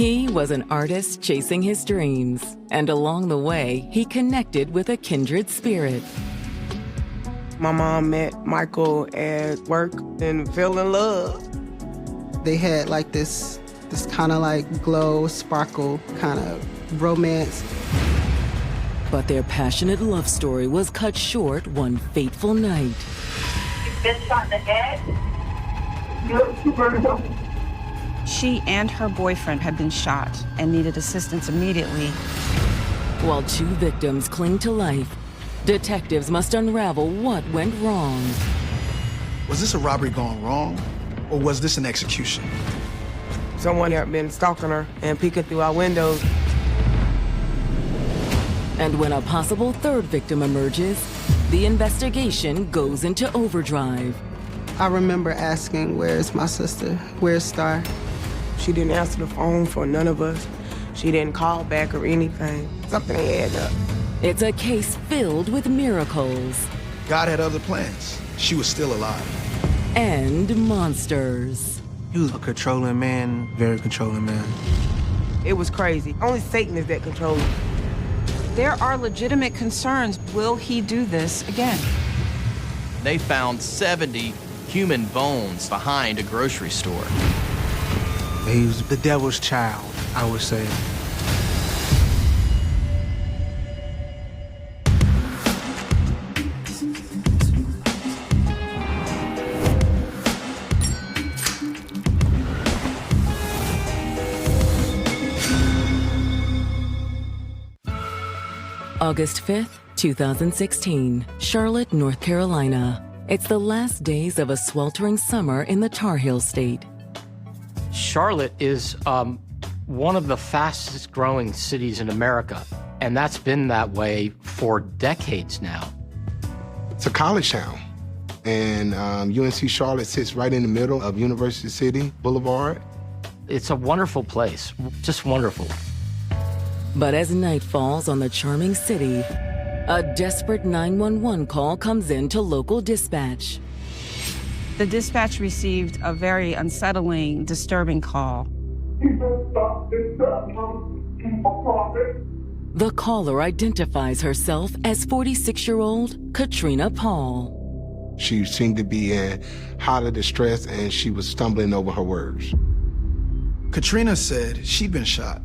He was an artist chasing his dreams, and along the way, he connected with a kindred spirit. My mom met Michael at work and fell in love. They had like this kind of like glow, sparkle kind of romance. But their passionate love story was cut short one fateful night. You've been shot in the head? She and her boyfriend had been shot and needed assistance immediately. While two victims cling to life, detectives must unravel what went wrong. Was this a robbery gone wrong, or was this an execution? Someone had been stalking her and peeking through our windows. And when a possible third victim emerges, the investigation goes into overdrive. I remember asking, where's my sister? Where's Star? She didn't answer the phone for none of us. She didn't call back or anything. Something had up. It's a case filled with miracles. God had other plans. She was still alive. And monsters. He was a controlling man, very controlling man. It was crazy. Only Satan is that controlling. There are legitimate concerns. Will he do this again? They found 70 human bones behind a grocery store. He was the devil's child, I would say. August 5th, 2016, Charlotte, North Carolina. It's the last days of a sweltering summer in the Tar Heel State. Charlotte is one of the fastest growing cities in America, and that's been that way for decades now. It's a college town, and UNC Charlotte sits right in the middle of University City Boulevard. It's a wonderful place, just wonderful. But as night falls on the charming city, a desperate 911 call comes in to local dispatch. The dispatch received a very unsettling, disturbing call. The caller identifies herself as 46-year-old Katrina Paul. She seemed to be in highly distress, and she was stumbling over her words. Katrina said she'd been shot.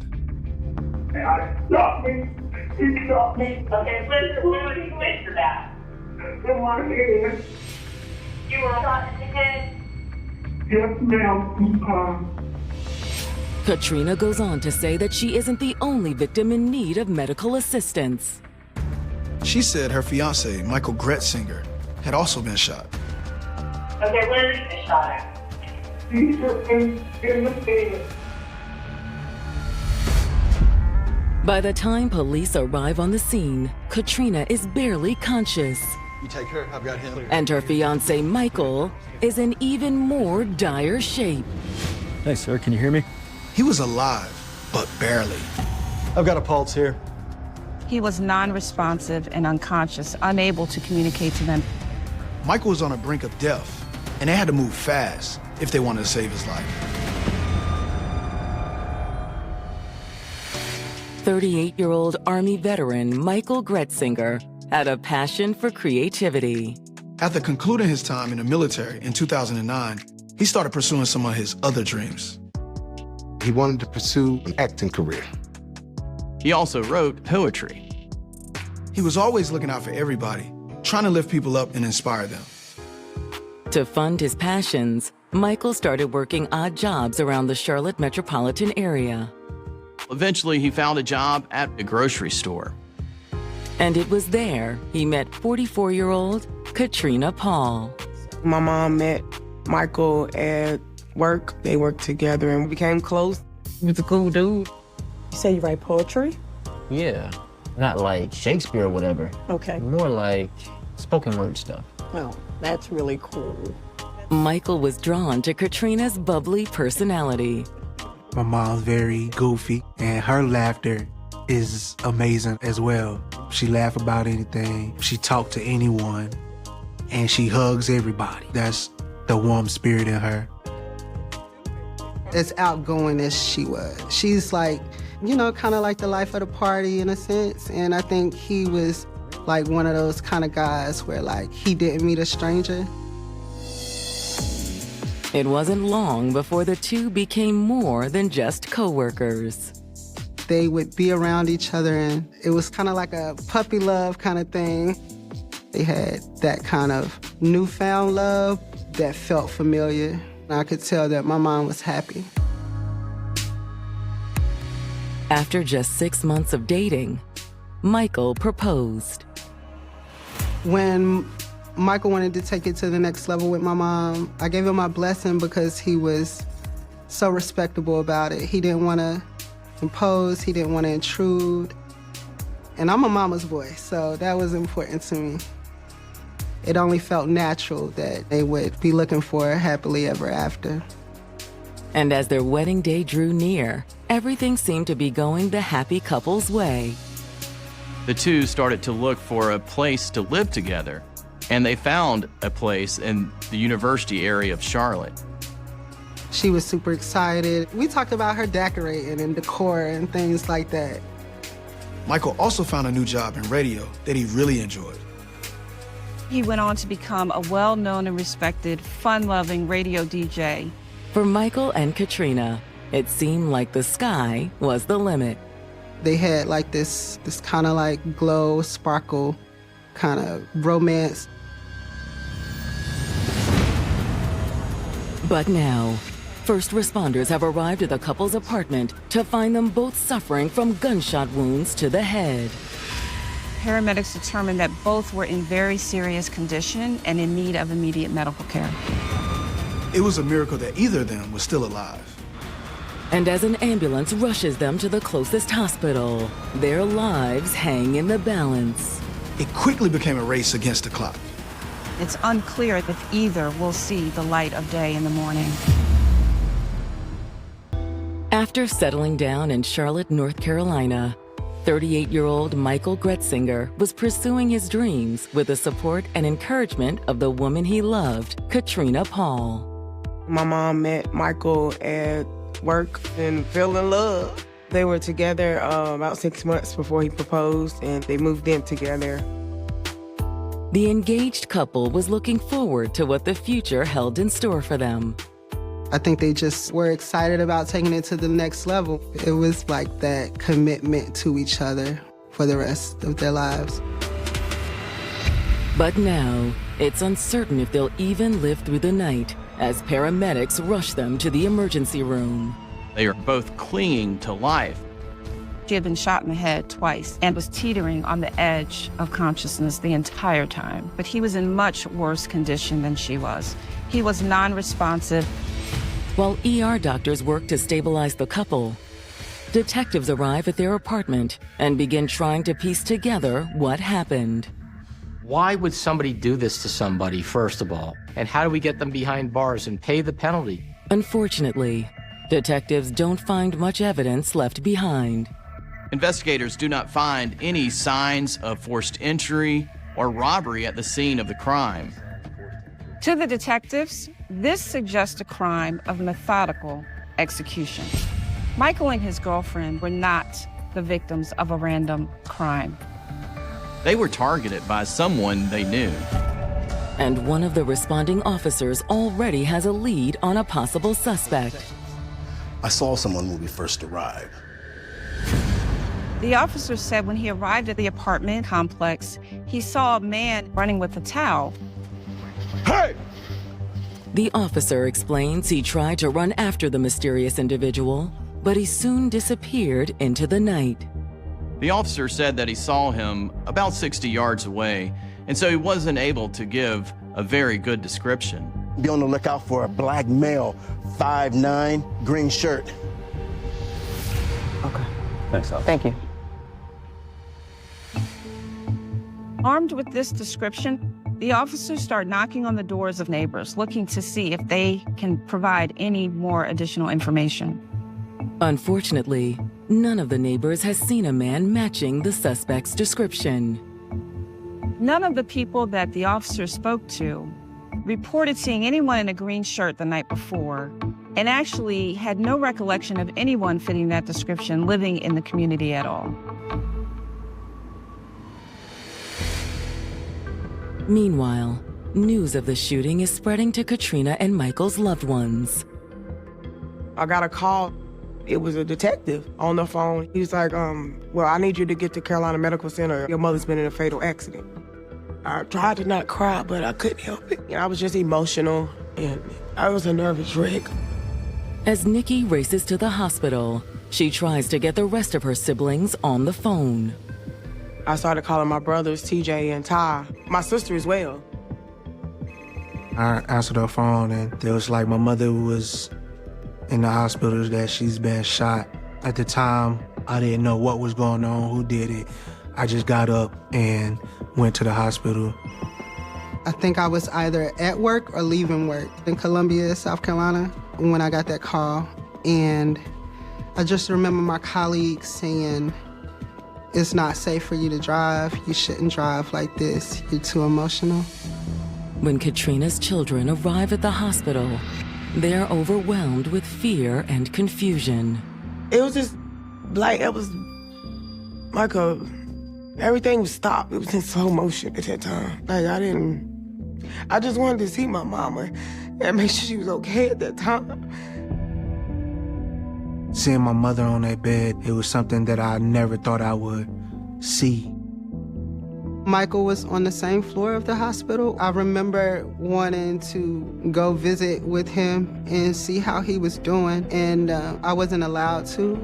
Stop me. He shot me. Okay, where did you make that? In my head. You were shot in the head? Yes, ma'am. Katrina goes on to say that she isn't the only victim in need of medical assistance. She said her fiance, Michael Gretzinger, had also been shot. Okay, where did he get shot at? He's in the head. By the time police arrive on the scene, Katrina is barely conscious. You take her, I've got him. And her fiancé, Michael, is in even more dire shape. Hey, sir, can you hear me? He was alive, but barely. I've got a pulse here. He was non-responsive and unconscious, unable to communicate to them. Michael was on the brink of death, and they had to move fast if they wanted to save his life. 38-year-old Army veteran Michael Gretzinger had a passion for creativity. After concluding his time in the military in 2009, he started pursuing some of his other dreams. He wanted to pursue an acting career. He also wrote poetry. He was always looking out for everybody, trying to lift people up and inspire them. To fund his passions, Michael started working odd jobs around the Charlotte metropolitan area. Eventually, he found a job at a grocery store. And it was there he met 44-year-old Katrina Paul. My mom met Michael at work. They worked together and became close. He was a cool dude. You say you write poetry? Yeah, not like Shakespeare or whatever. Okay. More like spoken word stuff. Well, that's really cool. Michael was drawn to Katrina's bubbly personality. My mom's very goofy, and her laughter is amazing as well. She laughs about anything. She talks to anyone, and she hugs everybody. That's the warm spirit in her. as outgoing as she was. She's like, you know, kind of like the life of the party in a sense. And I think he was like one of those kind of guys where like he didn't meet a stranger. It wasn't long before the two became more than just co-workers. They would be around each other, and it was kind of like a puppy love kind of thing. They had that kind of newfound love that felt familiar. I could tell that my mom was happy. After just 6 months of dating, Michael proposed. When Michael wanted to take it to the next level with my mom, I gave him my blessing because he was so respectable about it. He didn't want to impose, he didn't want to intrude. And I'm a mama's boy, so that was important to me. It only felt natural that they would be looking for a happily ever after. And as their wedding day drew near, everything seemed to be going the happy couple's way. The two started to look for a place to live together, and they found a place in the university area of Charlotte. She was super excited. We talked about her decorating and decor and things like that. Michael also found a new job in radio that he really enjoyed. He went on to become a well-known and respected, fun-loving radio DJ. For Michael and Katrina, it seemed like the sky was the limit. They had like this kind of like glow, sparkle kind of romance. But now, first responders have arrived at the couple's apartment to find them both suffering from gunshot wounds to the head. Paramedics determined that both were in very serious condition and in need of immediate medical care. It was a miracle that either of them was still alive. And as an ambulance rushes them to the closest hospital, their lives hang in the balance. It quickly became a race against the clock. It's unclear if either will see the light of day in the morning. After settling down in Charlotte, North Carolina, 38-year-old Michael Gretzinger was pursuing his dreams with the support and encouragement of the woman he loved, Katrina Paul. My mom met Michael at work and fell in love. They were together about 6 months before he proposed, and they moved in together. The engaged couple was looking forward to what the future held in store for them. I think they just were excited about taking it to the next level. It was like that commitment to each other for the rest of their lives. But now, it's uncertain if they'll even live through the night as paramedics rush them to the emergency room. They are both clinging to life. She had been shot in the head twice and was teetering on the edge of consciousness the entire time. But he was in much worse condition than she was. He was non-responsive. While ER doctors work to stabilize the couple, detectives arrive at their apartment and begin trying to piece together what happened. Why would somebody do this to somebody, first of all? And how do we get them behind bars and pay the penalty? Unfortunately, detectives don't find much evidence left behind. Investigators do not find any signs of forced entry or robbery at the scene of the crime. To the detectives, this suggests a crime of methodical execution. Michael and his girlfriend were not the victims of a random crime. They were targeted by someone they knew. And one of the responding officers already has a lead on a possible suspect. I saw someone when we first arrived. The officer said when he arrived at the apartment complex, he saw a man running with a towel. Hey! The officer explains he tried to run after the mysterious individual, but he soon disappeared into the night. The officer said that he saw him about 60 yards away, and so he wasn't able to give a very good description. Be on the lookout for a black male, 5'9", green shirt. Okay. Thanks, Al. Thank you. Armed with this description, the officers start knocking on the doors of neighbors, looking to see if they can provide any more additional information. Unfortunately, none of the neighbors has seen a man matching the suspect's description. None of the people that the officers spoke to reported seeing anyone in a green shirt the night before and actually had no recollection of anyone fitting that description living in the community at all. Meanwhile, news of the shooting is spreading to Katrina and Michael's loved ones. I got a call. It was a detective on the phone. He was like, well, I need you to get to Carolina Medical Center. Your mother's been in a fatal accident. I tried to not cry, but I couldn't help it. I was just emotional, and I was a nervous wreck. As Nikki races to the hospital, she tries to get the rest of her siblings on the phone. I started calling my brothers, TJ and Ty, my sister as well. I answered her phone, and there was like my mother was in the hospital, that she's been shot. At the time, I didn't know what was going on, who did it. I just got up and went to the hospital. I think I was either at work or leaving work in Columbia, South Carolina, when I got that call. And I just remember my colleagues saying, it's not safe for you to drive. You shouldn't drive like this. You're too emotional. When Katrina's children arrive at the hospital, they're overwhelmed with fear and confusion. It was just like, it was like everything was stopped. It was in slow motion at that time. Like I just wanted to see my mama and make sure she was okay at that time. Seeing my mother on that bed, it was something that I never thought I would see. Michael was on the same floor of the hospital. I remember wanting to go visit with him and see how he was doing, and I wasn't allowed to.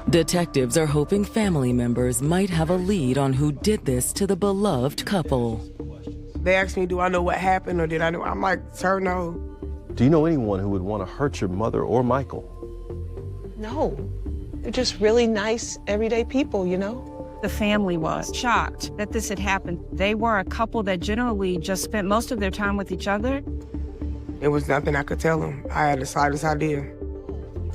Detectives are hoping family members might have a lead on who did this to the beloved couple. They asked me, do I know what happened or did I know? I'm like, sir, no. Do you know anyone who would want to hurt your mother or Michael? No. They're just really nice, everyday people, you know? The family was shocked that this had happened. They were a couple that generally just spent most of their time with each other. It was nothing I could tell them. I had the slightest idea.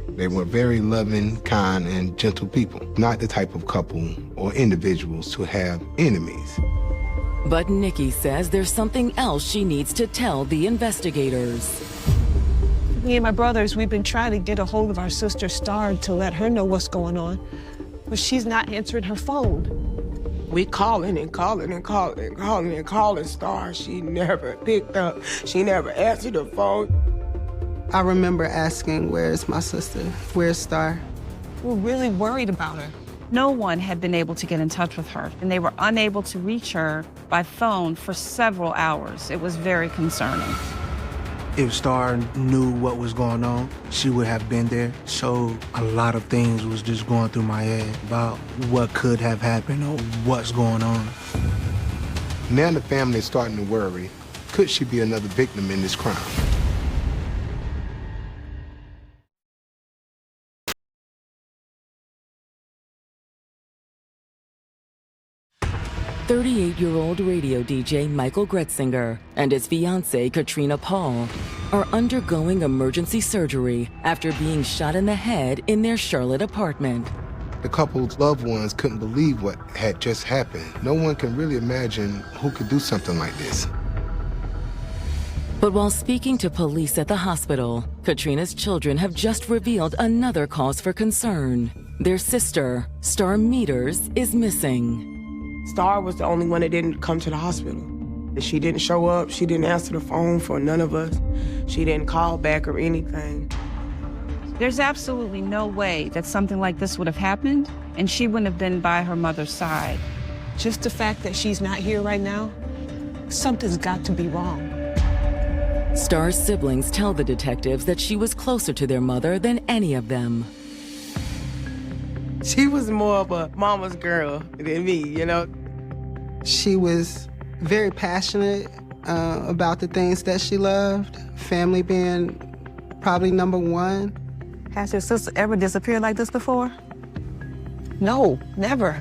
They were very loving, kind, and gentle people. Not the type of couple or individuals to have enemies. But Nikki says there's something else she needs to tell the investigators. Me and my brothers, we've been trying to get a hold of our sister Star to let her know what's going on, but she's not answering her phone. We calling and calling and calling and calling and calling Star. She never picked up. She never answered the phone. I remember asking, where's my sister? Where's Star? We're really worried about her. No one had been able to get in touch with her, and they were unable to reach her by phone for several hours. It was very concerning. If Star knew what was going on, she would have been there. So a lot of things was just going through my head about what could have happened or what's going on. Now the family is starting to worry. Could she be another victim in this crime? 38-year-old radio DJ Michael Gretzinger and his fiancée Katrina Paul are undergoing emergency surgery after being shot in the head in their Charlotte apartment. The couple's loved ones couldn't believe what had just happened. No one can really imagine who could do something like this. But while speaking to police at the hospital, Katrina's children have just revealed another cause for concern. Their sister, Star Meters, is missing. Star was the only one that didn't come to the hospital. She didn't show up. She didn't answer the phone for none of us. She didn't call back or anything. There's absolutely no way that something like this would have happened, and she wouldn't have been by her mother's side. Just the fact that she's not here right now, something's got to be wrong. Star's siblings tell the detectives that she was closer to their mother than any of them. She was more of a mama's girl than me, you know? She was very passionate about the things that she loved, family being probably number one. Has your sister ever disappeared like this before? No, never.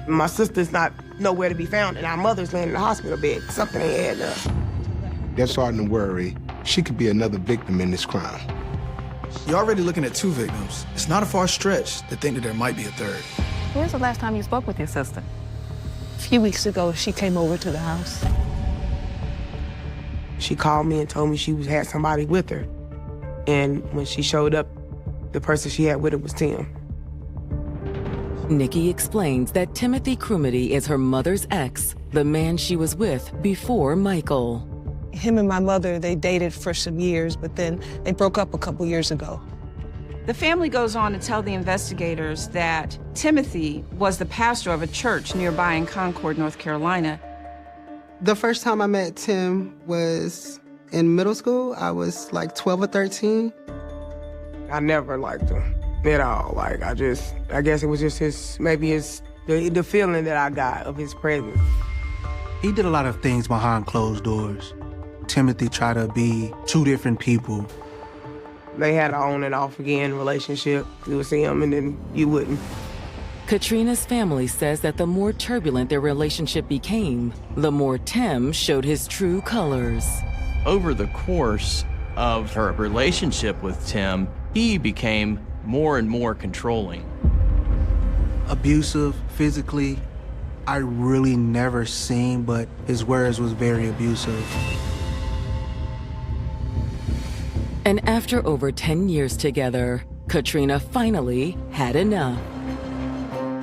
My sister's not nowhere to be found, and our mother's laying in the hospital bed. Something ain't adding up. They're starting to worry she could be another victim in this crime. You're already looking at 2 victims. It's not a far stretch to think that there might be a third. When's the last time you spoke with your sister? A few weeks ago, she came over to the house. She called me and told me she had somebody with her. And when she showed up, the person she had with her was Tim. Nikki explains that Timothy Crumity is her mother's ex, the man she was with before Michael. Him and my mother, they dated for some years, but then they broke up a couple years ago. The family goes on to tell the investigators that Timothy was the pastor of a church nearby in Concord, North Carolina. The first time I met Tim was in middle school. I was like 12 or 13. I never liked him at all. Like, I guess it was just the feeling that I got of his presence. He did a lot of things behind closed doors. Timothy tried to be two different people. They had an on and off again relationship. You would see him and then you wouldn't. Katrina's family says that the more turbulent their relationship became, the more Tim showed his true colors. Over the course of her relationship with Tim, he became more and more controlling. Abusive, physically, I really never seen, but his words was very abusive. And after over 10 years together, Katrina finally had enough.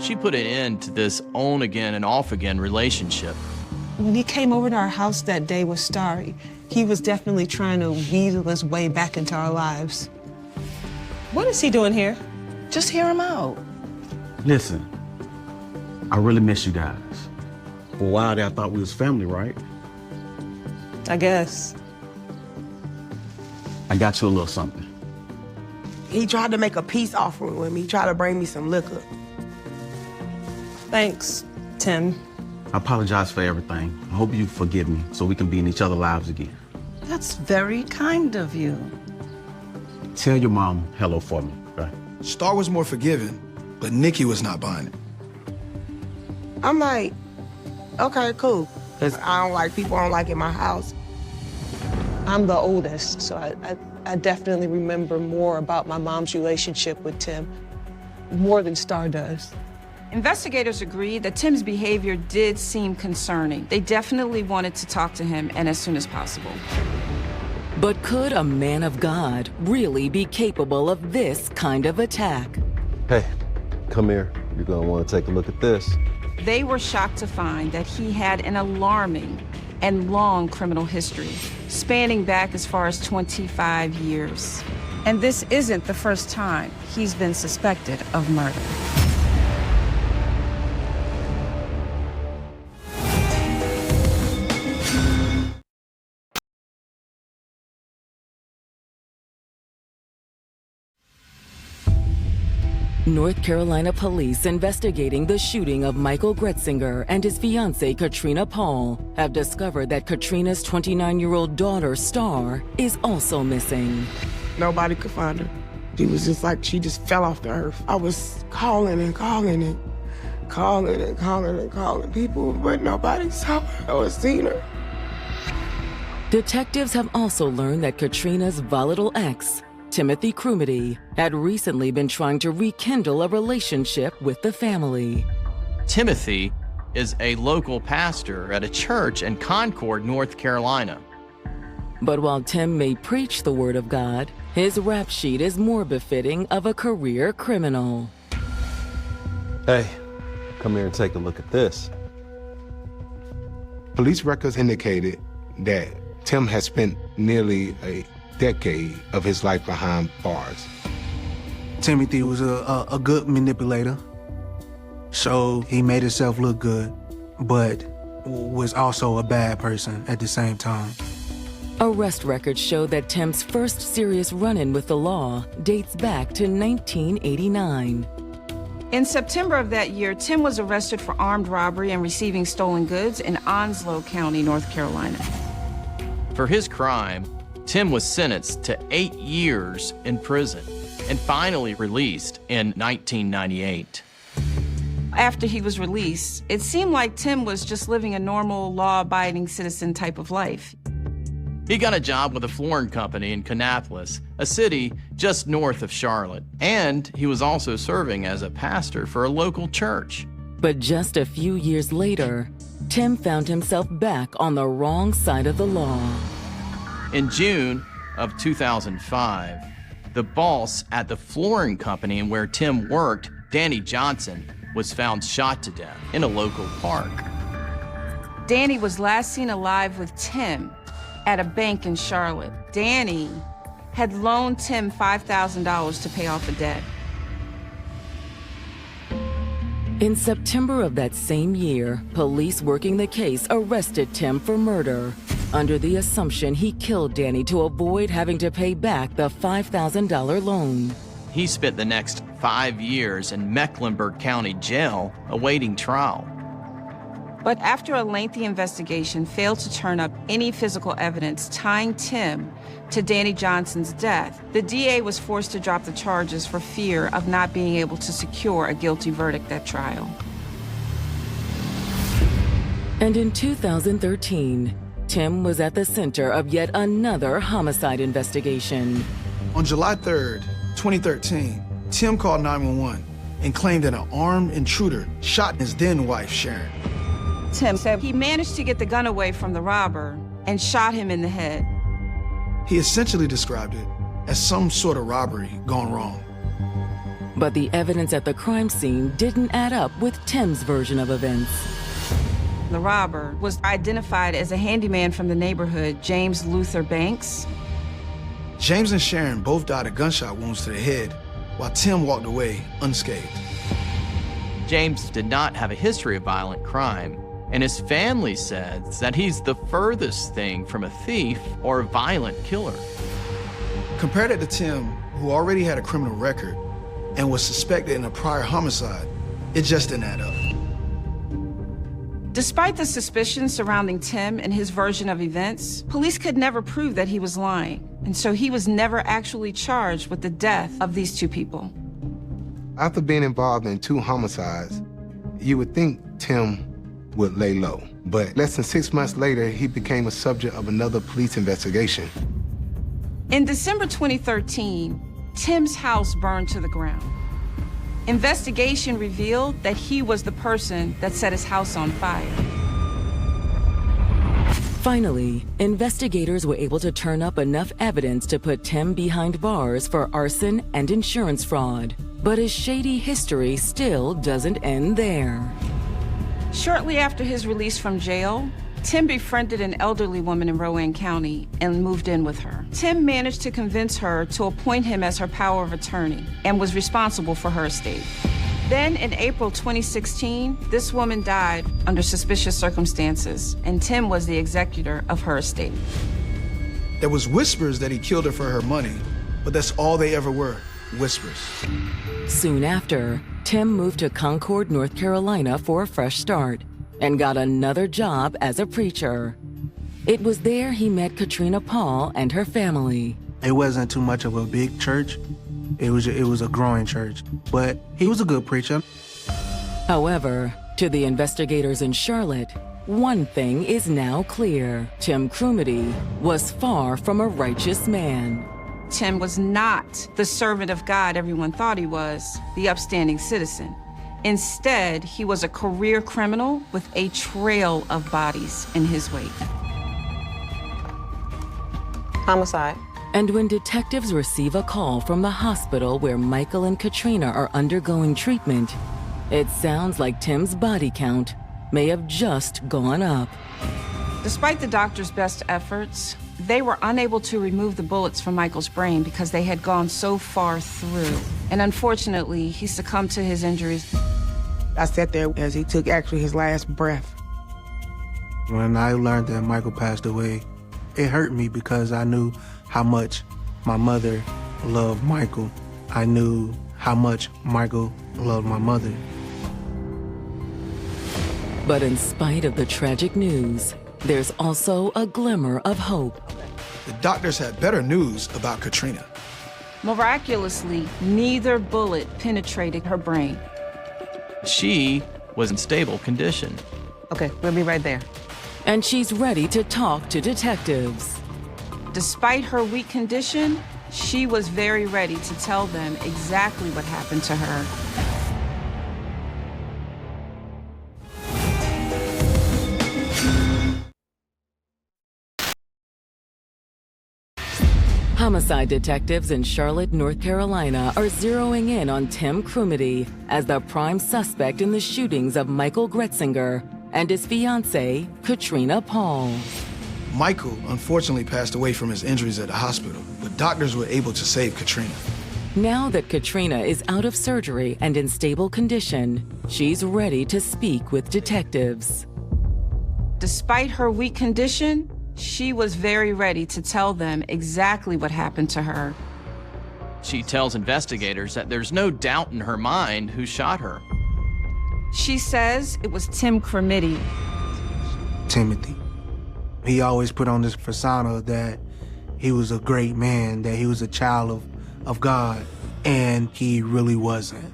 She put an end to this on again and off again relationship. When he came over to our house that day with Star, he was definitely trying to weasel his way back into our lives. What is he doing here? Just hear him out. Listen, I really miss you guys. For a while there, I thought we was family, right? I guess. I got you a little something. He tried to make a peace offering with me. He tried to bring me some liquor. Thanks, Tim. I apologize for everything. I hope you forgive me so we can be in each other's lives again. That's very kind of you. Tell your mom hello for me, okay? Star was more forgiving, but Nikki was not buying it. I'm like, okay, cool. Because I don't like people I don't like in my house. I'm the oldest, so I definitely remember more about my mom's relationship with Tim, more than Star does. Investigators agreed that Tim's behavior did seem concerning. They definitely wanted to talk to him, and as soon as possible. But could a man of God really be capable of this kind of attack? Hey, come here. You're gonna want to take a look at this. They were shocked to find that he had an alarming and long criminal history, spanning back as far as 25 years. And this isn't the first time he's been suspected of murder. North Carolina police investigating the shooting of Michael Gretzinger and his fiancée Katrina Paul have discovered that Katrina's 29-year-old daughter, Star, is also missing. Nobody could find her. She was just like, she just fell off the earth. I was calling and calling and calling and calling and calling people, but nobody saw her or seen her. Detectives have also learned that Katrina's volatile ex, Timothy Crumity, had recently been trying to rekindle a relationship with the family. Timothy is a local pastor at a church in Concord, North Carolina. But while Tim may preach the word of God, his rap sheet is more befitting of a career criminal. Hey, come here and take a look at this. Police records indicated that Tim had spent nearly a decade of his life behind bars. Timothy was a good manipulator, so he made himself look good, but was also a bad person at the same time. Arrest records show that Tim's first serious run-in with the law dates back to 1989. In September of that year, Tim was arrested for armed robbery and receiving stolen goods in Onslow County, North Carolina. For his crime, Tim was sentenced to 8 years in prison and finally released in 1998. After he was released, it seemed like Tim was just living a normal, law-abiding citizen type of life. He got a job with a flooring company in Kannapolis, a city just north of Charlotte, and he was also serving as a pastor for a local church. But just a few years later, Tim found himself back on the wrong side of the law. In June of 2005, the boss at the flooring company where Tim worked, Danny Johnson, was found shot to death in a local park. Danny was last seen alive with Tim at a bank in Charlotte. Danny had loaned Tim $5,000 to pay off a debt. In September of that same year, police working the case arrested Tim for murder, under the assumption he killed Danny to avoid having to pay back the $5,000 loan. He spent the next 5 years in Mecklenburg County Jail awaiting trial. But after a lengthy investigation failed to turn up any physical evidence tying Tim to Danny Johnson's death, the DA was forced to drop the charges for fear of not being able to secure a guilty verdict at trial. And in 2013, Tim was at the center of yet another homicide investigation. On July 3rd, 2013, Tim called 911 and claimed that an armed intruder shot his then wife, Sharon. Tim said he managed to get the gun away from the robber and shot him in the head. He essentially described it as some sort of robbery gone wrong. But the evidence at the crime scene didn't add up with Tim's version of events. The robber was identified as a handyman from the neighborhood, James Luther Banks. James and Sharon both died of gunshot wounds to the head, while Tim walked away unscathed. James did not have a history of violent crime, and his family says that he's the furthest thing from a thief or a violent killer. Compared it to Tim, who already had a criminal record and was suspected in a prior homicide, it just didn't add up. Despite the suspicions surrounding Tim and his version of events, police could never prove that he was lying, and so he was never actually charged with the death of these two people. After being involved in 2 homicides, you would think Tim would lay low. But less than 6 months later, he became a subject of another police investigation. In December 2013, Tim's house burned to the ground. Investigation revealed that he was the person that set his house on fire. Finally, investigators were able to turn up enough evidence to put Tim behind bars for arson and insurance fraud. But his shady history still doesn't end there. Shortly after his release from jail, Tim befriended an elderly woman in Rowan County and moved in with her. Tim managed to convince her to appoint him as her power of attorney and was responsible for her estate. Then in April 2016, this woman died under suspicious circumstances, and Tim was the executor of her estate. There was whispers that he killed her for her money, but that's all they ever were, whispers. Soon after, Tim moved to Concord, North Carolina for a fresh start and got another job as a preacher. It was there he met Katrina Paul and her family. It wasn't too much of a big church. It was a growing church, but he was a good preacher. However, to the investigators in Charlotte, one thing is now clear. Tim Crumedy was far from a righteous man. Tim was not the servant of God everyone thought he was, the upstanding citizen. Instead, he was a career criminal with a trail of bodies in his wake. Homicide. And when detectives receive a call from the hospital where Michael and Katrina are undergoing treatment, it sounds like Tim's body count may have just gone up. Despite the doctor's best efforts, they were unable to remove the bullets from Michael's brain because they had gone so far through. And unfortunately, he succumbed to his injuries. I sat there as he took actually his last breath. When I learned that Michael passed away, it hurt me because I knew how much my mother loved Michael. I knew how much Michael loved my mother. But in spite of the tragic news, there's also a glimmer of hope. The doctors had better news about Katrina. Miraculously, neither bullet penetrated her brain. She was in stable condition. Okay, we'll be right there. And she's ready to talk to detectives. Despite her weak condition, she was very ready to tell them exactly what happened to her. Homicide detectives in Charlotte, North Carolina are zeroing in on Tim Crumity as the prime suspect in the shootings of Michael Gretzinger and his fiancée, Katrina Paul. Michael unfortunately passed away from his injuries at the hospital, but doctors were able to save Katrina. Now that Katrina is out of surgery and in stable condition, she's ready to speak with detectives. Despite her weak condition, she was very ready to tell them exactly what happened to her. She tells investigators that there's no doubt in her mind who shot her. She says it was Tim Crumity. Timothy. He always put on this persona that he was a great man, that he was a child of God, and he really wasn't.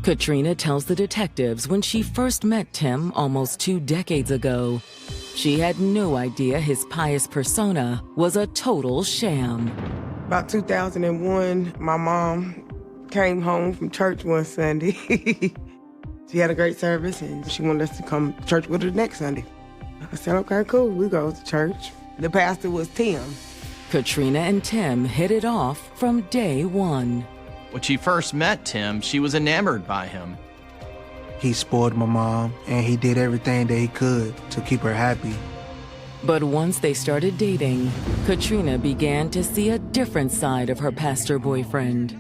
Katrina tells the detectives when she first met Tim almost 2 decades ago, she had no idea his pious persona was a total sham. About 2001, my mom came home from church one Sunday. She had a great service and she wanted us to come to church with her next Sunday. I said, okay, cool, we go to church. The pastor was Tim. Katrina and Tim hit it off from day one. When she first met Tim, she was enamored by him. He spoiled my mom, and he did everything that he could to keep her happy. But once they started dating, Katrina began to see a different side of her pastor boyfriend.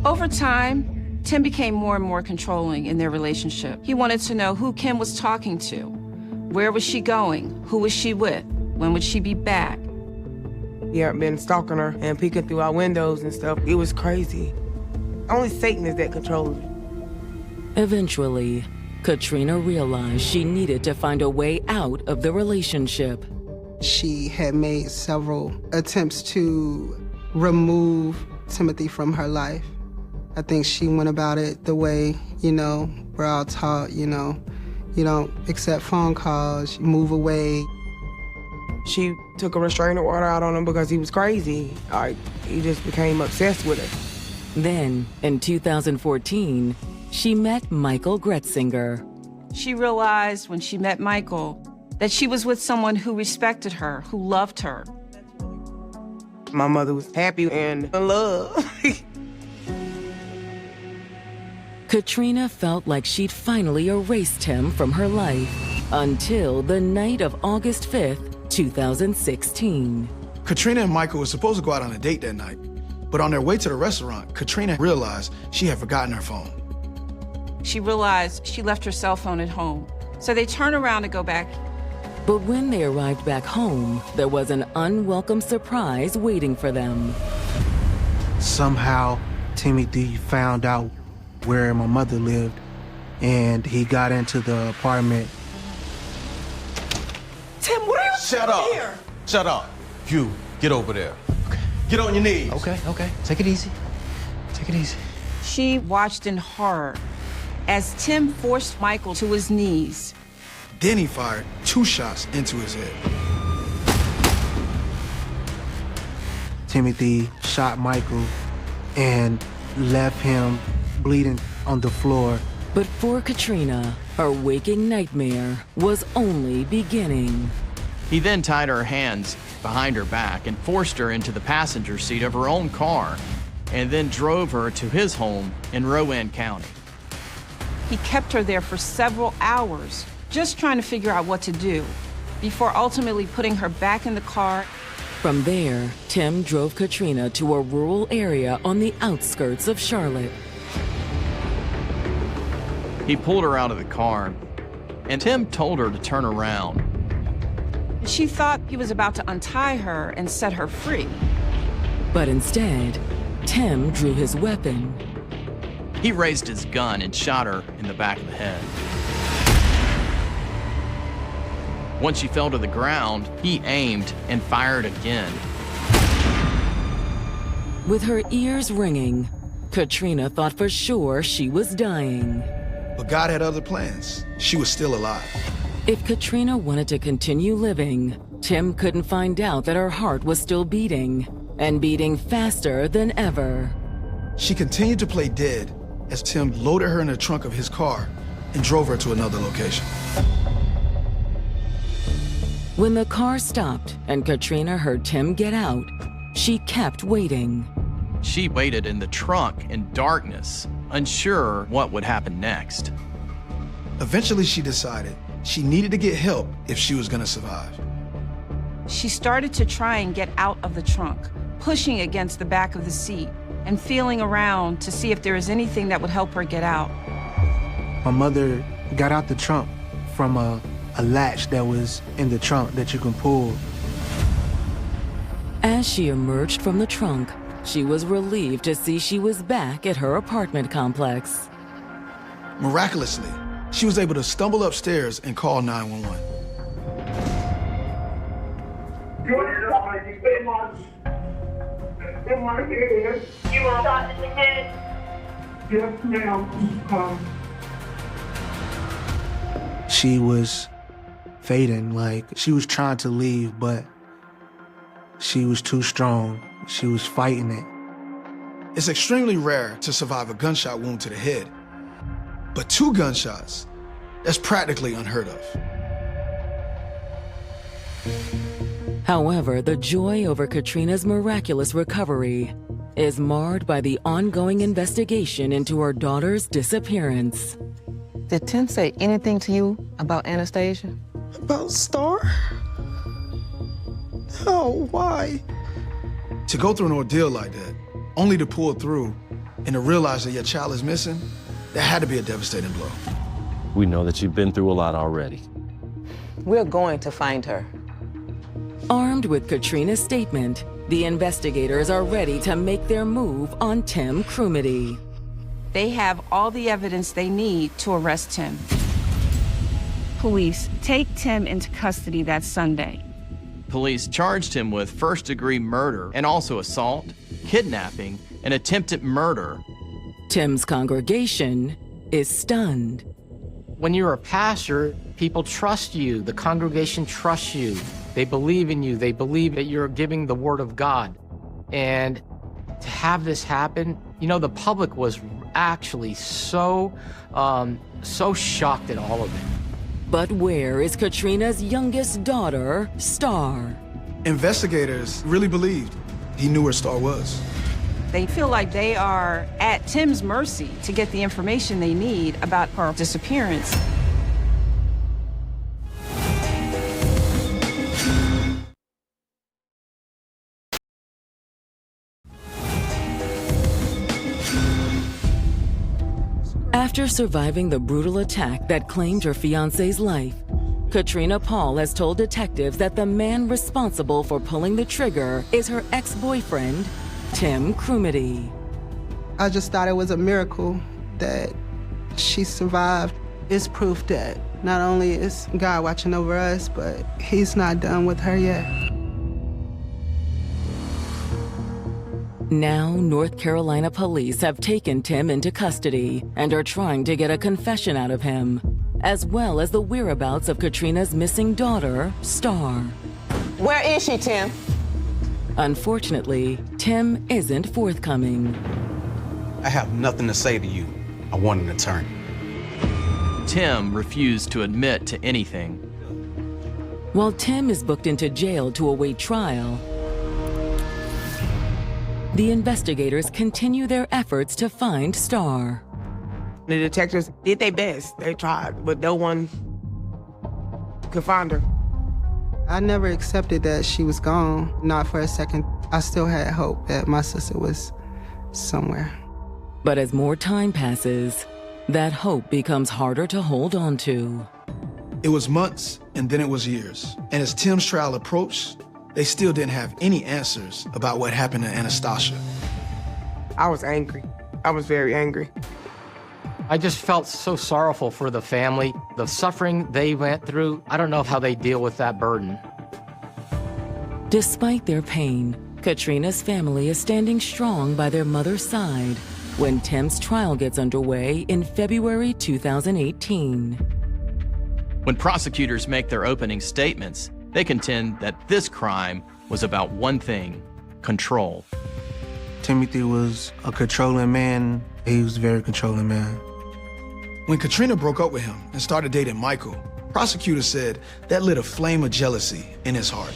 Over time, Tim became more and more controlling in their relationship. He wanted to know who Kim was talking to. Where was she going? Who was she with? When would she be back? He had been stalking her and peeking through our windows and stuff. It was crazy. Only Satan is that controlling. Eventually, Katrina realized she needed to find a way out of the relationship. She had made several attempts to remove Timothy from her life. I think she went about it the way, we're all taught, you don't accept phone calls, you move away. She took a restraining order out on him because he was crazy. He just became obsessed with her. Then, in 2014, she met Michael Gretzinger. She realized when she met Michael that she was with someone who respected her, who loved her. My mother was happy and in love. Katrina felt like she'd finally erased him from her life until the night of August 5th, 2016. Katrina and Michael were supposed to go out on a date that night, but on their way to the restaurant, Katrina realized she had forgotten her phone. She realized she left her cell phone at home, so they turned around to go back. But when they arrived back home, there was an unwelcome surprise waiting for them. Somehow, Timothy found out where my mother lived, and he got into the apartment. Tim, what are you Shut doing up. here? Shut up. You, get over there. Okay. Get on your knees. Okay. Take it easy. Take it easy. She watched in horror as Tim forced Michael to his knees. Then he fired 2 shots into his head. Timothy shot Michael and left him bleeding on the floor. But for Katrina, her waking nightmare was only beginning. He then tied her hands behind her back and forced her into the passenger seat of her own car, and then drove her to his home in Rowan County. He kept her there for several hours, just trying to figure out what to do, before ultimately putting her back in the car. From there, Tim drove Katrina to a rural area on the outskirts of Charlotte. He pulled her out of the car, and Tim told her to turn around. She thought he was about to untie her and set her free. But instead, Tim drew his weapon. He raised his gun and shot her in the back of the head. Once she fell to the ground, he aimed and fired again. With her ears ringing, Katrina thought for sure she was dying. But God had other plans. She was still alive. If Katrina wanted to continue living, Tim couldn't find out that her heart was still beating, and beating faster than ever. She continued to play dead as Tim loaded her in the trunk of his car and drove her to another location. When the car stopped and Katrina heard Tim get out, she kept waiting. She waited in the trunk in darkness, unsure what would happen next. Eventually, she decided she needed to get help if she was gonna survive. She started to try and get out of the trunk, pushing against the back of the seat and feeling around to see if there was anything that would help her get out. My mother got out the trunk from a latch that was in the trunk that you can pull. As she emerged from the trunk, she was relieved to see she was back at her apartment complex. Miraculously, she was able to stumble upstairs and call 911. You want to start this again? Yes, ma'am. She was fading, like she was trying to leave, but she was too strong. She was fighting it. It's extremely rare to survive a gunshot wound to the head, but 2 gunshots, that's practically unheard of. However, the joy over Katrina's miraculous recovery is marred by the ongoing investigation into her daughter's disappearance. Did Tim say anything to you about Anastasia? About Star? No, why? To go through an ordeal like that, only to pull through and to realize that your child is missing, that had to be a devastating blow. We know that you've been through a lot already. We're going to find her. Armed with Katrina's statement, the investigators are ready to make their move on Tim Crumity. They have all the evidence they need to arrest Tim. Police take Tim into custody that Sunday. Police charged him with first-degree murder and also assault, kidnapping, and attempted murder. Tim's congregation is stunned. When you're a pastor, people trust you. The congregation trusts you. They believe in you. They believe that you're giving the word of God. And to have this happen, you know, the public was actually so shocked at all of it. But where is Katrina's youngest daughter, Star? Investigators really believed he knew where Star was. They feel like they are at Tim's mercy to get the information they need about her disappearance. After surviving the brutal attack that claimed her fiancé's life, Katrina Paul has told detectives that the man responsible for pulling the trigger is her ex-boyfriend, Tim Crumity. I just thought it was a miracle that she survived. It's proof that not only is God watching over us, but he's not done with her yet. Now, North Carolina police have taken Tim into custody and are trying to get a confession out of him, as well as the whereabouts of Katrina's missing daughter, Star. Where is she, Tim? Unfortunately, Tim isn't forthcoming. I have nothing to say to you. I want an attorney. Tim refused to admit to anything. While Tim is booked into jail to await trial, the investigators continue their efforts to find Star. The detectives did their best. They tried, but no one could find her. I never accepted that she was gone, not for a second. I still had hope that my sister was somewhere. But as more time passes, that hope becomes harder to hold on to. It was months, and then it was years. And as Tim's trial approached, they still didn't have any answers about what happened to Anastasia. I was angry. I was very angry. I just felt so sorrowful for the family, the suffering they went through. I don't know how they deal with that burden. Despite their pain, Katrina's family is standing strong by their mother's side when Tim's trial gets underway in February 2018. When prosecutors make their opening statements, they contend that this crime was about one thing: control. Timothy was a controlling man. He was a very controlling man. When Katrina broke up with him and started dating Michael, prosecutors said that lit a flame of jealousy in his heart.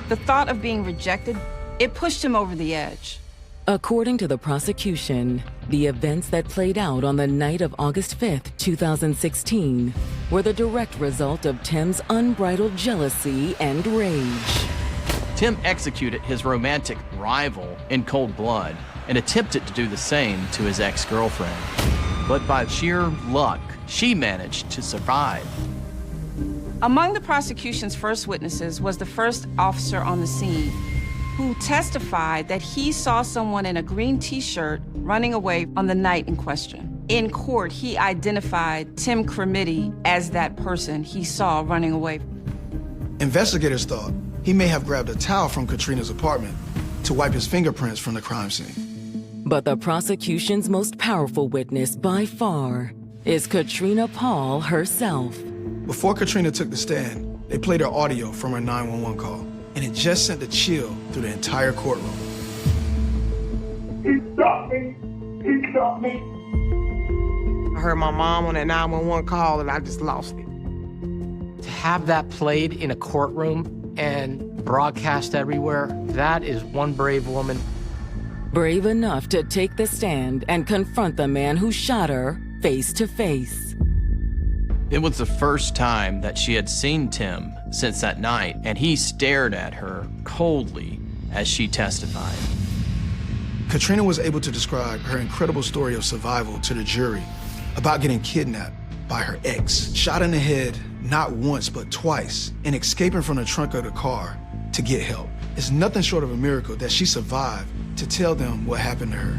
The thought of being rejected It pushed him over the edge. According to the prosecution, the events that played out on the night of August 5th, 2016, were the direct result of Tim's unbridled jealousy and rage. Tim executed his romantic rival in cold blood and attempted to do the same to his ex-girlfriend. But by sheer luck, she managed to survive. Among the prosecution's first witnesses was the first officer on the scene, who testified that he saw someone in a green t-shirt running away on the night in question. In court, he identified Tim Cremity as that person he saw running away. Investigators thought he may have grabbed a towel from Katrina's apartment to wipe his fingerprints from the crime scene. But the prosecution's most powerful witness by far is Katrina Paul herself. Before Katrina took the stand, they played her audio from her 911 call, and it just sent a chill through the entire courtroom. He shot me. He shot me. I heard my mom on that 911 call, and I just lost it. To have that played in a courtroom and broadcast everywhere, that is one brave woman. Brave enough to take the stand and confront the man who shot her face to face. It was the first time that she had seen Tim since that night, and he stared at her coldly as she testified. Katrina was able to describe her incredible story of survival to the jury about getting kidnapped by her ex, shot in the head not once but twice, and escaping from the trunk of the car to get help. It's nothing short of a miracle that she survived to tell them what happened to her.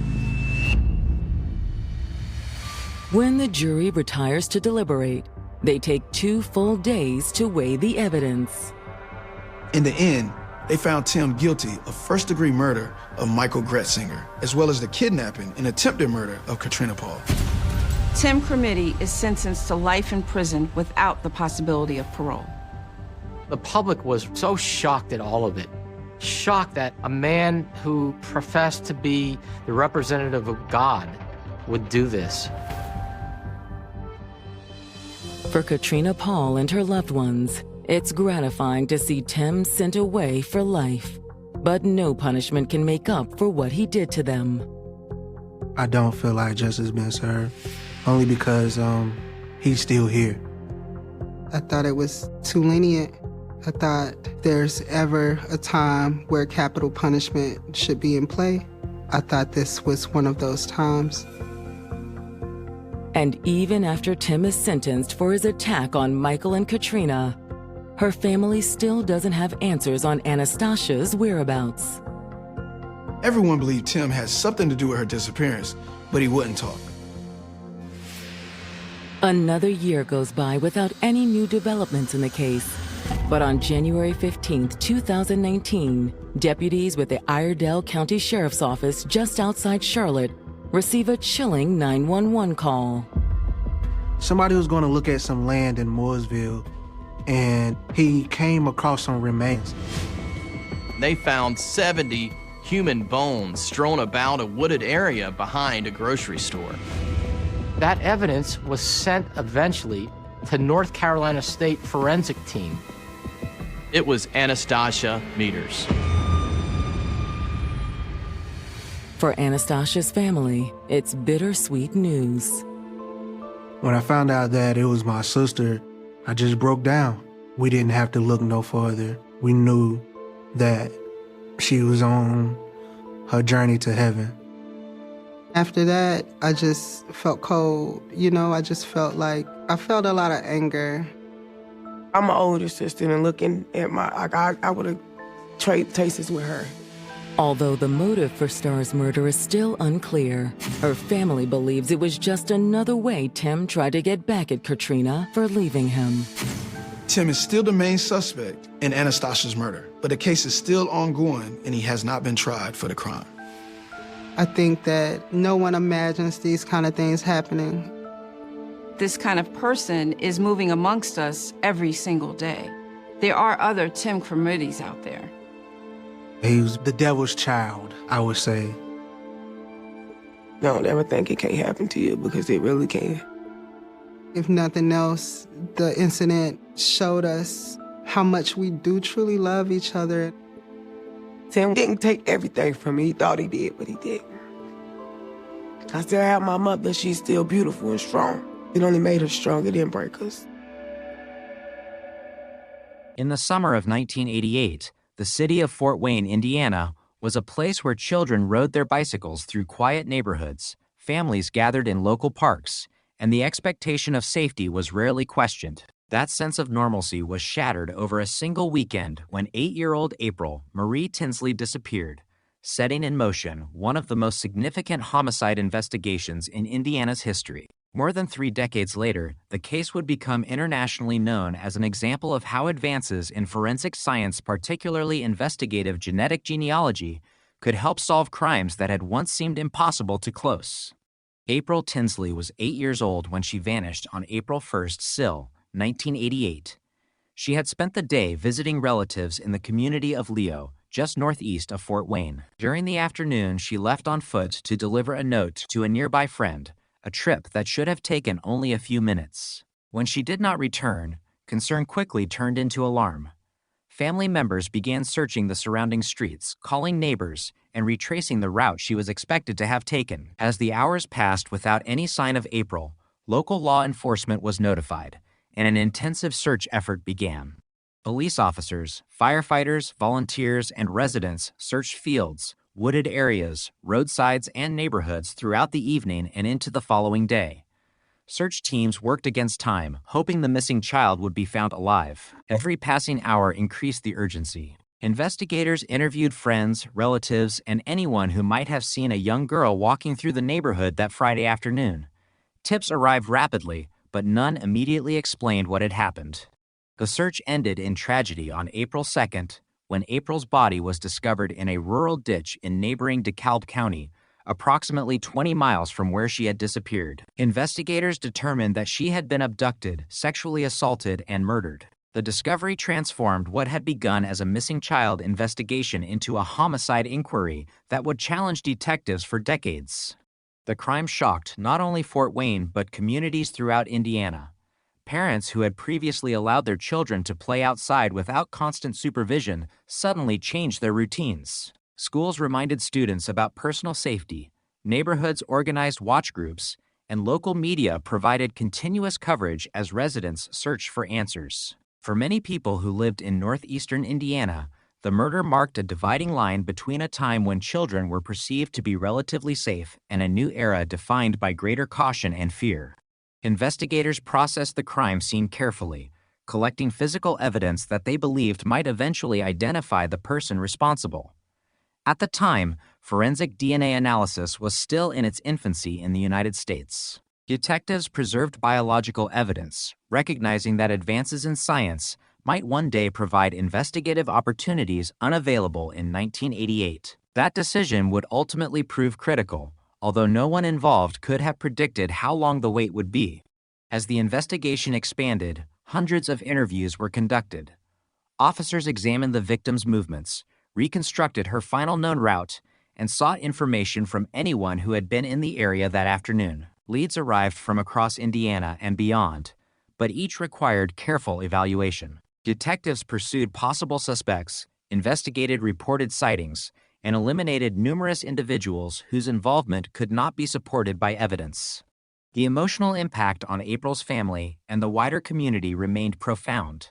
When the jury retires to deliberate, they take 2 full days to weigh the evidence. In the end, they found Tim guilty of first-degree murder of Michael Gretzinger, as well as the kidnapping and attempted murder of Katrina Paul. Tim Cremity is sentenced to life in prison without the possibility of parole. The public was so shocked at all of it. Shocked that a man who professed to be the representative of God would do this. For Katrina Paul and her loved ones, it's gratifying to see Tim sent away for life. But no punishment can make up for what he did to them. I don't feel like justice has been served, only because he's still here. I thought it was too lenient. I thought there's ever a time where capital punishment should be in play. I thought this was one of those times. And even after Tim is sentenced for his attack on Michael and Katrina, her family still doesn't have answers on Anastasia's whereabouts. Everyone believed Tim had something to do with her disappearance, but he wouldn't talk. Another year goes by without any new developments in the case. But on January 15th, 2019, deputies with the Iredell County Sheriff's Office just outside Charlotte receive a chilling 911 call. Somebody was going to look at some land in Mooresville, and he came across some remains. They found 70 human bones strewn about a wooded area behind a grocery store. That evidence was sent eventually to North Carolina State Forensic Team. It was Anastasia Meters. For Anastasia's family, it's bittersweet news. When I found out that it was my sister, I just broke down. We didn't have to look no further. We knew that she was on her journey to heaven. After that, I just felt cold. I just felt I felt a lot of anger. I'm an older sister, and looking at I would have traded tastes with her. Although the motive for Starr's murder is still unclear, her family believes it was just another way Tim tried to get back at Katrina for leaving him. Tim is still the main suspect in Anastasia's murder, but the case is still ongoing and he has not been tried for the crime. I think that no one imagines these kind of things happening. This kind of person is moving amongst us every single day. There are other Tim Cremitys out there. He was the devil's child, I would say. Don't ever think it can't happen to you, because it really can. If nothing else, the incident showed us how much we do truly love each other. Tim didn't take everything from me. He thought he did, but he didn't. I still have my mother. She's still beautiful and strong. It only made her strong. It didn't break us. In the summer of 1988, the city of Fort Wayne, Indiana, was a place where children rode their bicycles through quiet neighborhoods, families gathered in local parks, and the expectation of safety was rarely questioned. That sense of normalcy was shattered over a single weekend when 8-year-old April Marie Tinsley disappeared, setting in motion one of the most significant homicide investigations in Indiana's history. More than 3 decades later, the case would become internationally known as an example of how advances in forensic science, particularly investigative genetic genealogy, could help solve crimes that had once seemed impossible to close. April Tinsley was 8 years old when she vanished on April 1st, 1988. She had spent the day visiting relatives in the community of Leo, just northeast of Fort Wayne. During the afternoon, she left on foot to deliver a note to a nearby friend, a trip that should have taken only a few minutes. When she did not return, concern quickly turned into alarm. Family members began searching the surrounding streets, calling neighbors, and retracing the route she was expected to have taken. As the hours passed without any sign of April, local law enforcement was notified, and an intensive search effort began. Police officers, firefighters, volunteers, and residents searched fields, wooded areas, roadsides, and neighborhoods throughout the evening and into the following day. Search teams worked against time, hoping the missing child would be found alive. Every passing hour increased the urgency. Investigators interviewed friends, relatives, and anyone who might have seen a young girl walking through the neighborhood that Friday afternoon. Tips arrived rapidly, but none immediately explained what had happened. The search ended in tragedy on April 2nd, when April's body was discovered in a rural ditch in neighboring DeKalb County, approximately 20 miles from where she had disappeared. Investigators determined that she had been abducted, sexually assaulted, and murdered. The discovery transformed what had begun as a missing child investigation into a homicide inquiry that would challenge detectives for decades. The crime shocked not only Fort Wayne but communities throughout Indiana. Parents who had previously allowed their children to play outside without constant supervision suddenly changed their routines. Schools reminded students about personal safety, neighborhoods organized watch groups, and local media provided continuous coverage as residents searched for answers. For many people who lived in northeastern Indiana, the murder marked a dividing line between a time when children were perceived to be relatively safe and a new era defined by greater caution and fear. Investigators processed the crime scene carefully, collecting physical evidence that they believed might eventually identify the person responsible. At the time, forensic DNA analysis was still in its infancy in the United States. Detectives preserved biological evidence, recognizing that advances in science might one day provide investigative opportunities unavailable in 1988. That decision would ultimately prove critical, although no one involved could have predicted how long the wait would be. As the investigation expanded, hundreds of interviews were conducted. Officers examined the victim's movements, reconstructed her final known route, and sought information from anyone who had been in the area that afternoon. Leads arrived from across Indiana and beyond, but each required careful evaluation. Detectives pursued possible suspects, investigated reported sightings, and eliminated numerous individuals whose involvement could not be supported by evidence. The emotional impact on April's family and the wider community remained profound.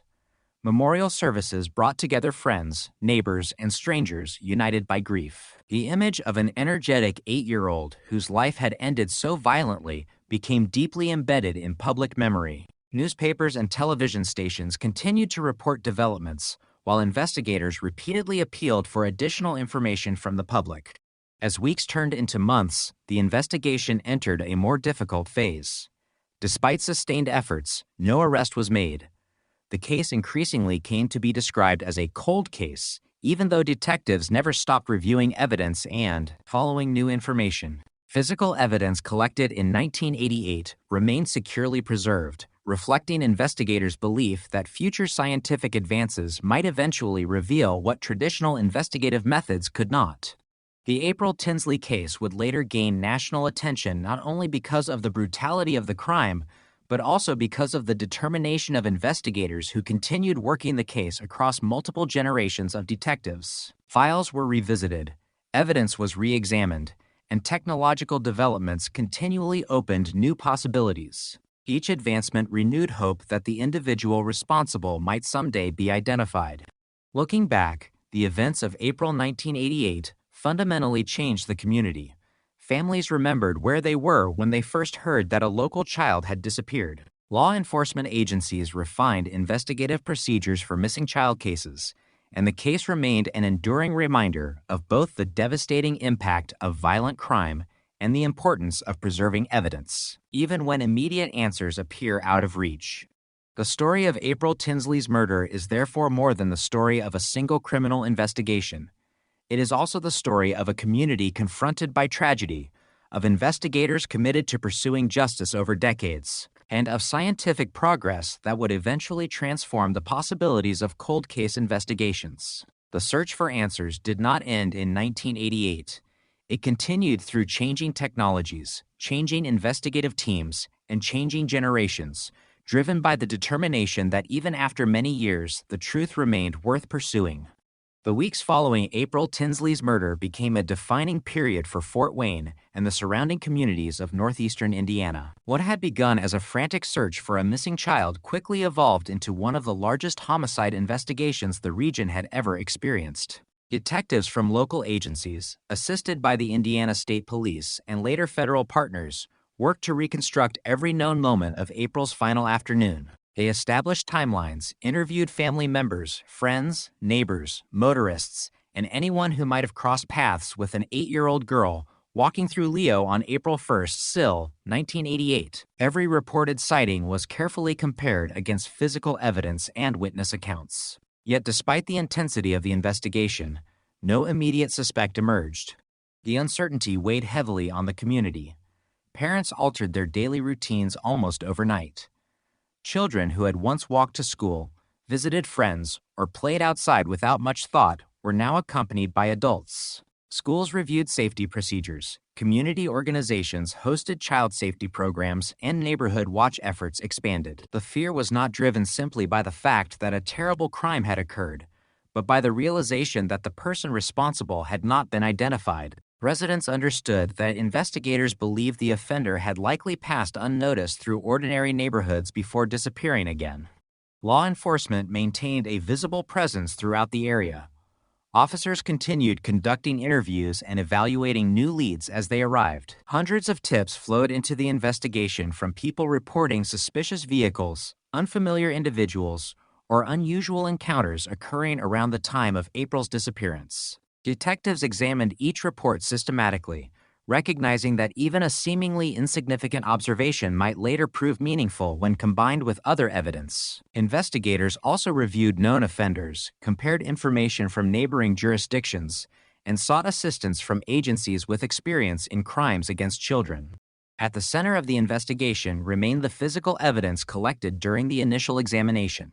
Memorial services brought together friends, neighbors, and strangers united by grief. The image of an energetic 8-year-old whose life had ended so violently became deeply embedded in public memory. Newspapers and television stations continued to report developments, while investigators repeatedly appealed for additional information from the public. As weeks turned into months, the investigation entered a more difficult phase. Despite sustained efforts, no arrest was made. The case increasingly came to be described as a cold case, even though detectives never stopped reviewing evidence and following new information. Physical evidence collected in 1988 remained securely preserved, reflecting investigators' belief that future scientific advances might eventually reveal what traditional investigative methods could not. The April Tinsley case would later gain national attention not only because of the brutality of the crime, but also because of the determination of investigators who continued working the case across multiple generations of detectives. Files were revisited, evidence was re-examined, and technological developments continually opened new possibilities. Each advancement renewed hope that the individual responsible might someday be identified. Looking back, the events of April 1988 fundamentally changed the community. Families remembered where they were when they first heard that a local child had disappeared. Law enforcement agencies refined investigative procedures for missing child cases, and the case remained an enduring reminder of both the devastating impact of violent crime and the importance of preserving evidence, even when immediate answers appear out of reach. The story of April Tinsley's murder is therefore more than the story of a single criminal investigation. It is also the story of a community confronted by tragedy, of investigators committed to pursuing justice over decades, and of scientific progress that would eventually transform the possibilities of cold case investigations. The search for answers did not end in 1988. It continued through changing technologies, changing investigative teams, and changing generations, driven by the determination that even after many years, the truth remained worth pursuing. The weeks following April Tinsley's murder became a defining period for Fort Wayne and the surrounding communities of northeastern Indiana. What had begun as a frantic search for a missing child quickly evolved into one of the largest homicide investigations the region had ever experienced. Detectives from local agencies, assisted by the Indiana State Police and later federal partners, worked to reconstruct every known moment of April's final afternoon. They established timelines, interviewed family members, friends, neighbors, motorists, and anyone who might have crossed paths with an 8-year-old girl walking through Leo on April 1st, SIL, 1988. Every reported sighting was carefully compared against physical evidence and witness accounts. Yet despite the intensity of the investigation, no immediate suspect emerged. The uncertainty weighed heavily on the community. Parents altered their daily routines almost overnight. Children who had once walked to school, visited friends, or played outside without much thought were now accompanied by adults. Schools reviewed safety procedures, community organizations hosted child safety programs, and neighborhood watch efforts expanded. The fear was not driven simply by the fact that a terrible crime had occurred, but by the realization that the person responsible had not been identified. Residents understood that investigators believed the offender had likely passed unnoticed through ordinary neighborhoods before disappearing again. Law enforcement maintained a visible presence throughout the area. Officers continued conducting interviews and evaluating new leads as they arrived. Hundreds of tips flowed into the investigation from people reporting suspicious vehicles, unfamiliar individuals, or unusual encounters occurring around the time of April's disappearance. Detectives examined each report systematically, recognizing that even a seemingly insignificant observation might later prove meaningful when combined with other evidence. Investigators also reviewed known offenders, compared information from neighboring jurisdictions, and sought assistance from agencies with experience in crimes against children. At the center of the investigation remained the physical evidence collected during the initial examination.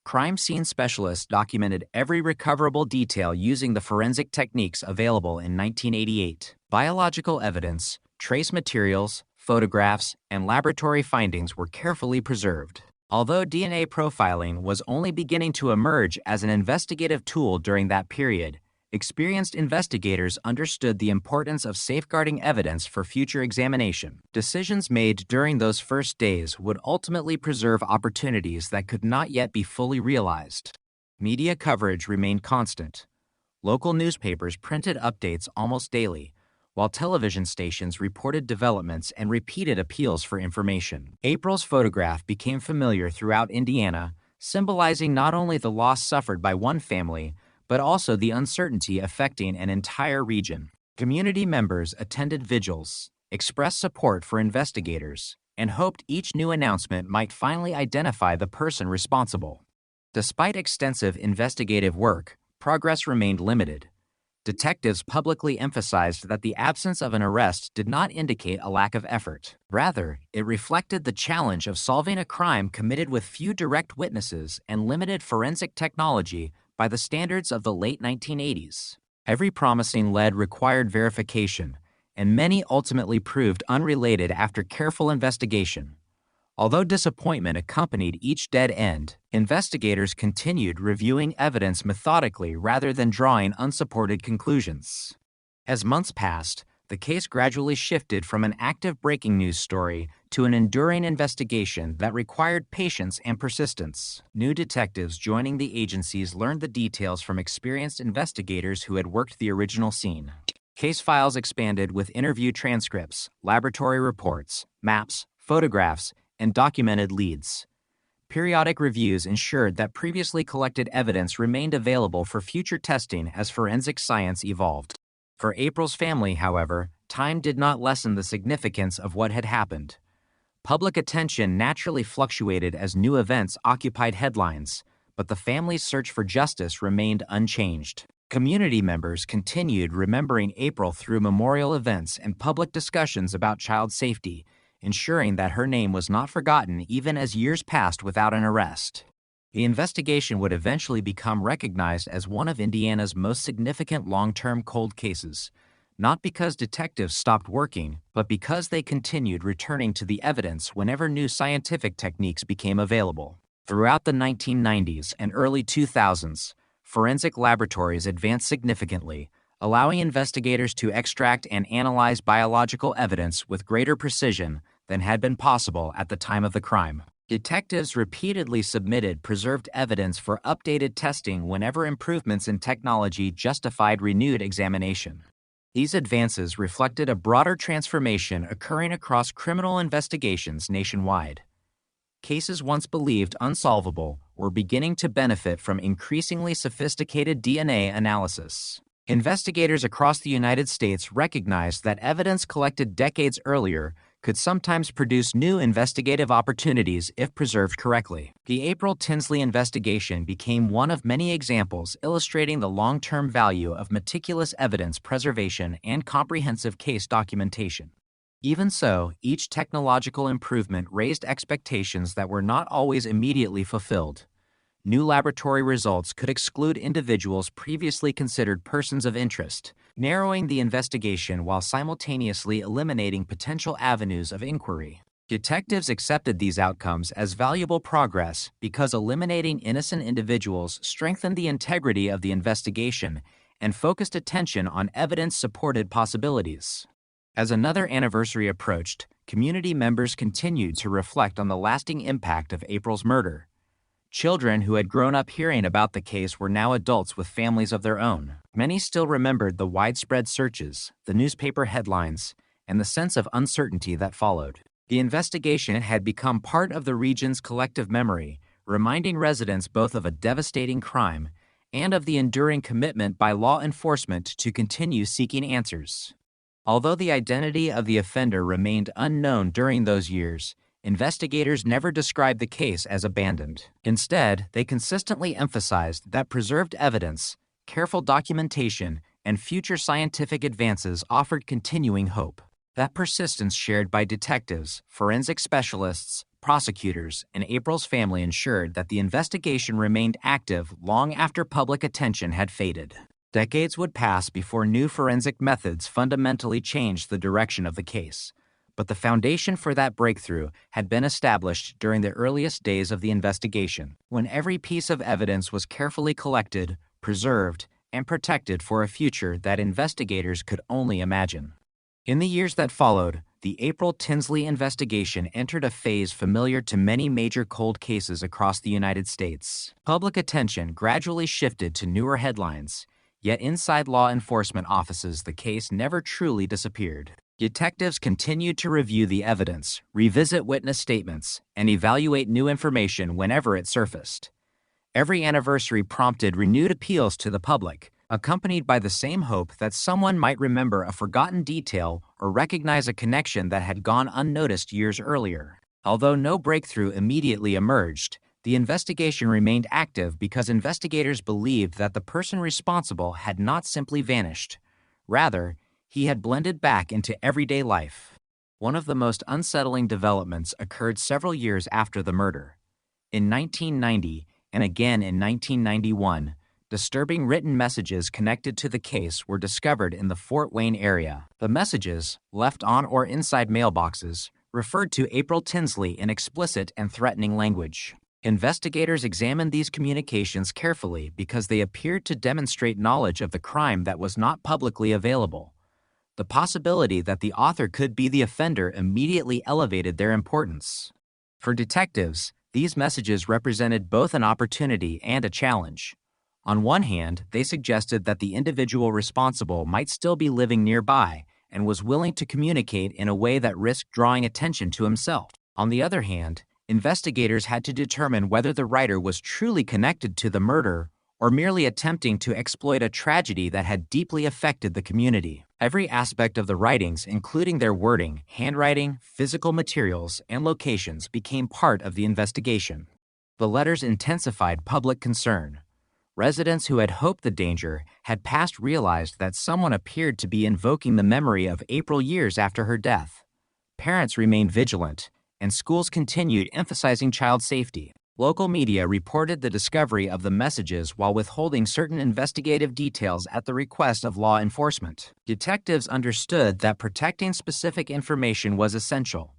Crime scene specialists documented every recoverable detail using the forensic techniques available in 1988. Biological evidence, trace materials, photographs, and laboratory findings were carefully preserved. Although DNA profiling was only beginning to emerge as an investigative tool during that period, experienced investigators understood the importance of safeguarding evidence for future examination. Decisions made during those first days would ultimately preserve opportunities that could not yet be fully realized. Media coverage remained constant. Local newspapers printed updates almost daily, while television stations reported developments and repeated appeals for information. April's photograph became familiar throughout Indiana, symbolizing not only the loss suffered by one family, but also the uncertainty affecting an entire region. Community members attended vigils, expressed support for investigators, and hoped each new announcement might finally identify the person responsible. Despite extensive investigative work, progress remained limited. Detectives publicly emphasized that the absence of an arrest did not indicate a lack of effort. Rather, it reflected the challenge of solving a crime committed with few direct witnesses and limited forensic technology by the standards of the late 1980s. Every promising lead required verification, and many ultimately proved unrelated after careful investigation. Although disappointment accompanied each dead end, investigators continued reviewing evidence methodically rather than drawing unsupported conclusions. As months passed, the case gradually shifted from an active breaking news story to an enduring investigation that required patience and persistence. New detectives joining the agencies learned the details from experienced investigators who had worked the original scene. Case files expanded with interview transcripts, laboratory reports, maps, photographs, and documented leads. Periodic reviews ensured that previously collected evidence remained available for future testing as forensic science evolved. For April's family, however, time did not lessen the significance of what had happened. Public attention naturally fluctuated as new events occupied headlines, but the family's search for justice remained unchanged. Community members continued remembering April through memorial events and public discussions about child safety, ensuring that her name was not forgotten even as years passed without an arrest. The investigation would eventually become recognized as one of Indiana's most significant long-term cold cases, not because detectives stopped working, but because they continued returning to the evidence whenever new scientific techniques became available. Throughout the 1990s and early 2000s, forensic laboratories advanced significantly, allowing investigators to extract and analyze biological evidence with greater precision than had been possible at the time of the crime. Detectives repeatedly submitted preserved evidence for updated testing whenever improvements in technology justified renewed examination. These advances reflected a broader transformation occurring across criminal investigations nationwide. Cases once believed unsolvable were beginning to benefit from increasingly sophisticated DNA analysis. Investigators across the United States recognized that evidence collected decades earlier could sometimes produce new investigative opportunities if preserved correctly. The April Tinsley investigation became one of many examples illustrating the long-term value of meticulous evidence preservation and comprehensive case documentation. Even so, each technological improvement raised expectations that were not always immediately fulfilled. New laboratory results could exclude individuals previously considered persons of interest, narrowing the investigation while simultaneously eliminating potential avenues of inquiry. Detectives accepted these outcomes as valuable progress because eliminating innocent individuals strengthened the integrity of the investigation and focused attention on evidence-supported possibilities. As another anniversary approached, community members continued to reflect on the lasting impact of April's murder. Children who had grown up hearing about the case were now adults with families of their own. Many still remembered the widespread searches, the newspaper headlines, and the sense of uncertainty that followed. The investigation had become part of the region's collective memory, reminding residents both of a devastating crime and of the enduring commitment by law enforcement to continue seeking answers. Although the identity of the offender remained unknown during those years, investigators never described the case as abandoned. Instead, they consistently emphasized that preserved evidence, careful documentation, and future scientific advances offered continuing hope. That persistence shared by detectives, forensic specialists, prosecutors, and April's family ensured that the investigation remained active long after public attention had faded. Decades would pass before new forensic methods fundamentally changed the direction of the case. But the foundation for that breakthrough had been established during the earliest days of the investigation, when every piece of evidence was carefully collected, preserved, and protected for a future that investigators could only imagine. In the years that followed, the April Tinsley investigation entered a phase familiar to many major cold cases across the United States. Public attention gradually shifted to newer headlines, yet inside law enforcement offices the case never truly disappeared. Detectives continued to review the evidence, revisit witness statements, and evaluate new information whenever it surfaced. Every anniversary prompted renewed appeals to the public, accompanied by the same hope that someone might remember a forgotten detail or recognize a connection that had gone unnoticed years earlier. Although no breakthrough immediately emerged, the investigation remained active because investigators believed that the person responsible had not simply vanished. Rather, he had blended back into everyday life. One of the most unsettling developments occurred several years after the murder. In 1990, and again in 1991, disturbing written messages connected to the case were discovered in the Fort Wayne area. The messages, left on or inside mailboxes, referred to April Tinsley in explicit and threatening language. Investigators examined these communications carefully because they appeared to demonstrate knowledge of the crime that was not publicly available. The possibility that the author could be the offender immediately elevated their importance. For detectives, these messages represented both an opportunity and a challenge. On one hand, they suggested that the individual responsible might still be living nearby and was willing to communicate in a way that risked drawing attention to himself. On the other hand, investigators had to determine whether the writer was truly connected to the murder or merely attempting to exploit a tragedy that had deeply affected the community. Every aspect of the writings, including their wording, handwriting, physical materials, and locations, became part of the investigation. The letters intensified public concern. Residents who had hoped the danger had passed realized that someone appeared to be invoking the memory of April years after her death. Parents remained vigilant, and schools continued emphasizing child safety. Local media reported the discovery of the messages while withholding certain investigative details at the request of law enforcement. Detectives understood that protecting specific information was essential.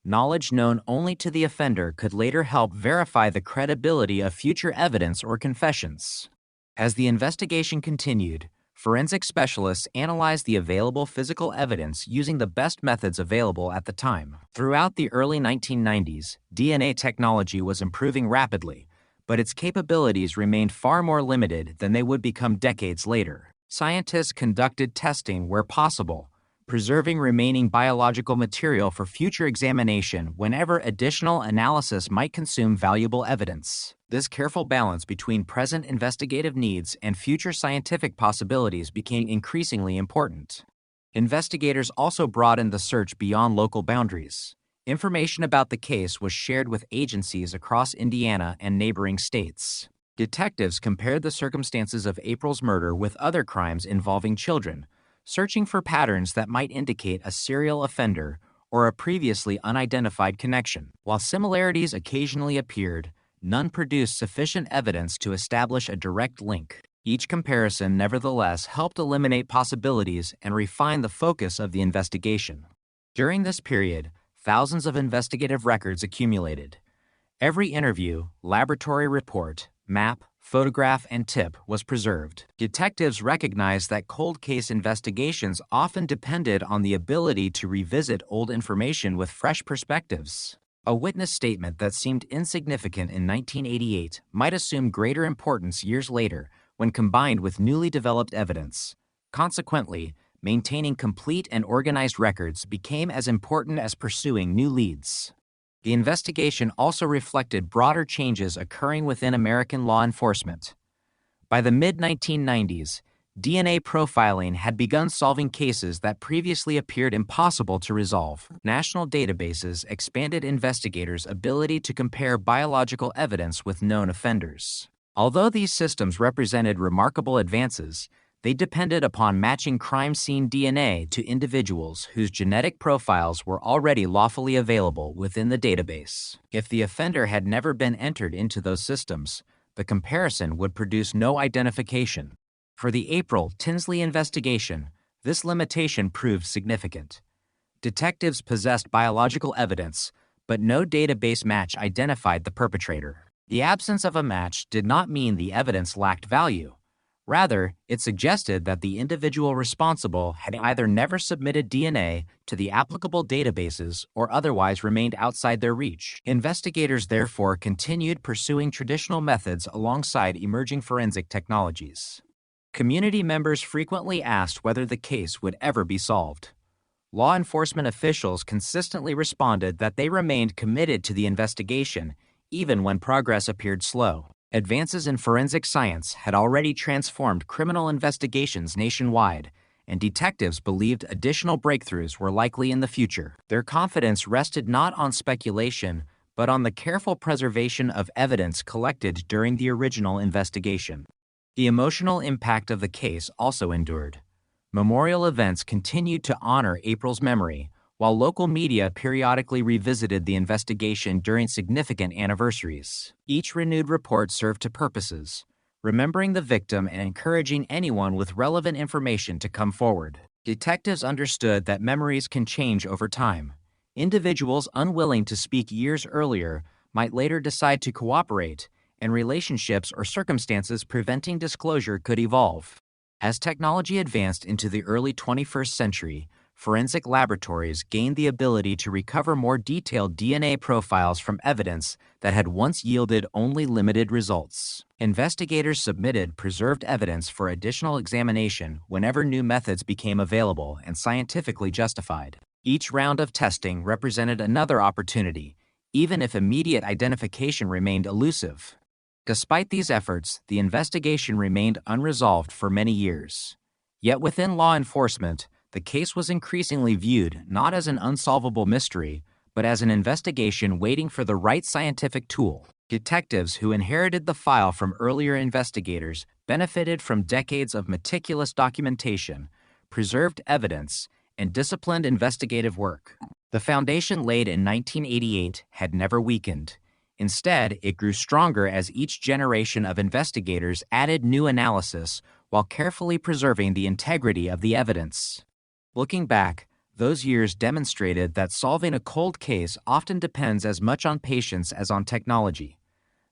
Knowledge known only to the offender could later help verify the credibility of future evidence or confessions. As the investigation continued, forensic specialists analyzed the available physical evidence using the best methods available at the time. Throughout the early 1990s, DNA technology was improving rapidly, but its capabilities remained far more limited than they would become decades later. Scientists conducted testing where possible, preserving remaining biological material for future examination whenever additional analysis might consume valuable evidence. This careful balance between present investigative needs and future scientific possibilities became increasingly important. Investigators also broadened the search beyond local boundaries. Information about the case was shared with agencies across Indiana and neighboring states. Detectives compared the circumstances of April's murder with other crimes involving children, searching for patterns that might indicate a serial offender or a previously unidentified connection. While similarities occasionally appeared, none produced sufficient evidence to establish a direct link. Each comparison, nevertheless, helped eliminate possibilities and refine the focus of the investigation. During this period, thousands of investigative records accumulated. Every interview, laboratory report, map, photograph, and tip was preserved. Detectives recognized that cold case investigations often depended on the ability to revisit old information with fresh perspectives. A witness statement that seemed insignificant in 1988 might assume greater importance years later when combined with newly developed evidence. Consequently, maintaining complete and organized records became as important as pursuing new leads. The investigation also reflected broader changes occurring within American law enforcement. By the mid-1990s, DNA profiling had begun solving cases that previously appeared impossible to resolve. National databases expanded investigators' ability to compare biological evidence with known offenders. Although these systems represented remarkable advances, they depended upon matching crime scene DNA to individuals whose genetic profiles were already lawfully available within the database. If the offender had never been entered into those systems, the comparison would produce no identification. For the April Tinsley investigation, this limitation proved significant. Detectives possessed biological evidence, but no database match identified the perpetrator. The absence of a match did not mean the evidence lacked value. Rather, it suggested that the individual responsible had either never submitted DNA to the applicable databases or otherwise remained outside their reach. Investigators therefore continued pursuing traditional methods alongside emerging forensic technologies. Community members frequently asked whether the case would ever be solved. Law enforcement officials consistently responded that they remained committed to the investigation, even when progress appeared slow. Advances in forensic science had already transformed criminal investigations nationwide, and detectives believed additional breakthroughs were likely in the future. Their confidence rested not on speculation, but on the careful preservation of evidence collected during the original investigation. The emotional impact of the case also endured. Memorial events continued to honor April's memory, while local media periodically revisited the investigation during significant anniversaries. Each renewed report served two purposes: remembering the victim and encouraging anyone with relevant information to come forward. Detectives understood that memories can change over time. Individuals unwilling to speak years earlier might later decide to cooperate, and relationships or circumstances preventing disclosure could evolve. As technology advanced into the early 21st century, forensic laboratories gained the ability to recover more detailed DNA profiles from evidence that had once yielded only limited results. Investigators submitted preserved evidence for additional examination whenever new methods became available and scientifically justified. Each round of testing represented another opportunity, even if immediate identification remained elusive. Despite these efforts, the investigation remained unresolved for many years. Yet within law enforcement, the case was increasingly viewed not as an unsolvable mystery, but as an investigation waiting for the right scientific tool. Detectives who inherited the file from earlier investigators benefited from decades of meticulous documentation, preserved evidence, and disciplined investigative work. The foundation laid in 1988 had never weakened. Instead, it grew stronger as each generation of investigators added new analysis while carefully preserving the integrity of the evidence. Looking back, those years demonstrated that solving a cold case often depends as much on patience as on technology.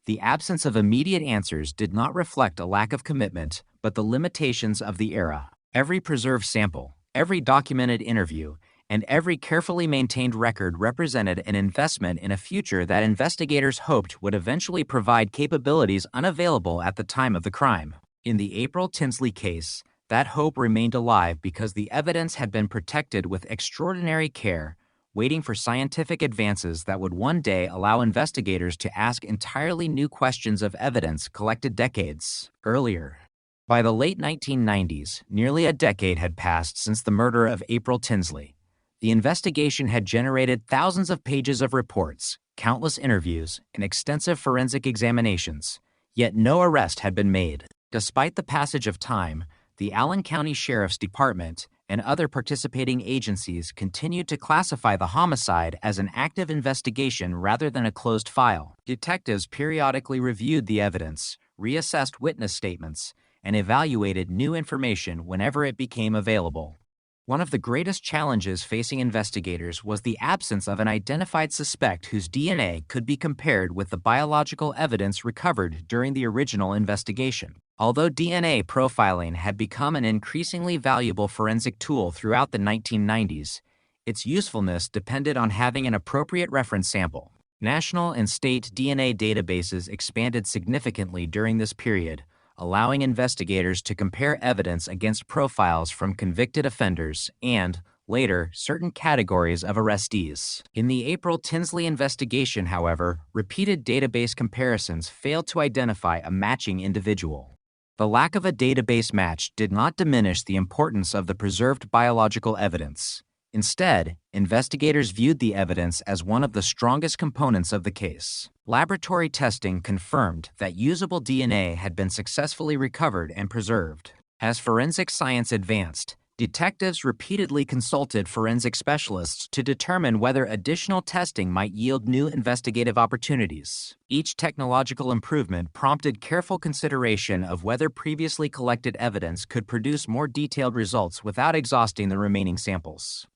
The absence of immediate answers did not reflect a lack of commitment, but the limitations of the era. Every preserved sample, every documented interview, and every carefully maintained record represented an investment in a future that investigators hoped would eventually provide capabilities unavailable at the time of the crime. In the April Tinsley case, that hope remained alive because the evidence had been protected with extraordinary care, waiting for scientific advances that would one day allow investigators to ask entirely new questions of evidence collected decades earlier. By the late 1990s, nearly a decade had passed since the murder of April Tinsley. The investigation had generated thousands of pages of reports, countless interviews, and extensive forensic examinations, yet no arrest had been made. Despite the passage of time, the Allen County Sheriff's Department and other participating agencies continued to classify the homicide as an active investigation rather than a closed file. Detectives periodically reviewed the evidence, reassessed witness statements, and evaluated new information whenever it became available. One of the greatest challenges facing investigators was the absence of an identified suspect whose DNA could be compared with the biological evidence recovered during the original investigation. Although DNA profiling had become an increasingly valuable forensic tool throughout the 1990s, its usefulness depended on having an appropriate reference sample. National and state DNA databases expanded significantly during this period, allowing investigators to compare evidence against profiles from convicted offenders and, later, certain categories of arrestees. In the April Tinsley investigation, however, repeated database comparisons failed to identify a matching individual. The lack of a database match did not diminish the importance of the preserved biological evidence. Instead, investigators viewed the evidence as one of the strongest components of the case. Laboratory testing confirmed that usable DNA had been successfully recovered and preserved. As forensic science advanced, detectives repeatedly consulted forensic specialists to determine whether additional testing might yield new investigative opportunities. Each technological improvement prompted careful consideration of whether previously collected evidence could produce more detailed results without exhausting the remaining samples.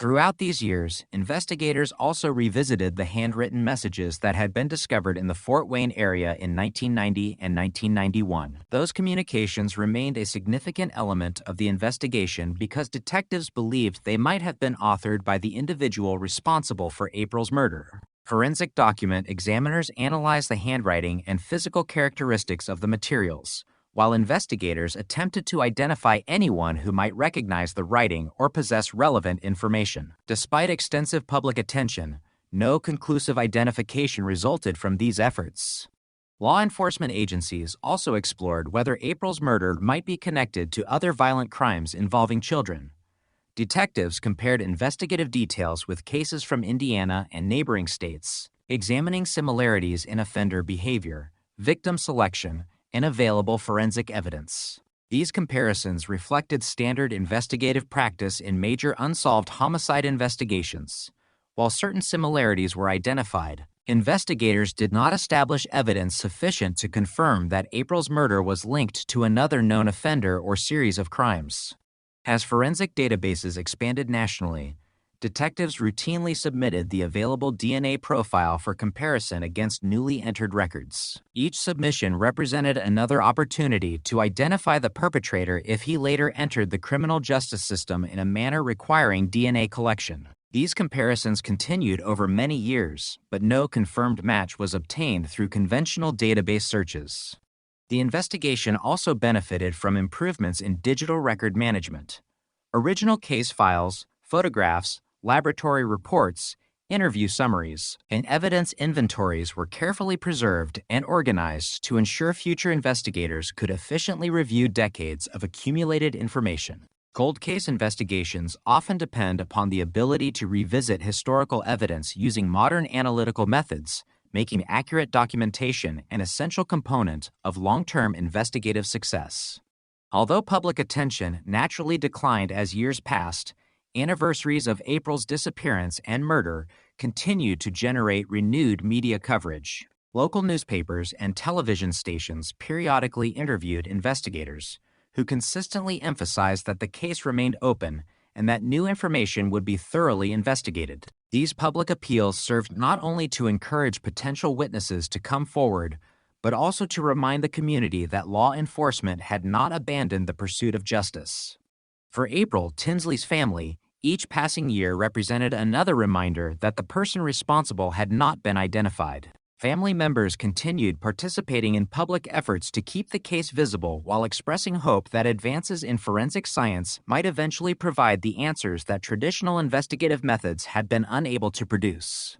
Throughout these years, investigators also revisited the handwritten messages that had been discovered in the Fort Wayne area in 1990 and 1991. Those communications remained a significant element of the investigation because detectives believed they might have been authored by the individual responsible for April's murder. Forensic document examiners analyzed the handwriting and physical characteristics of the materials, while investigators attempted to identify anyone who might recognize the writing or possess relevant information. Despite extensive public attention, no conclusive identification resulted from these efforts. Law enforcement agencies also explored whether April's murder might be connected to other violent crimes involving children. Detectives compared investigative details with cases from Indiana and neighboring states, examining similarities in offender behavior, victim selection, and available forensic evidence. These comparisons reflected standard investigative practice in major unsolved homicide investigations. While certain similarities were identified, investigators did not establish evidence sufficient to confirm that April's murder was linked to another known offender or series of crimes. As forensic databases expanded nationally, detectives routinely submitted the available DNA profile for comparison against newly entered records. Each submission represented another opportunity to identify the perpetrator if he later entered the criminal justice system in a manner requiring DNA collection. These comparisons continued over many years, but no confirmed match was obtained through conventional database searches. The investigation also benefited from improvements in digital record management. Original case files, photographs, laboratory reports, interview summaries, and evidence inventories were carefully preserved and organized to ensure future investigators could efficiently review decades of accumulated information. Cold case investigations often depend upon the ability to revisit historical evidence using modern analytical methods, making accurate documentation an essential component of long-term investigative success. Although public attention naturally declined as years passed, anniversaries of April's disappearance and murder continued to generate renewed media coverage. Local newspapers and television stations periodically interviewed investigators, who consistently emphasized that the case remained open and that new information would be thoroughly investigated. These public appeals served not only to encourage potential witnesses to come forward, but also to remind the community that law enforcement had not abandoned the pursuit of justice. For April Tinsley's family, each passing year represented another reminder that the person responsible had not been identified. Family members continued participating in public efforts to keep the case visible while expressing hope that advances in forensic science might eventually provide the answers that traditional investigative methods had been unable to produce.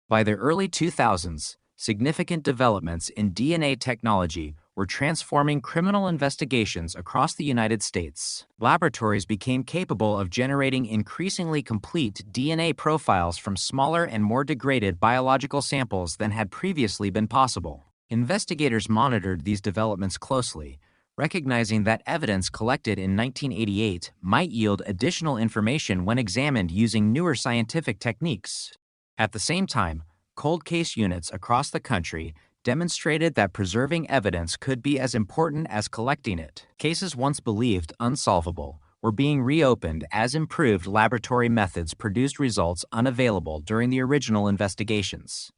By the early 2000s, significant developments in DNA technology were transforming criminal investigations across the United States. Laboratories became capable of generating increasingly complete DNA profiles from smaller and more degraded biological samples than had previously been possible. Investigators monitored these developments closely, recognizing that evidence collected in 1988 might yield additional information when examined using newer scientific techniques. At the same time, cold case units across the country demonstrated that preserving evidence could be as important as collecting it. Cases once believed unsolvable were being reopened as improved laboratory methods produced results unavailable during the original investigations.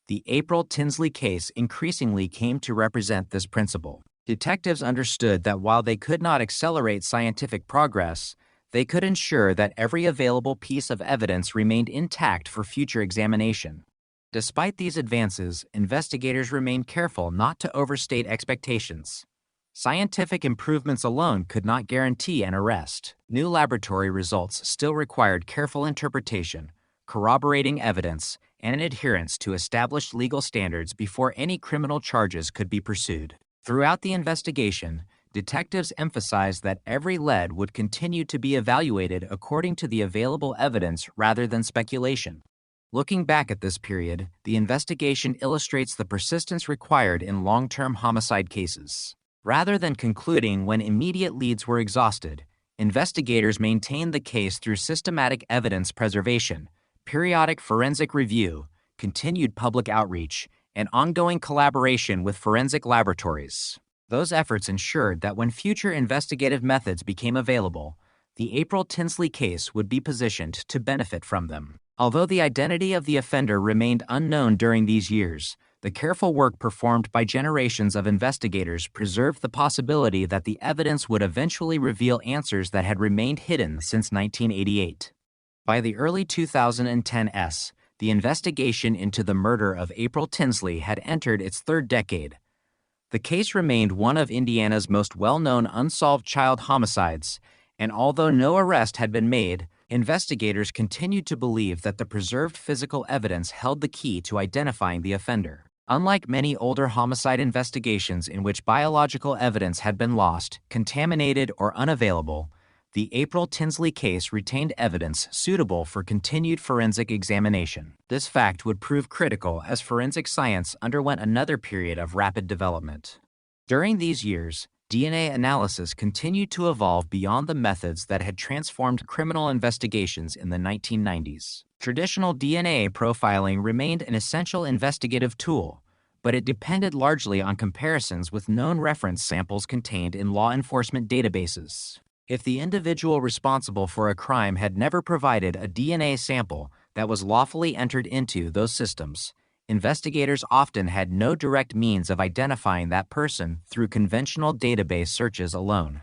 The April Tinsley case increasingly came to represent this principle. Detectives understood that while they could not accelerate scientific progress, they could ensure that every available piece of evidence remained intact for future examination. Despite these advances, investigators remained careful not to overstate expectations. Scientific improvements alone could not guarantee an arrest. New laboratory results still required careful interpretation, corroborating evidence, and adherence to established legal standards before any criminal charges could be pursued. Throughout the investigation, detectives emphasized that every lead would continue to be evaluated according to the available evidence rather than speculation. Looking back at this period, the investigation illustrates the persistence required in long-term homicide cases. Rather than concluding when immediate leads were exhausted, investigators maintained the case through systematic evidence preservation, periodic forensic review, continued public outreach, and ongoing collaboration with forensic laboratories. Those efforts ensured that when future investigative methods became available, the April Tinsley case would be positioned to benefit from them. Although the identity of the offender remained unknown during these years, the careful work performed by generations of investigators preserved the possibility that the evidence would eventually reveal answers that had remained hidden since 1988. By the early 2010s, the investigation into the murder of April Tinsley had entered its third decade. The case remained one of Indiana's most well-known unsolved child homicides, and although no arrest had been made, investigators continued to believe that the preserved physical evidence held the key to identifying the offender. Unlike many older homicide investigations in which biological evidence had been lost, contaminated, or unavailable, the April Tinsley case retained evidence suitable for continued forensic examination. This fact would prove critical as forensic science underwent another period of rapid development. During these years, DNA analysis continued to evolve beyond the methods that had transformed criminal investigations in the 1990s. Traditional DNA profiling remained an essential investigative tool, but it depended largely on comparisons with known reference samples contained in law enforcement databases. If the individual responsible for a crime had never provided a DNA sample that was lawfully entered into those systems, investigators often had no direct means of identifying that person through conventional database searches alone.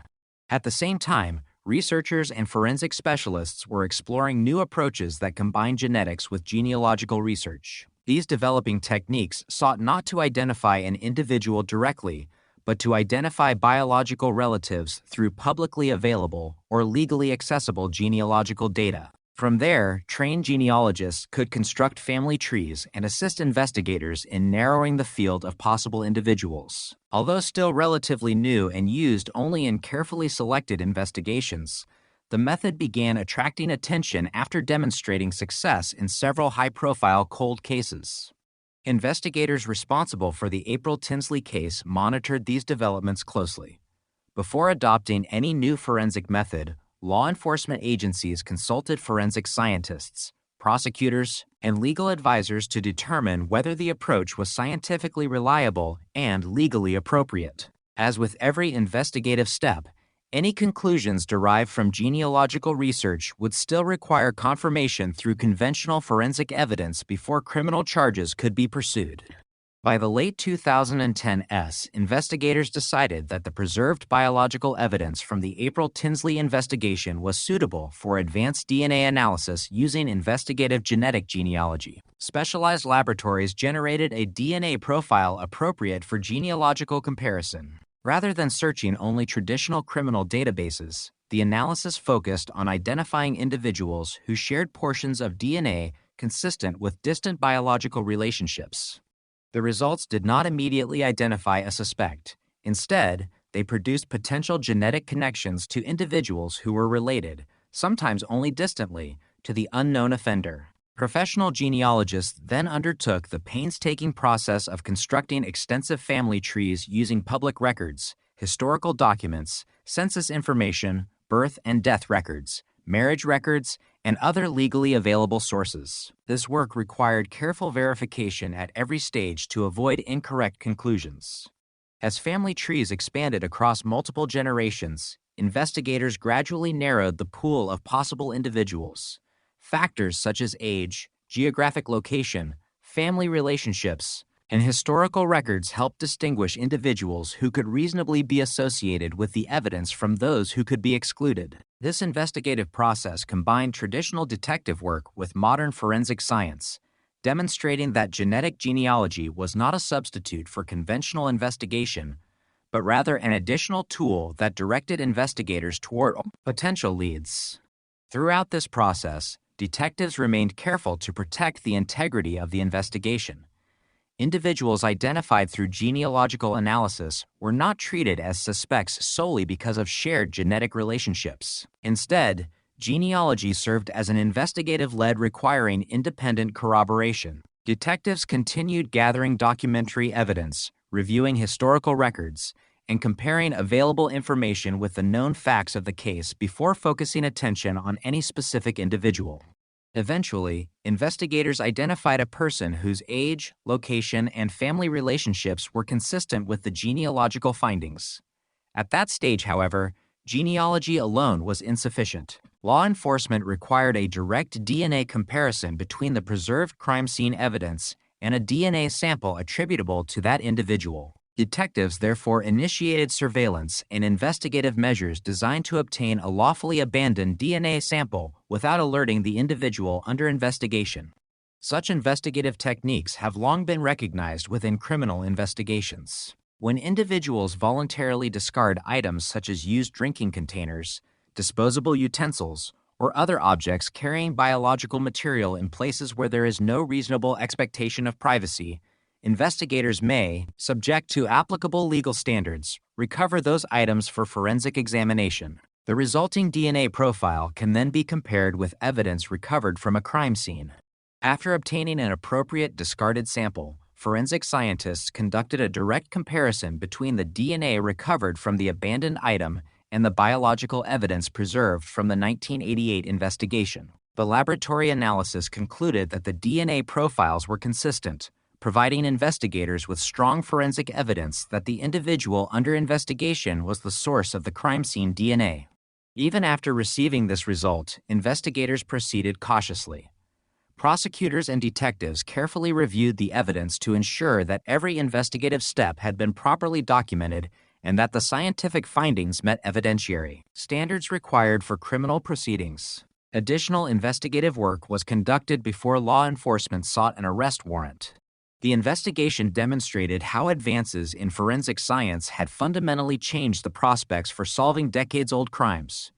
At the same time, researchers and forensic specialists were exploring new approaches that combine genetics with genealogical research. These developing techniques sought not to identify an individual directly, but to identify biological relatives through publicly available or legally accessible genealogical data. From there, trained genealogists could construct family trees and assist investigators in narrowing the field of possible individuals. Although still relatively new and used only in carefully selected investigations, the method began attracting attention after demonstrating success in several high-profile cold cases. Investigators responsible for the April Tinsley case monitored these developments closely. Before adopting any new forensic method, law enforcement agencies consulted forensic scientists, prosecutors, and legal advisors to determine whether the approach was scientifically reliable and legally appropriate. As with every investigative step, any conclusions derived from genealogical research would still require confirmation through conventional forensic evidence before criminal charges could be pursued. By the late 2010s, investigators decided that the preserved biological evidence from the April Tinsley investigation was suitable for advanced DNA analysis using investigative genetic genealogy. Specialized laboratories generated a DNA profile appropriate for genealogical comparison. Rather than searching only traditional criminal databases, the analysis focused on identifying individuals who shared portions of DNA consistent with distant biological relationships. The results did not immediately identify a suspect. Instead, they produced potential genetic connections to individuals who were related, sometimes only distantly, to the unknown offender. Professional genealogists then undertook the painstaking process of constructing extensive family trees using public records, historical documents, census information, birth and death records, marriage records, and other legally available sources. This work required careful verification at every stage to avoid incorrect conclusions. As family trees expanded across multiple generations, investigators gradually narrowed the pool of possible individuals. Factors such as age, geographic location, family relationships, and historical records helped distinguish individuals who could reasonably be associated with the evidence from those who could be excluded. This investigative process combined traditional detective work with modern forensic science, demonstrating that genetic genealogy was not a substitute for conventional investigation, but rather an additional tool that directed investigators toward potential leads. Throughout this process, detectives remained careful to protect the integrity of the investigation. Individuals identified through genealogical analysis were not treated as suspects solely because of shared genetic relationships. Instead, genealogy served as an investigative lead requiring independent corroboration. Detectives continued gathering documentary evidence, reviewing historical records, and comparing available information with the known facts of the case before focusing attention on any specific individual. Eventually, investigators identified a person whose age, location, and family relationships were consistent with the genealogical findings. At that stage, however, genealogy alone was insufficient. Law enforcement required a direct DNA comparison between the preserved crime scene evidence and a DNA sample attributable to that individual. Detectives therefore initiated surveillance and investigative measures designed to obtain a lawfully abandoned DNA sample without alerting the individual under investigation. Such investigative techniques have long been recognized within criminal investigations. When individuals voluntarily discard items such as used drinking containers, disposable utensils, or other objects carrying biological material in places where there is no reasonable expectation of privacy, investigators may, subject to applicable legal standards, recover those items for forensic examination. The resulting DNA profile can then be compared with evidence recovered from a crime scene. After obtaining an appropriate discarded sample, forensic scientists conducted a direct comparison between the DNA recovered from the abandoned item and the biological evidence preserved from the 1988 investigation. The laboratory analysis concluded that the DNA profiles were consistent, providing investigators with strong forensic evidence that the individual under investigation was the source of the crime scene DNA. Even after receiving this result, investigators proceeded cautiously. Prosecutors and detectives carefully reviewed the evidence to ensure that every investigative step had been properly documented and that the scientific findings met evidentiary standards required for criminal proceedings. Additional investigative work was conducted before law enforcement sought an arrest warrant. The investigation demonstrated how advances in forensic science had fundamentally changed the prospects for solving decades-old crimes.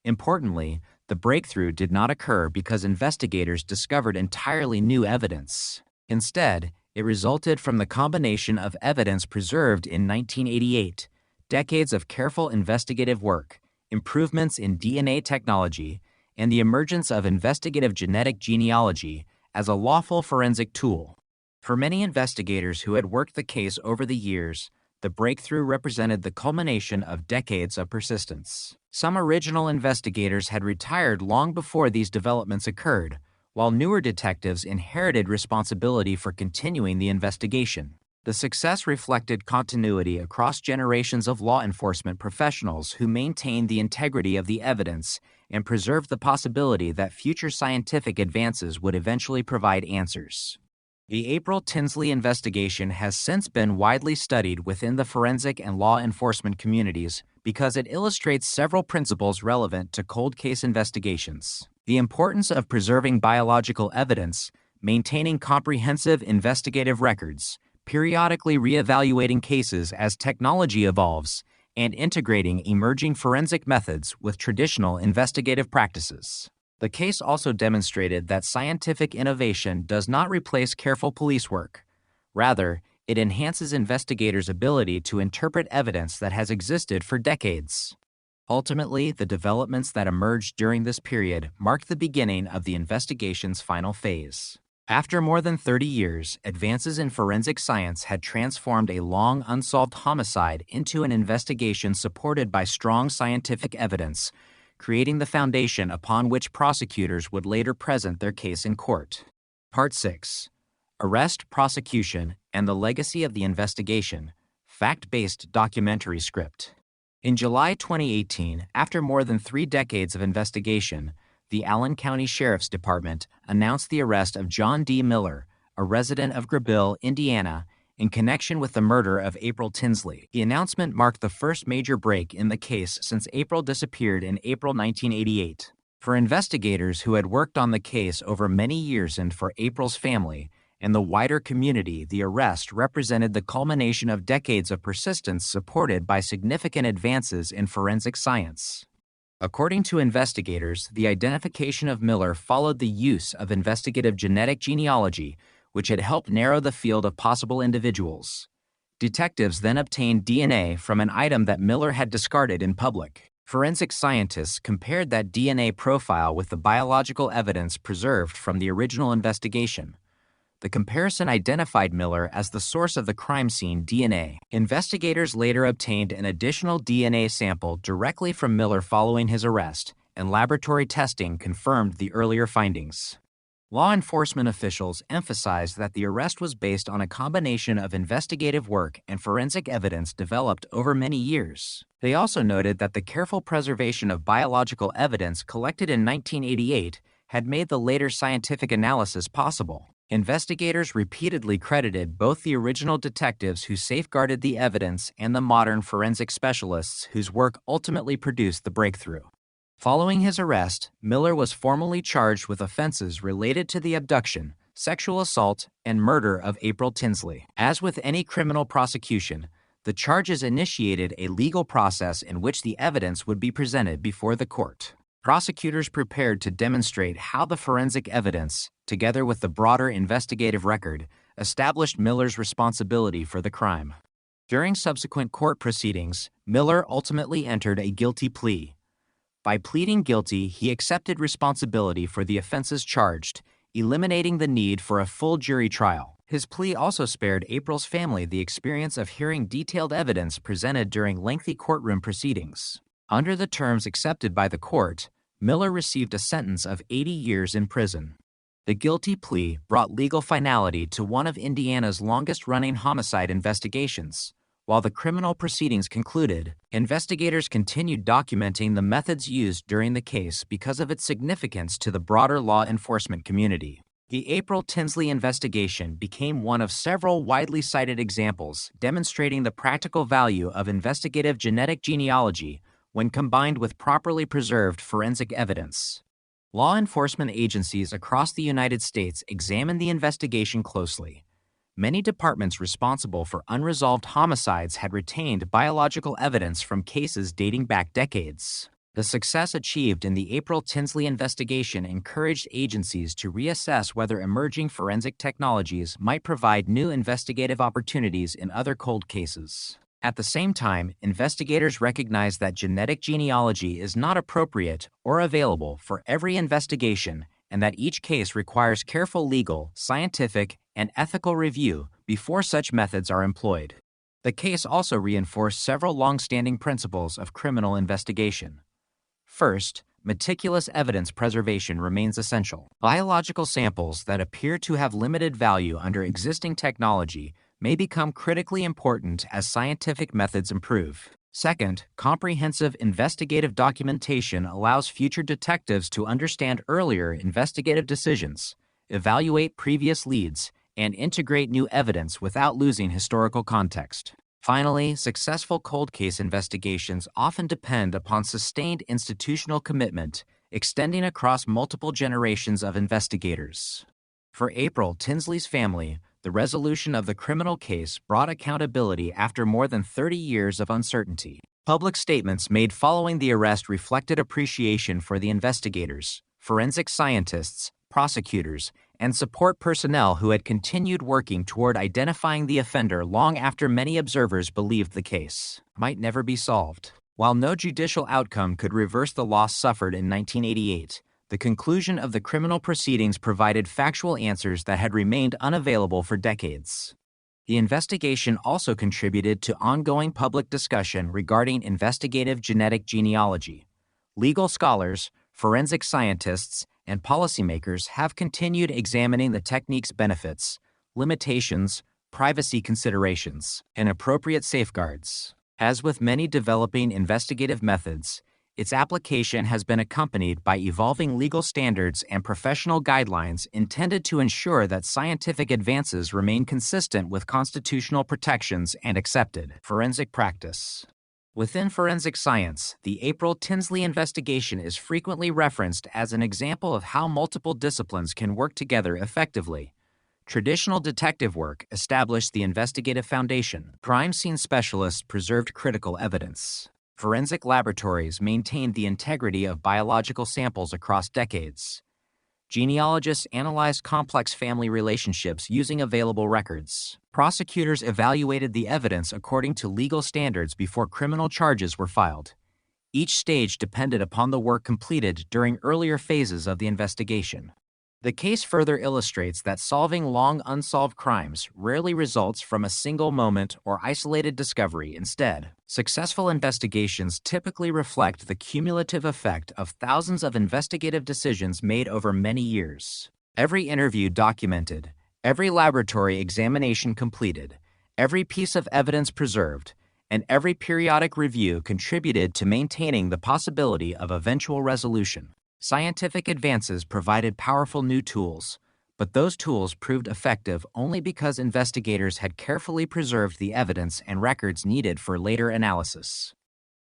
Importantly, the breakthrough did not occur because investigators discovered entirely new evidence. Instead, it resulted from the combination of evidence preserved in 1988, decades of careful investigative work, improvements in DNA technology, and the emergence of investigative genetic genealogy as a lawful forensic tool. For many investigators who had worked the case over the years, the breakthrough represented the culmination of decades of persistence. Some original investigators had retired long before these developments occurred, while newer detectives inherited responsibility for continuing the investigation. The success reflected continuity across generations of law enforcement professionals who maintained the integrity of the evidence and preserved the possibility that future scientific advances would eventually provide answers. The April Tinsley investigation has since been widely studied within the forensic and law enforcement communities because it illustrates several principles relevant to cold case investigations. The importance of preserving biological evidence, maintaining comprehensive investigative records, periodically reevaluating cases as technology evolves, and integrating emerging forensic methods with traditional investigative practices. The case also demonstrated that scientific innovation does not replace careful police work. Rather, it enhances investigators' ability to interpret evidence that has existed for decades. Ultimately, the developments that emerged during this period marked the beginning of the investigation's final phase. After more than 30 years, advances in forensic science had transformed a long unsolved homicide into an investigation supported by strong scientific evidence, creating the foundation upon which prosecutors would later present their case in court. Part 6. Arrest, Prosecution, and the Legacy of the Investigation, Fact-Based Documentary Script. In July 2018, after more than 3 decades of investigation, the Allen County Sheriff's Department announced the arrest of John D. Miller, a resident of Grabille, Indiana, in connection with the murder of April Tinsley. The announcement marked the first major break in the case since April disappeared in April 1988. For investigators who had worked on the case over many years and for April's family and the wider community, the arrest represented the culmination of decades of persistence supported by significant advances in forensic science. According to investigators, the identification of Miller followed the use of investigative genetic genealogy, which had helped narrow the field of possible individuals. Detectives then obtained DNA from an item that Miller had discarded in public. Forensic scientists compared that DNA profile with the biological evidence preserved from the original investigation. The comparison identified Miller as the source of the crime scene DNA. Investigators later obtained an additional DNA sample directly from Miller following his arrest, and laboratory testing confirmed the earlier findings. Law enforcement officials emphasized that the arrest was based on a combination of investigative work and forensic evidence developed over many years. They also noted that the careful preservation of biological evidence collected in 1988 had made the later scientific analysis possible. Investigators repeatedly credited both the original detectives who safeguarded the evidence and the modern forensic specialists whose work ultimately produced the breakthrough. Following his arrest, Miller was formally charged with offenses related to the abduction, sexual assault, and murder of April Tinsley. As with any criminal prosecution, the charges initiated a legal process in which the evidence would be presented before the court. Prosecutors prepared to demonstrate how the forensic evidence, together with the broader investigative record, established Miller's responsibility for the crime. During subsequent court proceedings, Miller ultimately entered a guilty plea. By pleading guilty, he accepted responsibility for the offenses charged, eliminating the need for a full jury trial. His plea also spared April's family the experience of hearing detailed evidence presented during lengthy courtroom proceedings. Under the terms accepted by the court, Miller received a sentence of 80 years in prison. The guilty plea brought legal finality to one of Indiana's longest-running homicide investigations, While the criminal proceedings concluded, investigators continued documenting the methods used during the case because of its significance to the broader law enforcement community. The April Tinsley investigation became one of several widely cited examples demonstrating the practical value of investigative genetic genealogy when combined with properly preserved forensic evidence. Law enforcement agencies across the United States examined the investigation closely. Many departments responsible for unresolved homicides had retained biological evidence from cases dating back decades. The success achieved in the April Tinsley investigation encouraged agencies to reassess whether emerging forensic technologies might provide new investigative opportunities in other cold cases. At the same time, investigators recognized that genetic genealogy is not appropriate or available for every investigation, and that each case requires careful legal, scientific, and ethical review before such methods are employed. The case also reinforced several long-standing principles of criminal investigation. First, meticulous evidence preservation remains essential. Biological samples that appear to have limited value under existing technology may become critically important as scientific methods improve. Second, comprehensive investigative documentation allows future detectives to understand earlier investigative decisions, evaluate previous leads, and integrate new evidence without losing historical context. Finally, successful cold case investigations often depend upon sustained institutional commitment, extending across multiple generations of investigators. For April Tinsley's family, the resolution of the criminal case brought accountability after more than 30 years of uncertainty. Public statements made following the arrest reflected appreciation for the investigators, forensic scientists, prosecutors, and support personnel who had continued working toward identifying the offender long after many observers believed the case might never be solved. While no judicial outcome could reverse the loss suffered in 1988, the conclusion of the criminal proceedings provided factual answers that had remained unavailable for decades. The investigation also contributed to ongoing public discussion regarding investigative genetic genealogy. Legal scholars, forensic scientists, and policymakers have continued examining the technique's benefits, limitations, privacy considerations, and appropriate safeguards. As with many developing investigative methods, its application has been accompanied by evolving legal standards and professional guidelines intended to ensure that scientific advances remain consistent with constitutional protections and accepted forensic practice. Within forensic science, the April Tinsley investigation is frequently referenced as an example of how multiple disciplines can work together effectively. Traditional detective work established the investigative foundation. Crime scene specialists preserved critical evidence. Forensic laboratories maintained the integrity of biological samples across decades. Genealogists analyzed complex family relationships using available records. Prosecutors evaluated the evidence according to legal standards before criminal charges were filed. Each stage depended upon the work completed during earlier phases of the investigation. The case further illustrates that solving long unsolved crimes rarely results from a single moment or isolated discovery. Instead, successful investigations typically reflect the cumulative effect of thousands of investigative decisions made over many years. Every interview documented, every laboratory examination completed, every piece of evidence preserved, and every periodic review contributed to maintaining the possibility of eventual resolution. Scientific advances provided powerful new tools, but those tools proved effective only because investigators had carefully preserved the evidence and records needed for later analysis.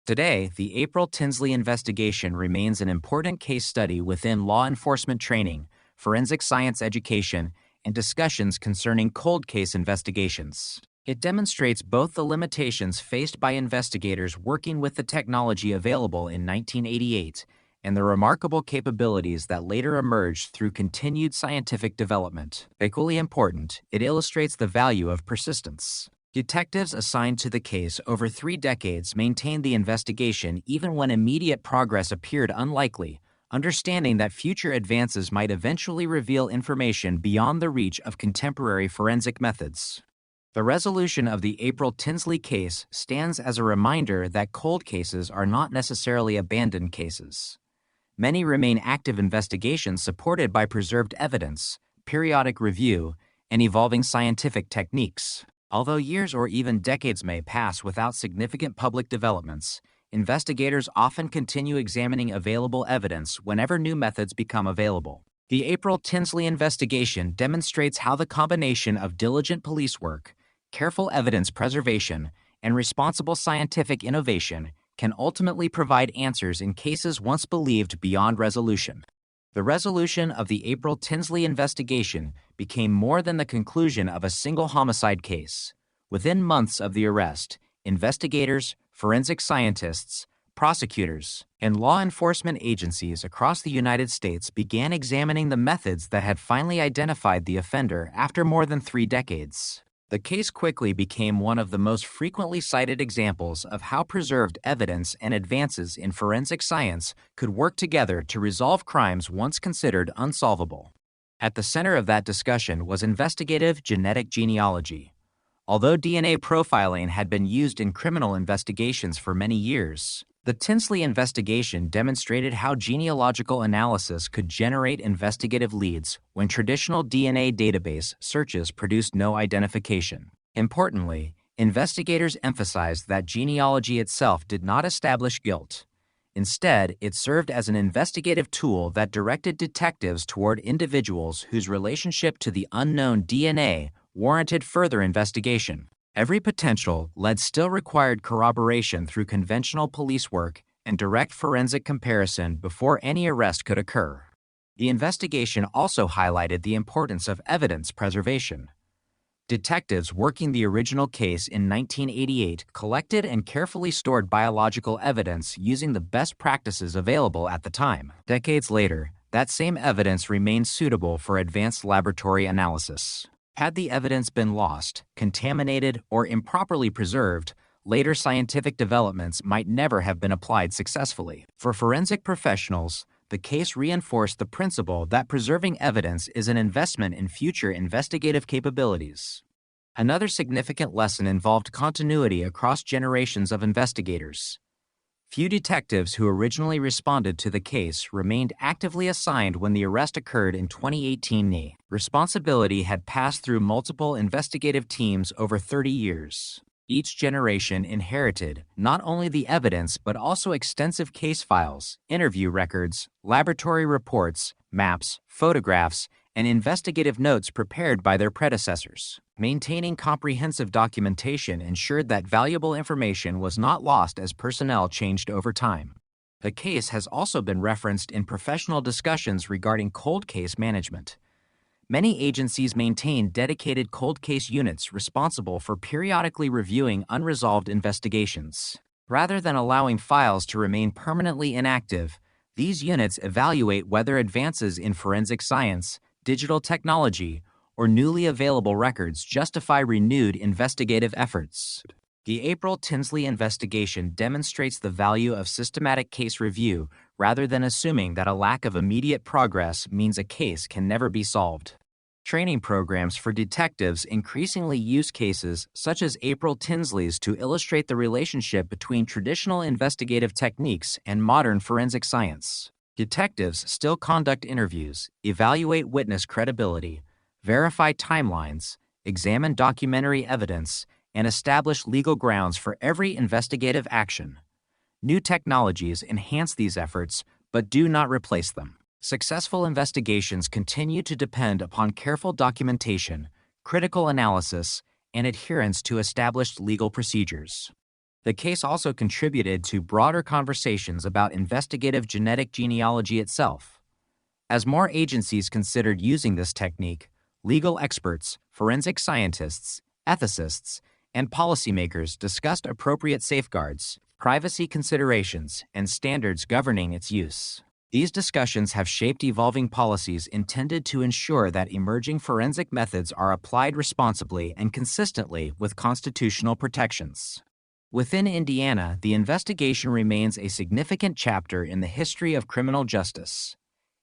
Today, the April Tinsley investigation remains an important case study within law enforcement training, forensic science education, and discussions concerning cold case investigations. It demonstrates both the limitations faced by investigators working with the technology available in 1988 and the remarkable capabilities that later emerged through continued scientific development. Equally important, it illustrates the value of persistence. Detectives assigned to the case over 3 decades maintained the investigation even when immediate progress appeared unlikely, understanding that future advances might eventually reveal information beyond the reach of contemporary forensic methods. The resolution of the April Tinsley case stands as a reminder that cold cases are not necessarily abandoned cases. Many remain active investigations supported by preserved evidence, periodic review, and evolving scientific techniques. Although years or even decades may pass without significant public developments, investigators often continue examining available evidence whenever new methods become available. The April Tinsley investigation demonstrates how the combination of diligent police work, careful evidence preservation, and responsible scientific innovation can ultimately provide answers in cases once believed beyond resolution. The resolution of the April Tinsley investigation became more than the conclusion of a single homicide case. Within months of the arrest, investigators, forensic scientists, prosecutors, and law enforcement agencies across the United States began examining the methods that had finally identified the offender after more than 3 decades. The case quickly became one of the most frequently cited examples of how preserved evidence and advances in forensic science could work together to resolve crimes once considered unsolvable. At the center of that discussion was investigative genetic genealogy. Although DNA profiling had been used in criminal investigations for many years, the Tinsley investigation demonstrated how genealogical analysis could generate investigative leads when traditional DNA database searches produced no identification. Importantly, investigators emphasized that genealogy itself did not establish guilt. Instead, it served as an investigative tool that directed detectives toward individuals whose relationship to the unknown DNA warranted further investigation. Every potential lead still required corroboration through conventional police work and direct forensic comparison before any arrest could occur. The investigation also highlighted the importance of evidence preservation. Detectives working the original case in 1988 collected and carefully stored biological evidence using the best practices available at the time. Decades later, that same evidence remained suitable for advanced laboratory analysis. Had the evidence been lost, contaminated, or improperly preserved, later scientific developments might never have been applied successfully. For forensic professionals, the case reinforced the principle that preserving evidence is an investment in future investigative capabilities. Another significant lesson involved continuity across generations of investigators. Few detectives who originally responded to the case remained actively assigned when the arrest occurred in 2018. Responsibility had passed through multiple investigative teams over 30 years. Each generation inherited not only the evidence but also extensive case files, interview records, laboratory reports, maps, photographs, and investigative notes prepared by their predecessors. Maintaining comprehensive documentation ensured that valuable information was not lost as personnel changed over time. The case has also been referenced in professional discussions regarding cold case management. Many agencies maintain dedicated cold case units responsible for periodically reviewing unresolved investigations. Rather than allowing files to remain permanently inactive, these units evaluate whether advances in forensic science, digital technology, or newly available records justify renewed investigative efforts. The April Tinsley investigation demonstrates the value of systematic case review rather than assuming that a lack of immediate progress means a case can never be solved. Training programs for detectives increasingly use cases such as April Tinsley's to illustrate the relationship between traditional investigative techniques and modern forensic science. Detectives still conduct interviews, evaluate witness credibility, verify timelines, examine documentary evidence, and establish legal grounds for every investigative action. New technologies enhance these efforts, but do not replace them. Successful investigations continue to depend upon careful documentation, critical analysis, and adherence to established legal procedures. The case also contributed to broader conversations about investigative genetic genealogy itself. As more agencies considered using this technique, legal experts, forensic scientists, ethicists, and policymakers discussed appropriate safeguards, privacy considerations, and standards governing its use. These discussions have shaped evolving policies intended to ensure that emerging forensic methods are applied responsibly and consistently with constitutional protections. Within Indiana, the investigation remains a significant chapter in the history of criminal justice.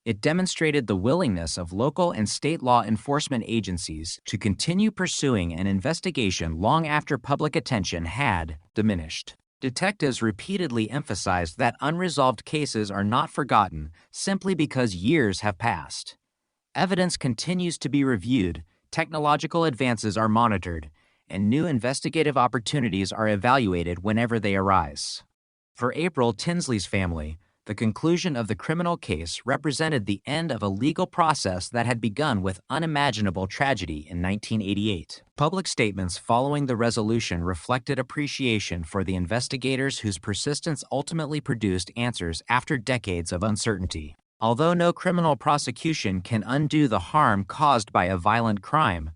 It demonstrated the willingness of local and state law enforcement agencies to continue pursuing an investigation long after public attention had diminished. Detectives repeatedly emphasized that unresolved cases are not forgotten simply because years have passed. Evidence continues to be reviewed, technological advances are monitored, and new investigative opportunities are evaluated whenever they arise. For April Tinsley's family, the conclusion of the criminal case represented the end of a legal process that had begun with unimaginable tragedy in 1988. Public statements following the resolution reflected appreciation for the investigators whose persistence ultimately produced answers after decades of uncertainty. Although no criminal prosecution can undo the harm caused by a violent crime,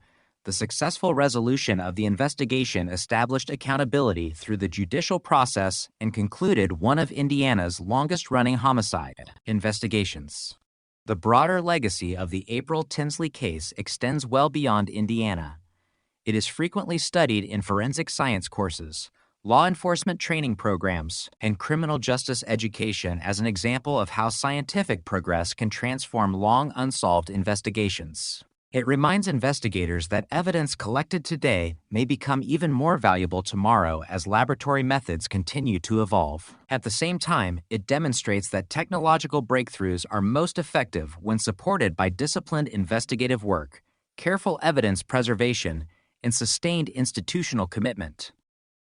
the successful resolution of the investigation established accountability through the judicial process and concluded one of Indiana's longest-running homicide investigations. The broader legacy of the April Tinsley case extends well beyond Indiana. It is frequently studied in forensic science courses, law enforcement training programs, and criminal justice education as an example of how scientific progress can transform long unsolved investigations. It reminds investigators that evidence collected today may become even more valuable tomorrow as laboratory methods continue to evolve. At the same time, it demonstrates that technological breakthroughs are most effective when supported by disciplined investigative work, careful evidence preservation, and sustained institutional commitment.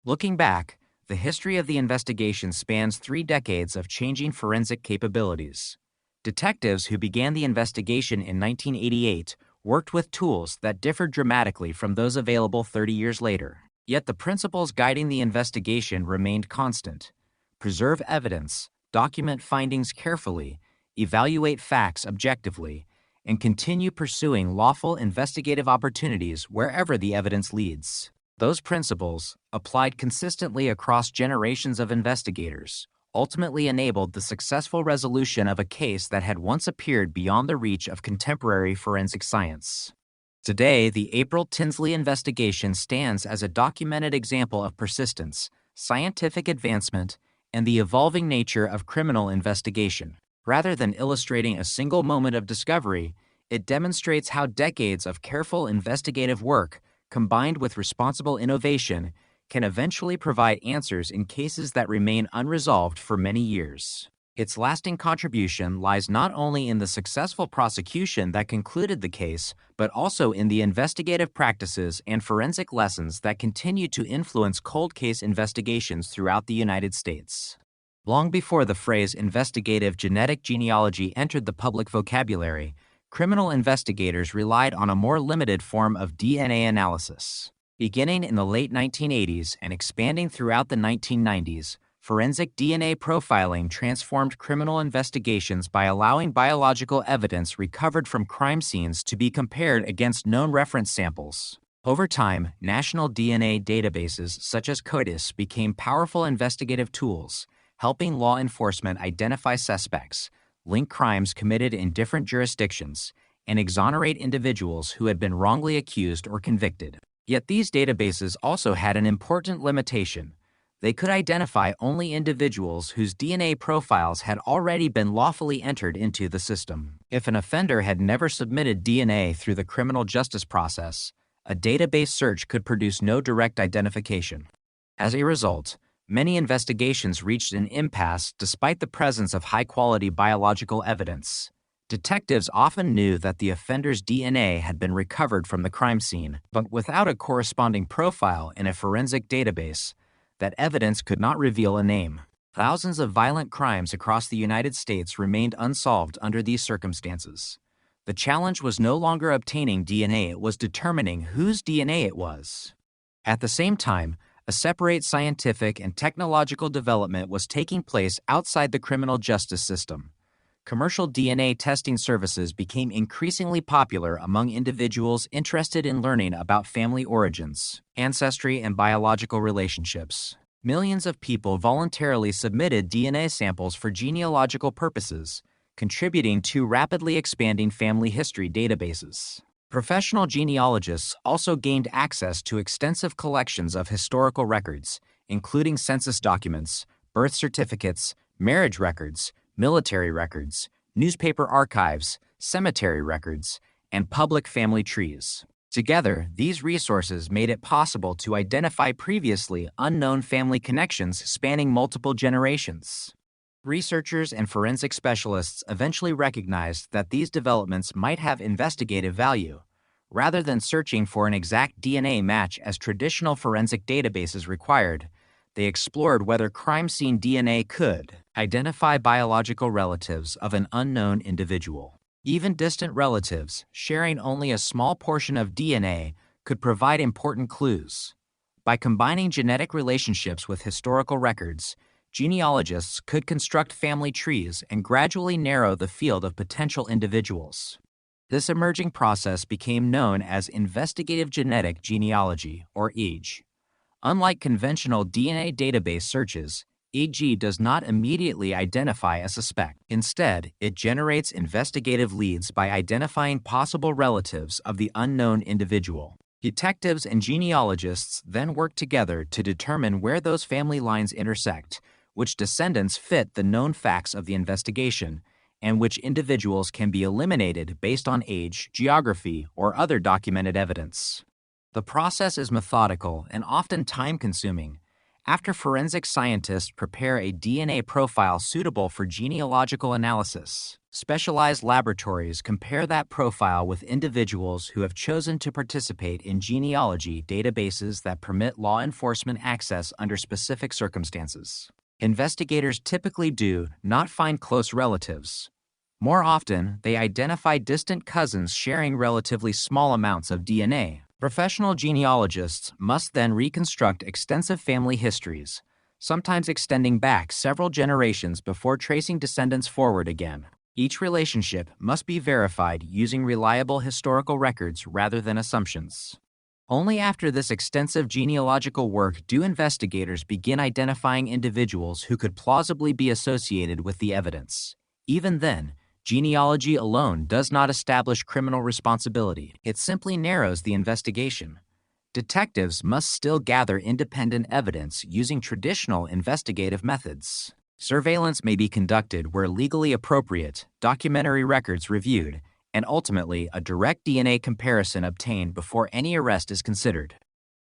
Looking back, the history of the investigation spans 3 decades of changing forensic capabilities. Detectives who began the investigation in 1988 worked with tools that differed dramatically from those available 30 years later. Yet the principles guiding the investigation remained constant. Preserve evidence, document findings carefully, evaluate facts objectively, and continue pursuing lawful investigative opportunities wherever the evidence leads. Those principles, applied consistently across generations of investigators, ultimately enabled the successful resolution of a case that had once appeared beyond the reach of contemporary forensic science. Today, the April Tinsley investigation stands as a documented example of persistence, scientific advancement, and the evolving nature of criminal investigation. Rather than illustrating a single moment of discovery, it demonstrates how decades of careful investigative work, combined with responsible innovation, can eventually provide answers in cases that remain unresolved for many years. Its lasting contribution lies not only in the successful prosecution that concluded the case, but also in the investigative practices and forensic lessons that continue to influence cold case investigations throughout the United States. Long before the phrase investigative genetic genealogy entered the public vocabulary, criminal investigators relied on a more limited form of DNA analysis. Beginning in the late 1980s and expanding throughout the 1990s, forensic DNA profiling transformed criminal investigations by allowing biological evidence recovered from crime scenes to be compared against known reference samples. Over time, national DNA databases such as CODIS became powerful investigative tools, helping law enforcement identify suspects, link crimes committed in different jurisdictions, and exonerate individuals who had been wrongly accused or convicted. Yet these databases also had an important limitation. They could identify only individuals whose DNA profiles had already been lawfully entered into the system. If an offender had never submitted DNA through the criminal justice process, a database search could produce no direct identification. As a result, many investigations reached an impasse despite the presence of high-quality biological evidence. Detectives often knew that the offender's DNA had been recovered from the crime scene, but without a corresponding profile in a forensic database, that evidence could not reveal a name. Thousands of violent crimes across the United States remained unsolved under these circumstances. The challenge was no longer obtaining DNA, it was determining whose DNA it was. At the same time, a separate scientific and technological development was taking place outside the criminal justice system. Commercial DNA testing services became increasingly popular among individuals interested in learning about family origins, ancestry, and biological relationships. Millions of people voluntarily submitted DNA samples for genealogical purposes, contributing to rapidly expanding family history databases. Professional genealogists also gained access to extensive collections of historical records, including census documents, birth certificates, marriage records, military records, newspaper archives, cemetery records, and public family trees. Together, these resources made it possible to identify previously unknown family connections spanning multiple generations. Researchers and forensic specialists eventually recognized that these developments might have investigative value, Rather than searching for an exact DNA match as traditional forensic databases required, they explored whether crime scene DNA could identify biological relatives of an unknown individual. Even distant relatives, sharing only a small portion of DNA, could provide important clues. By combining genetic relationships with historical records, genealogists could construct family trees and gradually narrow the field of potential individuals. This emerging process became known as investigative genetic genealogy, or EGE. Unlike conventional DNA database searches, EGE does not immediately identify a suspect. Instead, it generates investigative leads by identifying possible relatives of the unknown individual. Detectives and genealogists then work together to determine where those family lines intersect, which descendants fit the known facts of the investigation, and which individuals can be eliminated based on age, geography, or other documented evidence. The process is methodical and often time-consuming. After forensic scientists prepare a DNA profile suitable for genealogical analysis, specialized laboratories compare that profile with individuals who have chosen to participate in genealogy databases that permit law enforcement access under specific circumstances. Investigators typically do not find close relatives. More often, they identify distant cousins sharing relatively small amounts of DNA. Professional genealogists must then reconstruct extensive family histories, sometimes extending back several generations before tracing descendants forward again. Each relationship must be verified using reliable historical records rather than assumptions. Only after this extensive genealogical work do investigators begin identifying individuals who could plausibly be associated with the evidence. Even then, genealogy alone does not establish criminal responsibility. It simply narrows the investigation. Detectives must still gather independent evidence using traditional investigative methods. Surveillance may be conducted where legally appropriate, documentary records reviewed, and ultimately a direct DNA comparison obtained before any arrest is considered.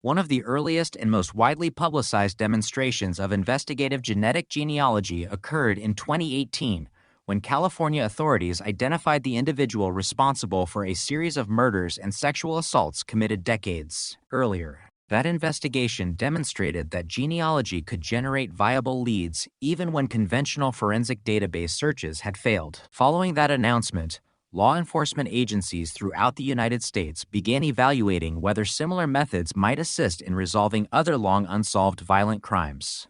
One of the earliest and most widely publicized demonstrations of investigative genetic genealogy occurred in 2018, when California authorities identified the individual responsible for a series of murders and sexual assaults committed decades earlier. That investigation demonstrated that genealogy could generate viable leads even when conventional forensic database searches had failed. Following that announcement, law enforcement agencies throughout the United States began evaluating whether similar methods might assist in resolving other long unsolved violent crimes.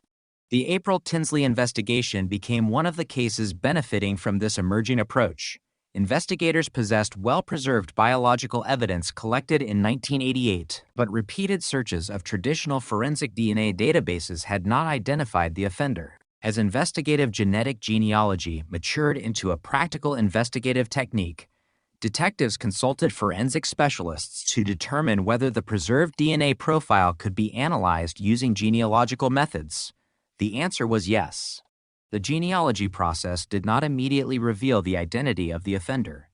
The April Tinsley investigation became one of the cases benefiting from this emerging approach. Investigators possessed well-preserved biological evidence collected in 1988, but repeated searches of traditional forensic DNA databases had not identified the offender. As investigative genetic genealogy matured into a practical investigative technique, detectives consulted forensic specialists to determine whether the preserved DNA profile could be analyzed using genealogical methods. The answer was yes. The genealogy process did not immediately reveal the identity of the offender.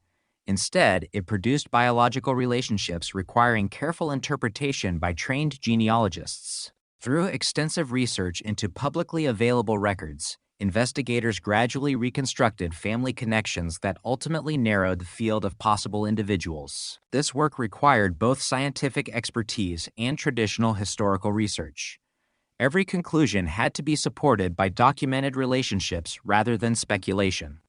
Instead, it produced biological relationships requiring careful interpretation by trained genealogists. Through extensive research into publicly available records, investigators gradually reconstructed family connections that ultimately narrowed the field of possible individuals. This work required both scientific expertise and traditional historical research. Every conclusion had to be supported by documented relationships rather than speculation.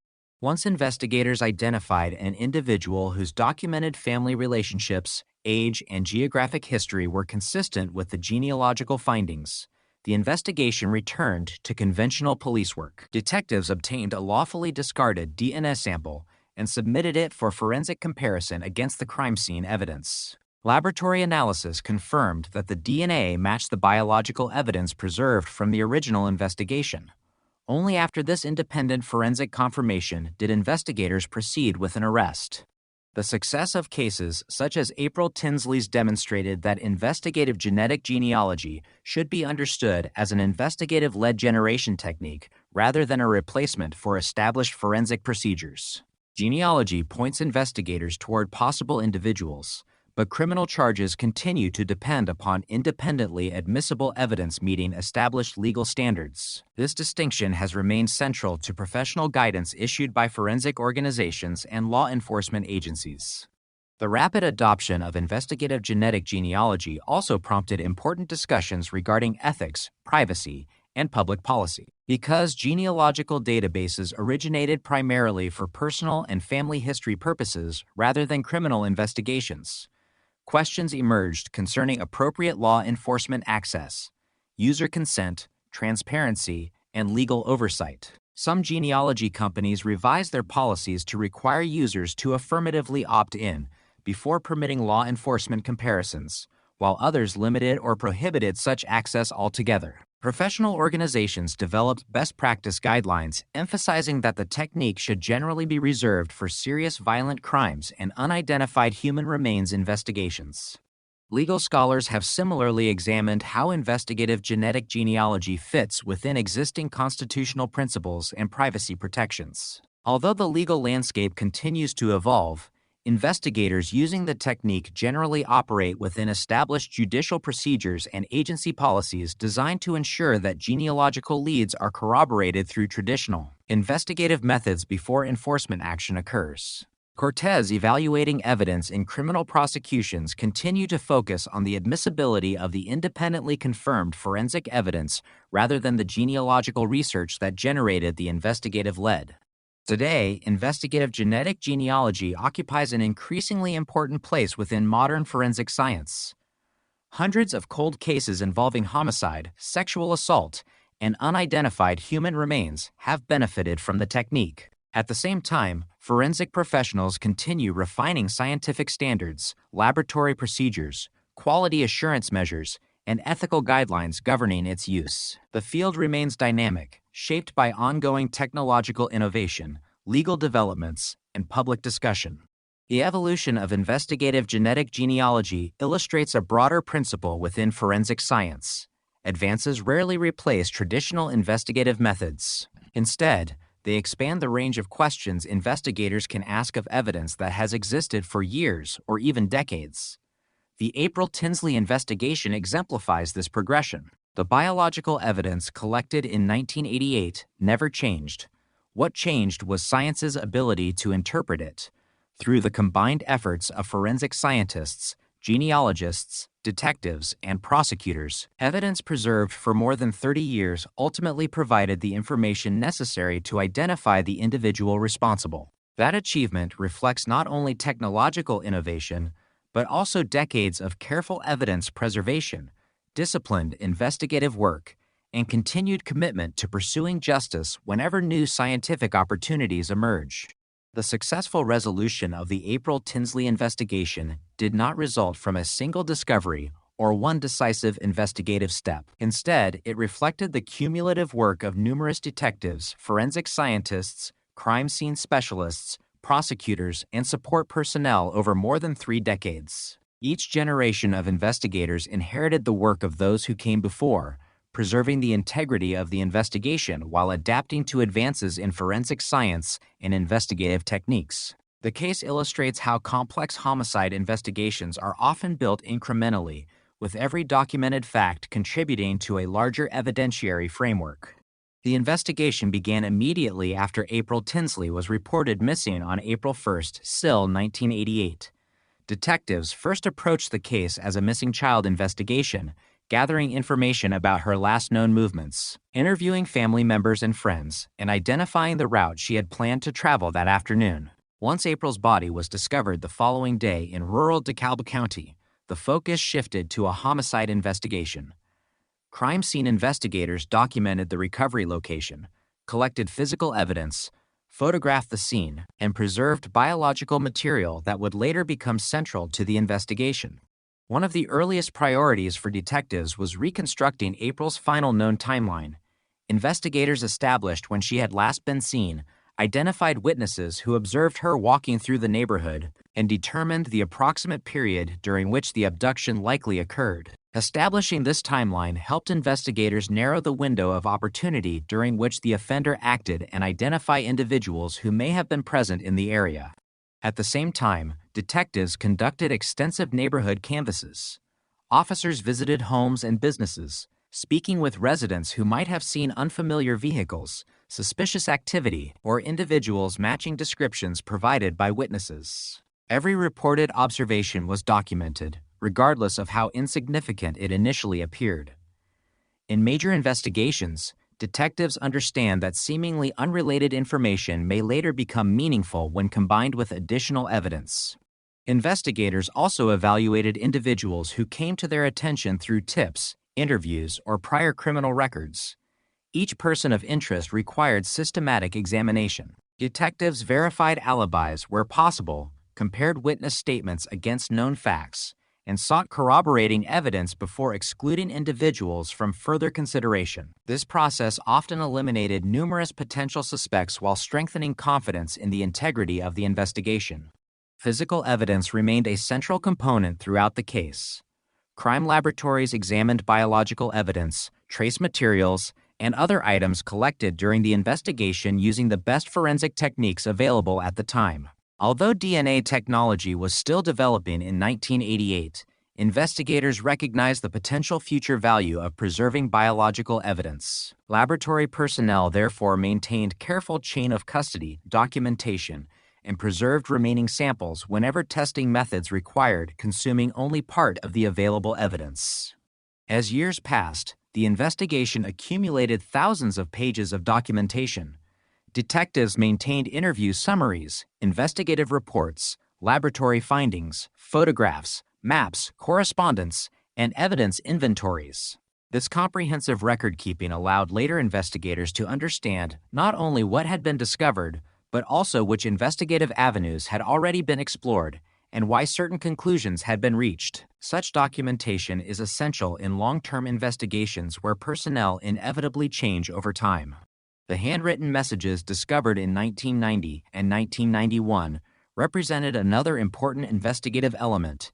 Once investigators identified an individual whose documented family relationships, age, and geographic history were consistent with the genealogical findings, the investigation returned to conventional police work. Detectives obtained a lawfully discarded DNA sample and submitted it for forensic comparison against the crime scene evidence. Laboratory analysis confirmed that the DNA matched the biological evidence preserved from the original investigation. Only after this independent forensic confirmation did investigators proceed with an arrest. The success of cases such as April Tinsley's demonstrated that investigative genetic genealogy should be understood as an investigative lead generation technique rather than a replacement for established forensic procedures. Genealogy points investigators toward possible individuals, but criminal charges continue to depend upon independently admissible evidence meeting established legal standards. This distinction has remained central to professional guidance issued by forensic organizations and law enforcement agencies. The rapid adoption of investigative genetic genealogy also prompted important discussions regarding ethics, privacy, and public policy. Because genealogical databases originated primarily for personal and family history purposes rather than criminal investigations, questions emerged concerning appropriate law enforcement access, user consent, transparency, and legal oversight. Some genealogy companies revised their policies to require users to affirmatively opt in before permitting law enforcement comparisons, while others limited or prohibited such access altogether. Professional organizations developed best practice guidelines emphasizing that the technique should generally be reserved for serious violent crimes and unidentified human remains investigations. Legal scholars have similarly examined how investigative genetic genealogy fits within existing constitutional principles and privacy protections. Although the legal landscape continues to evolve, investigators using the technique generally operate within established judicial procedures and agency policies designed to ensure that genealogical leads are corroborated through traditional, investigative methods before enforcement action occurs. Cortez evaluating evidence in criminal prosecutions continue to focus on the admissibility of the independently confirmed forensic evidence rather than the genealogical research that generated the investigative lead. Today, investigative genetic genealogy occupies an increasingly important place within modern forensic science. Hundreds of cold cases involving homicide, sexual assault, and unidentified human remains have benefited from the technique. At the same time, forensic professionals continue refining scientific standards, laboratory procedures, quality assurance measures, and ethical guidelines governing its use. The field remains dynamic, shaped by ongoing technological innovation, legal developments, and public discussion. The evolution of investigative genetic genealogy illustrates a broader principle within forensic science. Advances rarely replace traditional investigative methods. Instead, they expand the range of questions investigators can ask of evidence that has existed for years or even decades. The April Tinsley investigation exemplifies this progression. The biological evidence collected in 1988 never changed. What changed was science's ability to interpret it. Through the combined efforts of forensic scientists, genealogists, detectives, and prosecutors, evidence preserved for more than 30 years ultimately provided the information necessary to identify the individual responsible. That achievement reflects not only technological innovation, but also decades of careful evidence preservation, disciplined investigative work, and continued commitment to pursuing justice whenever new scientific opportunities emerge. The successful resolution of the April Tinsley investigation did not result from a single discovery or one decisive investigative step. Instead, it reflected the cumulative work of numerous detectives, forensic scientists, crime scene specialists, prosecutors, and support personnel over more than 3 decades. Each generation of investigators inherited the work of those who came before, preserving the integrity of the investigation while adapting to advances in forensic science and investigative techniques. The case illustrates how complex homicide investigations are often built incrementally, with every documented fact contributing to a larger evidentiary framework. The investigation began immediately after April Tinsley was reported missing on April 1, still 1988. Detectives first approached the case as a missing child investigation, gathering information about her last known movements, interviewing family members and friends, and identifying the route she had planned to travel that afternoon. Once April's body was discovered the following day in rural DeKalb County, the focus shifted to a homicide investigation. Crime scene investigators documented the recovery location, collected physical evidence, photographed the scene, and preserved biological material that would later become central to the investigation. One of the earliest priorities for detectives was reconstructing April's final known timeline. Investigators established when she had last been seen, identified witnesses who observed her walking through the neighborhood, and determined the approximate period during which the abduction likely occurred. Establishing this timeline helped investigators narrow the window of opportunity during which the offender acted and identify individuals who may have been present in the area. At the same time, detectives conducted extensive neighborhood canvasses. Officers visited homes and businesses, speaking with residents who might have seen unfamiliar vehicles, suspicious activity, or individuals matching descriptions provided by witnesses. Every reported observation was documented, regardless of how insignificant it initially appeared. In major investigations, detectives understand that seemingly unrelated information may later become meaningful when combined with additional evidence. Investigators also evaluated individuals who came to their attention through tips, interviews, or prior criminal records. Each person of interest required systematic examination. Detectives verified alibis where possible, compared witness statements against known facts, and sought corroborating evidence before excluding individuals from further consideration. This process often eliminated numerous potential suspects while strengthening confidence in the integrity of the investigation. Physical evidence remained a central component throughout the case. Crime laboratories examined biological evidence, trace materials, and other items collected during the investigation using the best forensic techniques available at the time. Although DNA technology was still developing in 1988, investigators recognized the potential future value of preserving biological evidence. Laboratory personnel therefore maintained careful chain of custody documentation and preserved remaining samples whenever testing methods required consuming only part of the available evidence. As years passed, the investigation accumulated thousands of pages of documentation. Detectives maintained interview summaries, investigative reports, laboratory findings, photographs, maps, correspondence, and evidence inventories. This comprehensive record-keeping allowed later investigators to understand not only what had been discovered, but also which investigative avenues had already been explored and why certain conclusions had been reached. Such documentation is essential in long-term investigations where personnel inevitably change over time. The handwritten messages discovered in 1990 and 1991 represented another important investigative element.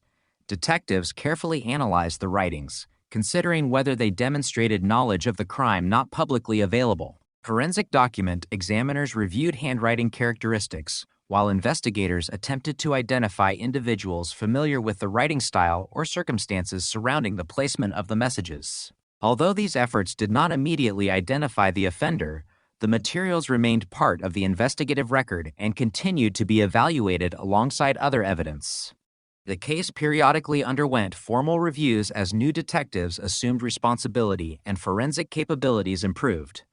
Detectives carefully analyzed the writings, considering whether they demonstrated knowledge of the crime not publicly available. Forensic document examiners reviewed handwriting characteristics, while investigators attempted to identify individuals familiar with the writing style or circumstances surrounding the placement of the messages. Although these efforts did not immediately identify the offender, the materials remained part of the investigative record and continued to be evaluated alongside other evidence. The case periodically underwent formal reviews as new detectives assumed responsibility and forensic capabilities improved.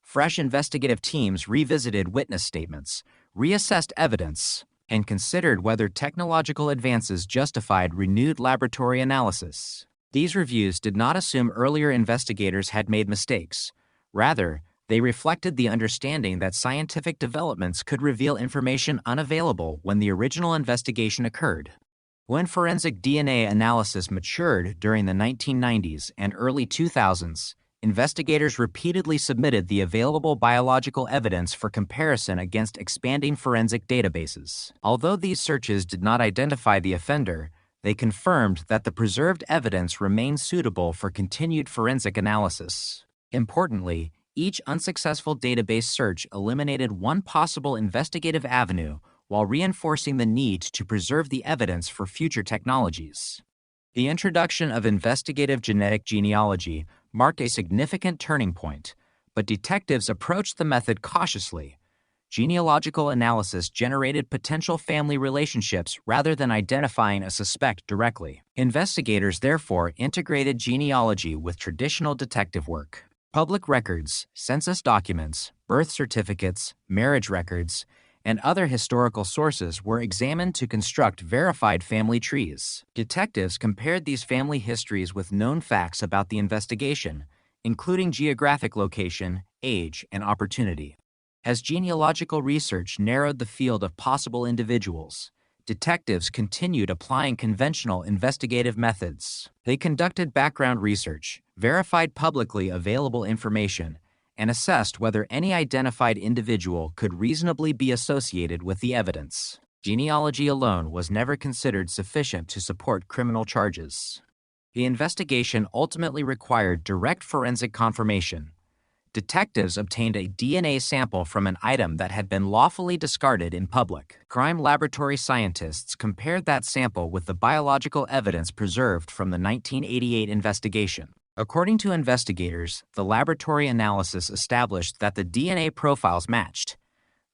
Fresh investigative teams revisited witness statements, reassessed evidence, and considered whether technological advances justified renewed laboratory analysis. These reviews did not assume earlier investigators had made mistakes. Rather, they reflected the understanding that scientific developments could reveal information unavailable when the original investigation occurred. When forensic DNA analysis matured during the 1990s and early 2000s, investigators repeatedly submitted the available biological evidence for comparison against expanding forensic databases. Although these searches did not identify the offender, they confirmed that the preserved evidence remained suitable for continued forensic analysis. Importantly, each unsuccessful database search eliminated one possible investigative avenue while reinforcing the need to preserve the evidence for future technologies. The introduction of investigative genetic genealogy marked a significant turning point, but detectives approached the method cautiously. Genealogical analysis generated potential family relationships rather than identifying a suspect directly. Investigators therefore integrated genealogy with traditional detective work. Public records, census documents, birth certificates, marriage records, and other historical sources were examined to construct verified family trees. Detectives compared these family histories with known facts about the investigation, including geographic location, age, and opportunity. As genealogical research narrowed the field of possible individuals, detectives continued applying conventional investigative methods. They conducted background research, verified publicly available information, and assessed whether any identified individual could reasonably be associated with the evidence. Genealogy alone was never considered sufficient to support criminal charges. The investigation ultimately required direct forensic confirmation. Detectives obtained a DNA sample from an item that had been lawfully discarded in public. Crime laboratory scientists compared that sample with the biological evidence preserved from the 1988 investigation. According to investigators, the laboratory analysis established that the DNA profiles matched.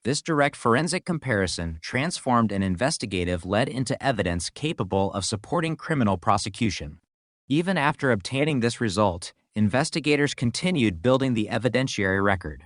This direct forensic comparison transformed an investigative lead into evidence capable of supporting criminal prosecution. Even after obtaining this result, investigators continued building the evidentiary record.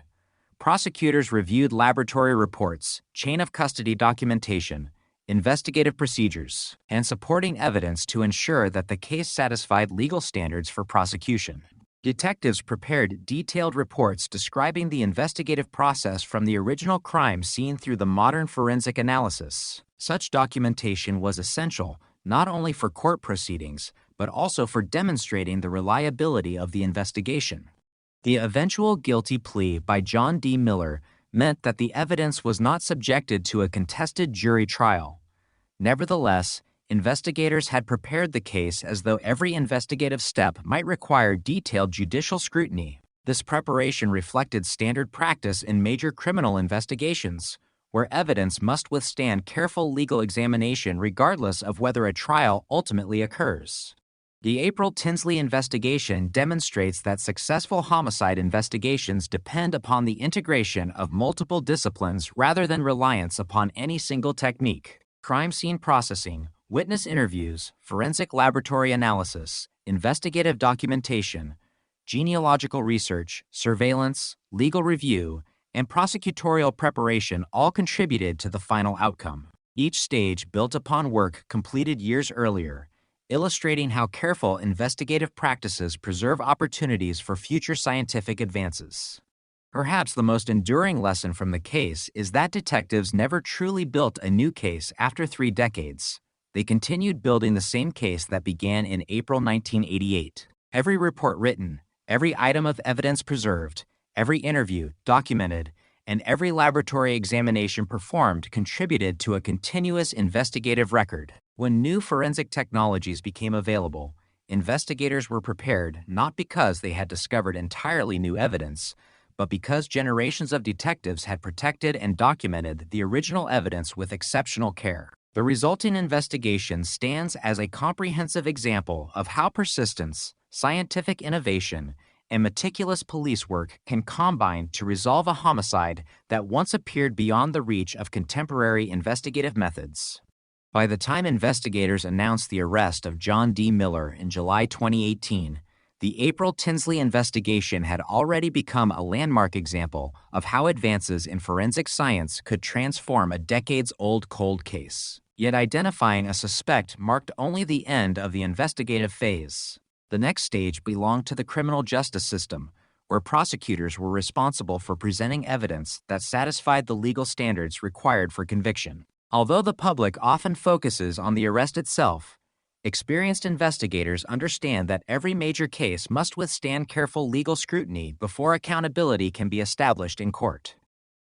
Prosecutors reviewed laboratory reports, chain of custody documentation, investigative procedures, and supporting evidence to ensure that the case satisfied legal standards for prosecution. Detectives prepared detailed reports describing the investigative process from the original crime seen through the modern forensic analysis. Such documentation was essential not only for court proceedings, but also for demonstrating the reliability of the investigation. The eventual guilty plea by John D. Miller meant that the evidence was not subjected to a contested jury trial. Nevertheless, investigators had prepared the case as though every investigative step might require detailed judicial scrutiny. This preparation reflected standard practice in major criminal investigations, where evidence must withstand careful legal examination regardless of whether a trial ultimately occurs. The April Tinsley investigation demonstrates that successful homicide investigations depend upon the integration of multiple disciplines rather than reliance upon any single technique. Crime scene processing, witness interviews, forensic laboratory analysis, investigative documentation, genealogical research, surveillance, legal review, and prosecutorial preparation all contributed to the final outcome. Each stage built upon work completed years earlier, illustrating how careful investigative practices preserve opportunities for future scientific advances. Perhaps the most enduring lesson from the case is that detectives never truly built a new case after 3 decades. They continued building the same case that began in April 1988. Every report written, every item of evidence preserved, every interview documented, and every laboratory examination performed contributed to a continuous investigative record. When new forensic technologies became available, investigators were prepared not because they had discovered entirely new evidence, but because generations of detectives had protected and documented the original evidence with exceptional care. The resulting investigation stands as a comprehensive example of how persistence, scientific innovation, and meticulous police work can combine to resolve a homicide that once appeared beyond the reach of contemporary investigative methods. By the time investigators announced the arrest of John D. Miller in July 2018, the April Tinsley investigation had already become a landmark example of how advances in forensic science could transform a decades-old cold case. Yet identifying a suspect marked only the end of the investigative phase. The next stage belonged to the criminal justice system, where prosecutors were responsible for presenting evidence that satisfied the legal standards required for conviction. Although the public often focuses on the arrest itself, experienced investigators understand that every major case must withstand careful legal scrutiny before accountability can be established in court.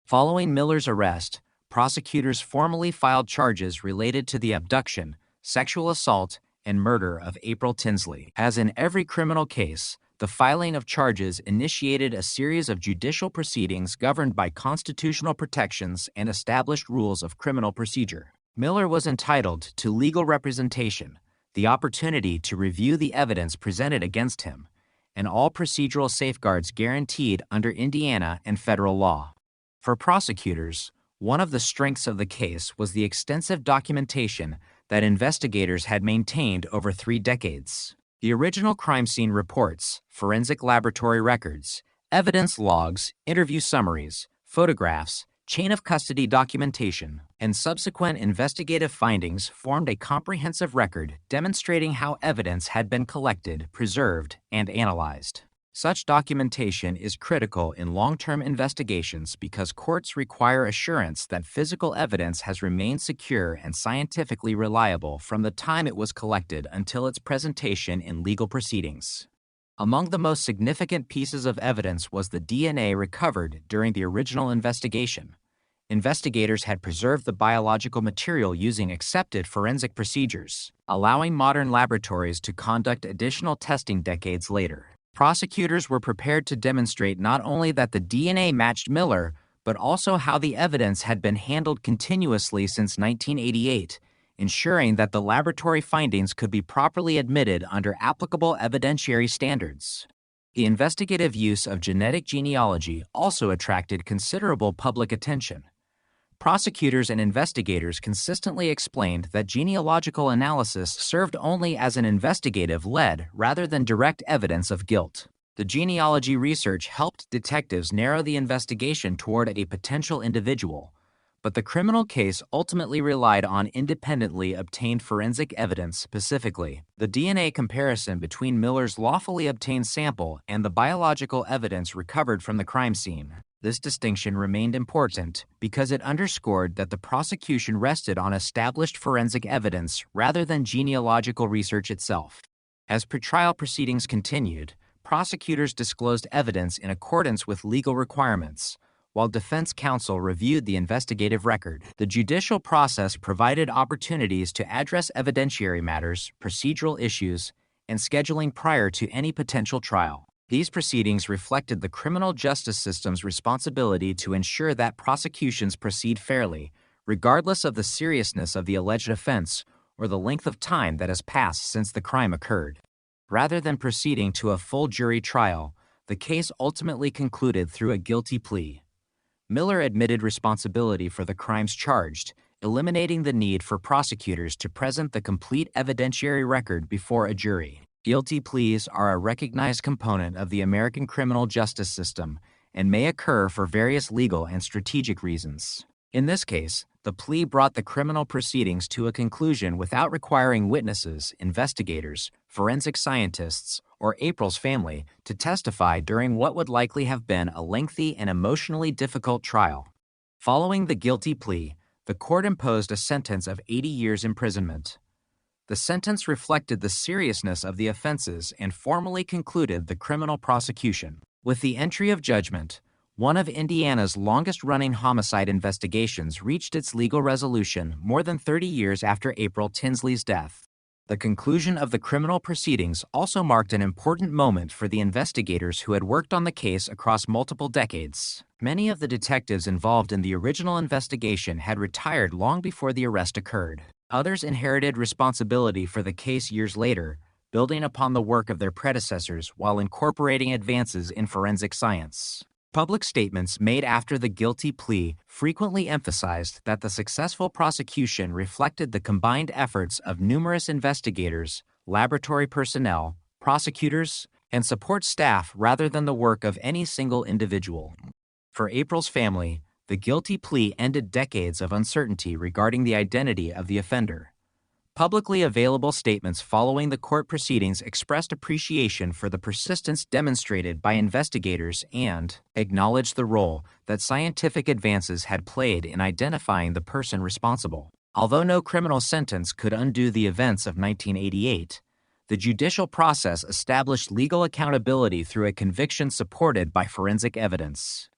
Following Miller's arrest, prosecutors formally filed charges related to the abduction, sexual assault, and murder of April Tinsley. As in every criminal case, the filing of charges initiated a series of judicial proceedings governed by constitutional protections and established rules of criminal procedure. Miller was entitled to legal representation, the opportunity to review the evidence presented against him, and all procedural safeguards guaranteed under Indiana and federal law. For prosecutors, one of the strengths of the case was the extensive documentation that investigators had maintained over 3 decades. The original crime scene reports, forensic laboratory records, evidence logs, interview summaries, photographs, chain of custody documentation, and subsequent investigative findings formed a comprehensive record demonstrating how evidence had been collected, preserved, and analyzed. Such documentation is critical in long-term investigations because courts require assurance that physical evidence has remained secure and scientifically reliable from the time it was collected until its presentation in legal proceedings. Among the most significant pieces of evidence was the DNA recovered during the original investigation. Investigators had preserved the biological material using accepted forensic procedures, allowing modern laboratories to conduct additional testing decades later. Prosecutors were prepared to demonstrate not only that the DNA matched Miller, but also how the evidence had been handled continuously since 1988, ensuring that the laboratory findings could be properly admitted under applicable evidentiary standards. The investigative use of genetic genealogy also attracted considerable public attention. Prosecutors and investigators consistently explained that genealogical analysis served only as an investigative lead rather than direct evidence of guilt. The genealogy research helped detectives narrow the investigation toward a potential individual, but the criminal case ultimately relied on independently obtained forensic evidence, specifically the DNA comparison between Miller's lawfully obtained sample and the biological evidence recovered from the crime scene. This distinction remained important because it underscored that the prosecution rested on established forensic evidence rather than genealogical research itself. As pretrial proceedings continued, prosecutors disclosed evidence in accordance with legal requirements, while defense counsel reviewed the investigative record. The judicial process provided opportunities to address evidentiary matters, procedural issues, and scheduling prior to any potential trial. These proceedings reflected the criminal justice system's responsibility to ensure that prosecutions proceed fairly, regardless of the seriousness of the alleged offense or the length of time that has passed since the crime occurred. Rather than proceeding to a full jury trial, the case ultimately concluded through a guilty plea. Miller admitted responsibility for the crimes charged, eliminating the need for prosecutors to present the complete evidentiary record before a jury. Guilty pleas are a recognized component of the American criminal justice system and may occur for various legal and strategic reasons. In this case, the plea brought the criminal proceedings to a conclusion without requiring witnesses, investigators, forensic scientists, or April's family to testify during what would likely have been a lengthy and emotionally difficult trial. Following the guilty plea, the court imposed a sentence of 80 years imprisonment. The sentence reflected the seriousness of the offenses and formally concluded the criminal prosecution. With the entry of judgment, one of Indiana's longest-running homicide investigations reached its legal resolution more than 30 years after April Tinsley's death. The conclusion of the criminal proceedings also marked an important moment for the investigators who had worked on the case across multiple decades. Many of the detectives involved in the original investigation had retired long before the arrest occurred. Others inherited responsibility for the case years later, building upon the work of their predecessors while incorporating advances in forensic science. Public statements made after the guilty plea frequently emphasized that the successful prosecution reflected the combined efforts of numerous investigators, laboratory personnel, prosecutors, and support staff rather than the work of any single individual. For April's family, the guilty plea ended decades of uncertainty regarding the identity of the offender. Publicly available statements following the court proceedings expressed appreciation for the persistence demonstrated by investigators and acknowledged the role that scientific advances had played in identifying the person responsible. Although no criminal sentence could undo the events of 1988, the judicial process established legal accountability through a conviction supported by forensic evidence.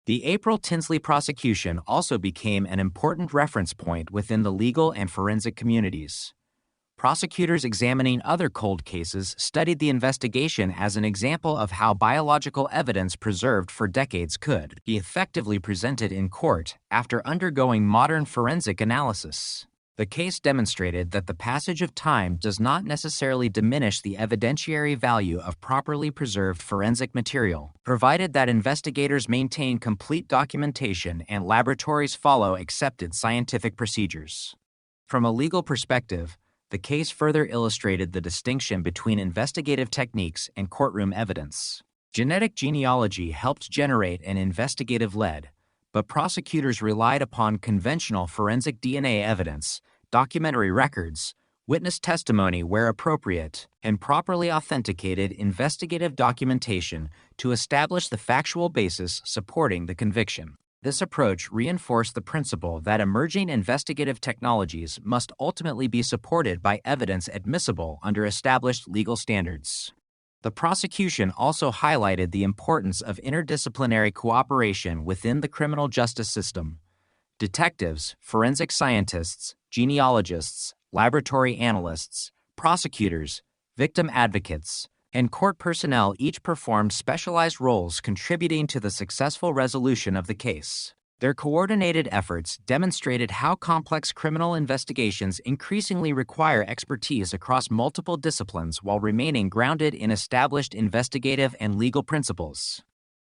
The April Tinsley prosecution also became an important reference point within the legal and forensic communities. Prosecutors examining other cold cases studied the investigation as an example of how biological evidence preserved for decades could be effectively presented in court after undergoing modern forensic analysis. The case demonstrated that the passage of time does not necessarily diminish the evidentiary value of properly preserved forensic material, provided that investigators maintain complete documentation and laboratories follow accepted scientific procedures. From a legal perspective, the case further illustrated the distinction between investigative techniques and courtroom evidence. Genetic genealogy helped generate an investigative lead, but prosecutors relied upon conventional forensic DNA evidence, documentary records, witness testimony where appropriate, and properly authenticated investigative documentation to establish the factual basis supporting the conviction. This approach reinforced the principle that emerging investigative technologies must ultimately be supported by evidence admissible under established legal standards. The prosecution also highlighted the importance of interdisciplinary cooperation within the criminal justice system. Detectives, forensic scientists, genealogists, laboratory analysts, prosecutors, victim advocates, and court personnel each performed specialized roles contributing to the successful resolution of the case. Their coordinated efforts demonstrated how complex criminal investigations increasingly require expertise across multiple disciplines while remaining grounded in established investigative and legal principles.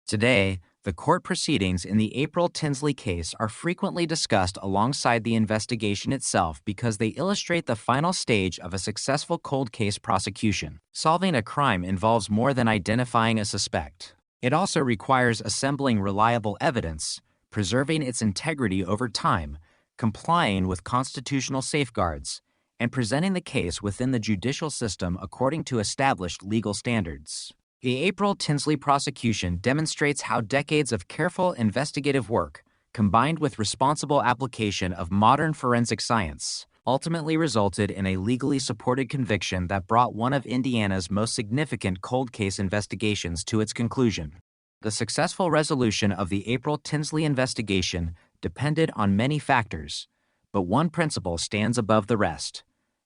Today, The court proceedings in the April Tinsley case are frequently discussed alongside the investigation itself because they illustrate the final stage of a successful cold case prosecution. Solving a crime involves more than identifying a suspect. It also requires assembling reliable evidence, preserving its integrity over time, complying with constitutional safeguards, and presenting the case within the judicial system according to established legal standards. The April Tinsley prosecution demonstrates how decades of careful investigative work, combined with responsible application of modern forensic science, ultimately resulted in a legally supported conviction that brought one of Indiana's most significant cold case investigations to its conclusion. The successful resolution of the April Tinsley investigation depended on many factors, but one principle stands above the rest: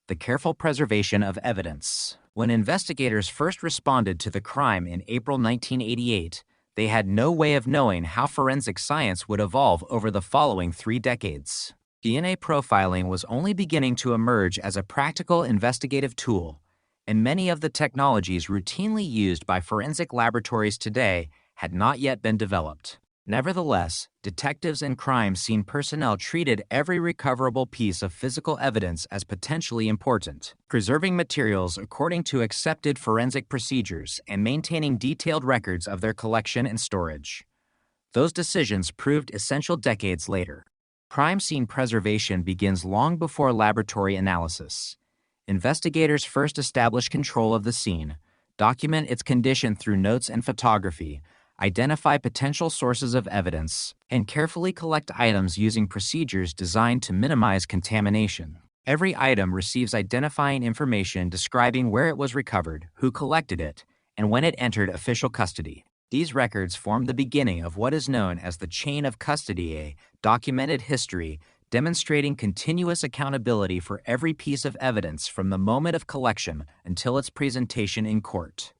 the careful preservation of evidence. When investigators first responded to the crime in April 1988, they had no way of knowing how forensic science would evolve over the following 3 decades. DNA profiling was only beginning to emerge as a practical investigative tool, and many of the technologies routinely used by forensic laboratories today had not yet been developed. Nevertheless, detectives and crime scene personnel treated every recoverable piece of physical evidence as potentially important, preserving materials according to accepted forensic procedures and maintaining detailed records of their collection and storage. Those decisions proved essential decades later. Crime scene preservation begins long before laboratory analysis. Investigators first establish control of the scene, document its condition through notes and photography, identify potential sources of evidence, and carefully collect items using procedures designed to minimize contamination. Every item receives identifying information describing where it was recovered, who collected it, and when it entered official custody. These records form the beginning of what is known as the chain of custody, a documented history demonstrating continuous accountability for every piece of evidence from the moment of collection until its presentation in court.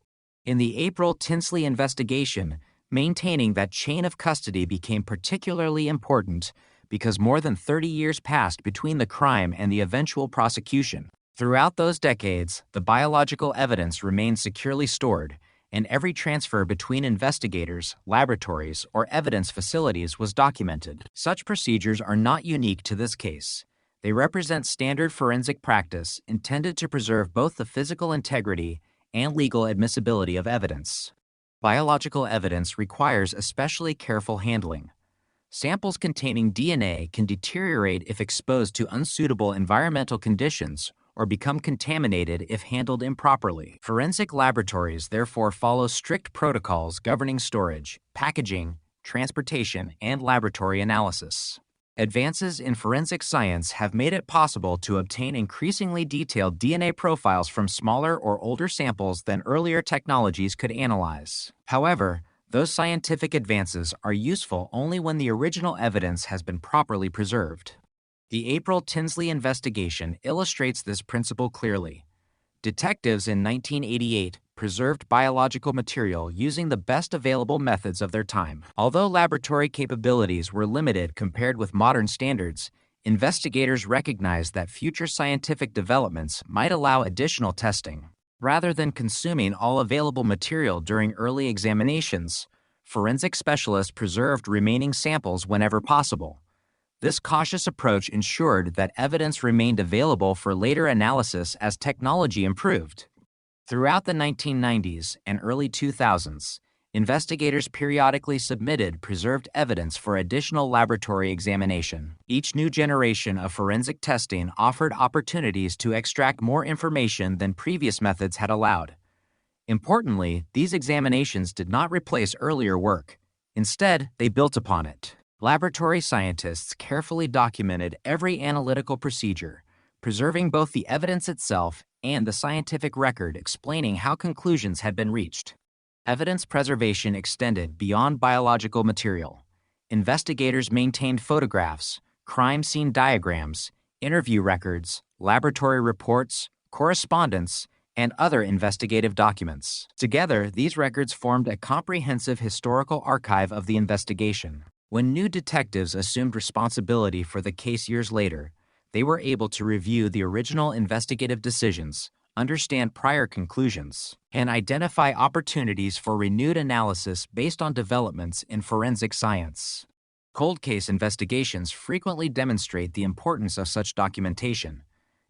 In the April Tinsley investigation, maintaining that chain of custody became particularly important because more than 30 years passed between the crime and the eventual prosecution. Throughout those decades, the biological evidence remained securely stored, and every transfer between investigators, laboratories, or evidence facilities was documented. Such procedures are not unique to this case. They represent standard forensic practice intended to preserve both the physical integrity and legal admissibility of evidence. Biological evidence requires especially careful handling. Samples containing DNA can deteriorate if exposed to unsuitable environmental conditions or become contaminated if handled improperly. Forensic laboratories therefore follow strict protocols governing storage, packaging, transportation, and laboratory analysis. Advances in forensic science have made it possible to obtain increasingly detailed DNA profiles from smaller or older samples than earlier technologies could analyze. However, those scientific advances are useful only when the original evidence has been properly preserved. The April Tinsley investigation illustrates this principle clearly. Detectives in 1988 preserved biological material using the best available methods of their time. Although laboratory capabilities were limited compared with modern standards, investigators recognized that future scientific developments might allow additional testing. Rather than consuming all available material during early examinations, forensic specialists preserved remaining samples whenever possible. This cautious approach ensured that evidence remained available for later analysis as technology improved. Throughout the 1990s and early 2000s, investigators periodically submitted preserved evidence for additional laboratory examination. Each new generation of forensic testing offered opportunities to extract more information than previous methods had allowed. Importantly, these examinations did not replace earlier work. Instead, they built upon it. Laboratory scientists carefully documented every analytical procedure, preserving both the evidence itself and the scientific record explaining how conclusions had been reached. Evidence preservation extended beyond biological material. Investigators maintained photographs, crime scene diagrams, interview records, laboratory reports, correspondence, and other investigative documents. Together, these records formed a comprehensive historical archive of the investigation. When new detectives assumed responsibility for the case years later, they were able to review the original investigative decisions, understand prior conclusions, and identify opportunities for renewed analysis based on developments in forensic science. Cold case investigations frequently demonstrate the importance of such documentation.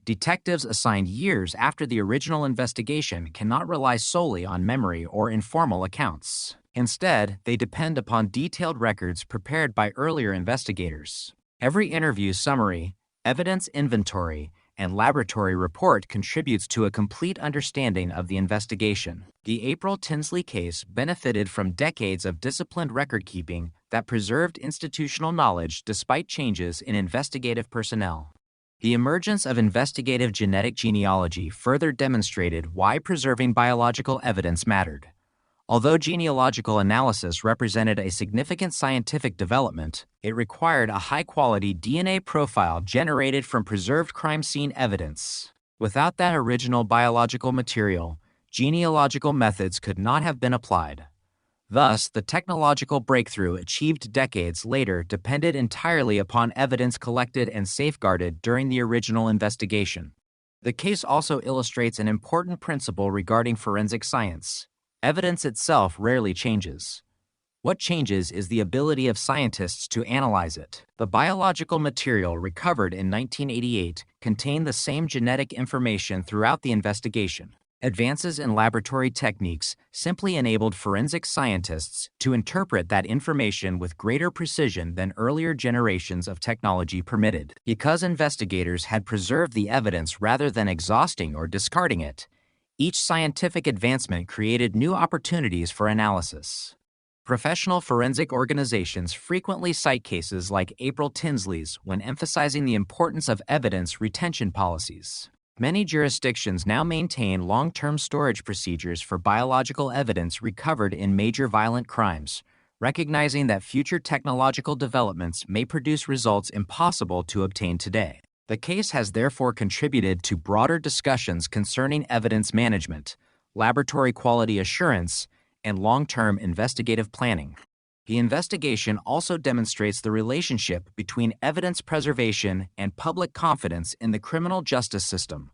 Detectives assigned years after the original investigation cannot rely solely on memory or informal accounts. Instead, they depend upon detailed records prepared by earlier investigators. Every interview summary, evidence inventory, and laboratory report contributes to a complete understanding of the investigation. The April Tinsley case benefited from decades of disciplined record-keeping that preserved institutional knowledge despite changes in investigative personnel. The emergence of investigative genetic genealogy further demonstrated why preserving biological evidence mattered. Although genealogical analysis represented a significant scientific development, it required a high-quality DNA profile generated from preserved crime scene evidence. Without that original biological material, genealogical methods could not have been applied. Thus, the technological breakthrough achieved decades later depended entirely upon evidence collected and safeguarded during the original investigation. The case also illustrates an important principle regarding forensic science. Evidence itself rarely changes. What changes is the ability of scientists to analyze it. The biological material recovered in 1988 contained the same genetic information throughout the investigation. Advances in laboratory techniques simply enabled forensic scientists to interpret that information with greater precision than earlier generations of technology permitted. Because investigators had preserved the evidence rather than exhausting or discarding it, each scientific advancement created new opportunities for analysis. Professional forensic organizations frequently cite cases like April Tinsley's when emphasizing the importance of evidence retention policies. Many jurisdictions now maintain long-term storage procedures for biological evidence recovered in major violent crimes, recognizing that future technological developments may produce results impossible to obtain today. The case has therefore contributed to broader discussions concerning evidence management, laboratory quality assurance, and long-term investigative planning. The investigation also demonstrates the relationship between evidence preservation and public confidence in the criminal justice system.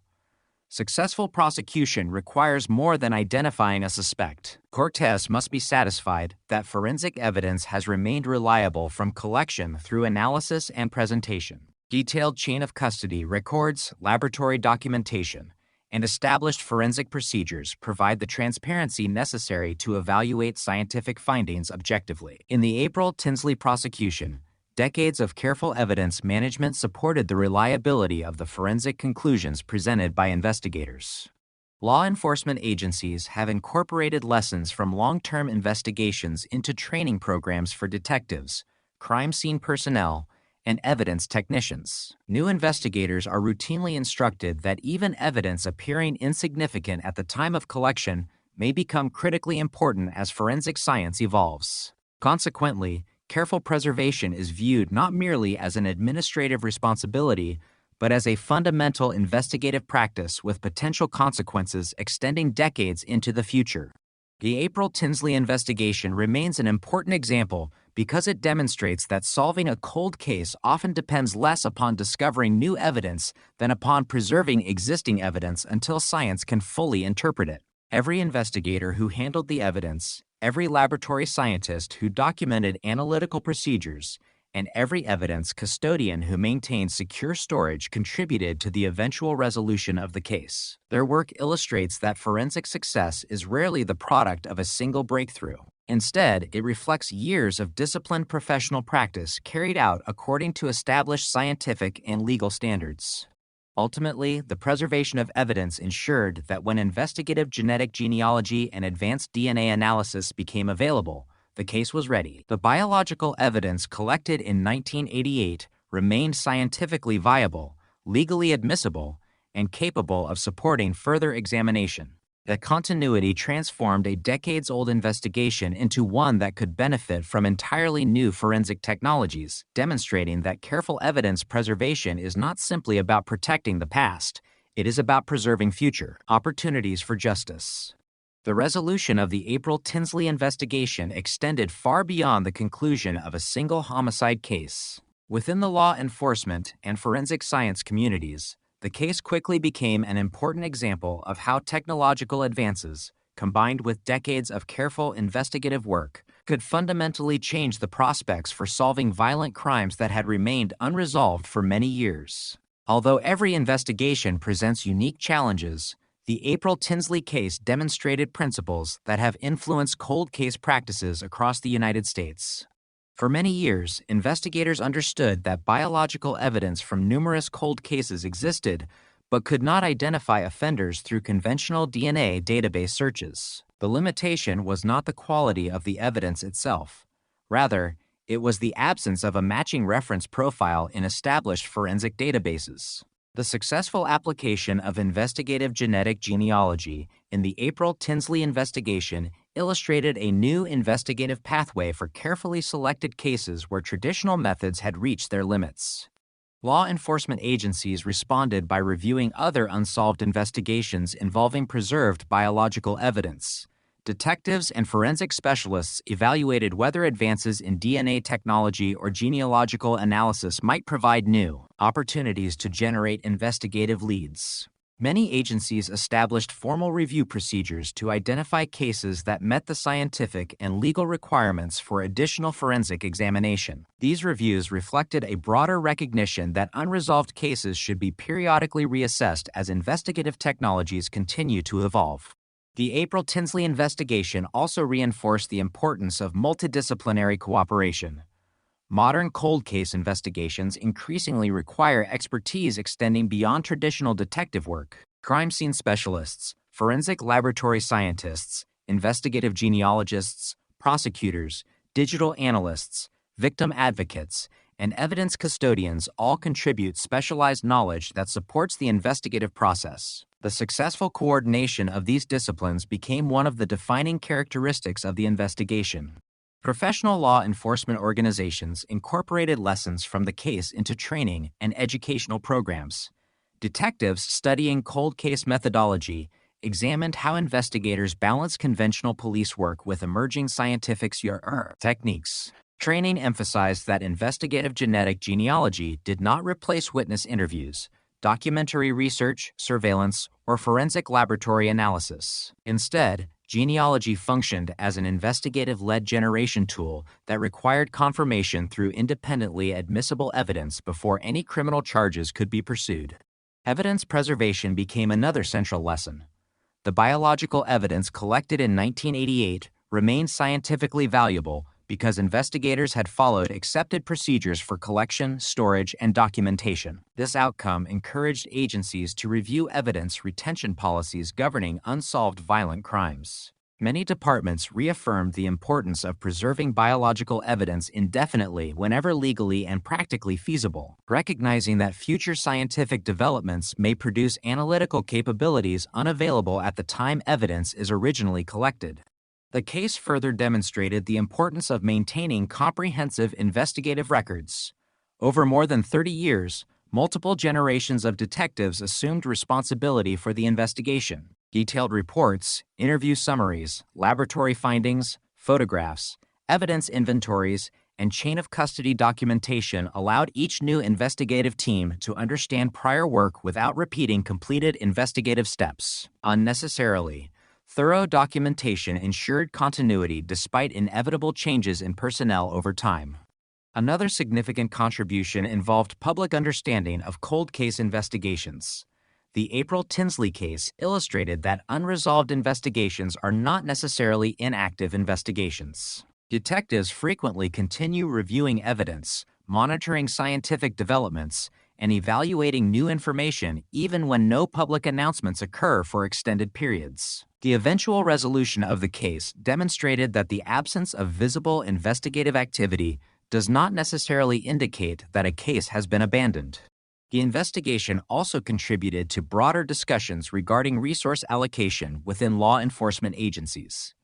Successful prosecution requires more than identifying a suspect. Cortes must be satisfied that forensic evidence has remained reliable from collection through analysis and presentation. Detailed chain of custody records, laboratory documentation, and established forensic procedures provide the transparency necessary to evaluate scientific findings objectively. In the April Tinsley prosecution, decades of careful evidence management supported the reliability of the forensic conclusions presented by investigators. Law enforcement agencies have incorporated lessons from long-term investigations into training programs for detectives, crime scene personnel, and evidence technicians. New investigators are routinely instructed that even evidence appearing insignificant at the time of collection may become critically important as forensic science evolves. Consequently, careful preservation is viewed not merely as an administrative responsibility, but as a fundamental investigative practice with potential consequences extending decades into the future. The April Tinsley investigation remains an important example because it demonstrates that solving a cold case often depends less upon discovering new evidence than upon preserving existing evidence until science can fully interpret it. Every investigator who handled the evidence, every laboratory scientist who documented analytical procedures, and every evidence custodian who maintained secure storage contributed to the eventual resolution of the case. Their work illustrates that forensic success is rarely the product of a single breakthrough. Instead, it reflects years of disciplined professional practice carried out according to established scientific and legal standards. Ultimately, the preservation of evidence ensured that when investigative genetic genealogy and advanced DNA analysis became available, the case was ready. The biological evidence collected in 1988 remained scientifically viable, legally admissible, and capable of supporting further examination. That continuity transformed a decades-old investigation into one that could benefit from entirely new forensic technologies, demonstrating that careful evidence preservation is not simply about protecting the past, it is about preserving future opportunities for justice. The resolution of the April Tinsley investigation extended far beyond the conclusion of a single homicide case. Within the law enforcement and forensic science communities, The case quickly became an important example of how technological advances, combined with decades of careful investigative work, could fundamentally change the prospects for solving violent crimes that had remained unresolved for many years. Although every investigation presents unique challenges, the April Tinsley case demonstrated principles that have influenced cold case practices across the United States. For many years, investigators understood that biological evidence from numerous cold cases existed, but could not identify offenders through conventional DNA database searches. The limitation was not the quality of the evidence itself. Rather, it was the absence of a matching reference profile in established forensic databases. The successful application of investigative genetic genealogy in the April Tinsley investigation illustrated a new investigative pathway for carefully selected cases where traditional methods had reached their limits. Law enforcement agencies responded by reviewing other unsolved investigations involving preserved biological evidence. Detectives and forensic specialists evaluated whether advances in DNA technology or genealogical analysis might provide new opportunities to generate investigative leads. Many agencies established formal review procedures to identify cases that met the scientific and legal requirements for additional forensic examination. These reviews reflected a broader recognition that unresolved cases should be periodically reassessed as investigative technologies continue to evolve. The April Tinsley investigation also reinforced the importance of multidisciplinary cooperation. Modern cold case investigations increasingly require expertise extending beyond traditional detective work. Crime scene specialists, forensic laboratory scientists, investigative genealogists, prosecutors, digital analysts, victim advocates, and evidence custodians all contribute specialized knowledge that supports the investigative process. The successful coordination of these disciplines became one of the defining characteristics of the investigation. Professional law enforcement organizations incorporated lessons from the case into training and educational programs. Detectives studying cold case methodology examined how investigators balance conventional police work with emerging scientific techniques. Training emphasized that investigative genetic genealogy did not replace witness interviews, documentary research, surveillance, or forensic laboratory analysis. Instead, genealogy functioned as an investigative-led generation tool that required confirmation through independently admissible evidence before any criminal charges could be pursued. Evidence preservation became another central lesson. The biological evidence collected in 1988 remained scientifically valuable because investigators had followed accepted procedures for collection, storage, and documentation. This outcome encouraged agencies to review evidence retention policies governing unsolved violent crimes. Many departments reaffirmed the importance of preserving biological evidence indefinitely whenever legally and practically feasible, recognizing that future scientific developments may produce analytical capabilities unavailable at the time evidence is originally collected. The case further demonstrated the importance of maintaining comprehensive investigative records. Over more than 30 years, multiple generations of detectives assumed responsibility for the investigation. Detailed reports, interview summaries, laboratory findings, photographs, evidence inventories, and chain of custody documentation allowed each new investigative team to understand prior work without repeating completed investigative steps unnecessarily. Thorough documentation ensured continuity despite inevitable changes in personnel over time. Another significant contribution involved public understanding of cold case investigations. The April Tinsley case illustrated that unresolved investigations are not necessarily inactive investigations. Detectives frequently continue reviewing evidence, monitoring scientific developments, and evaluating new information even when no public announcements occur for extended periods. The eventual resolution of the case demonstrated that the absence of visible investigative activity does not necessarily indicate that a case has been abandoned. The investigation also contributed to broader discussions regarding resource allocation within law enforcement agencies.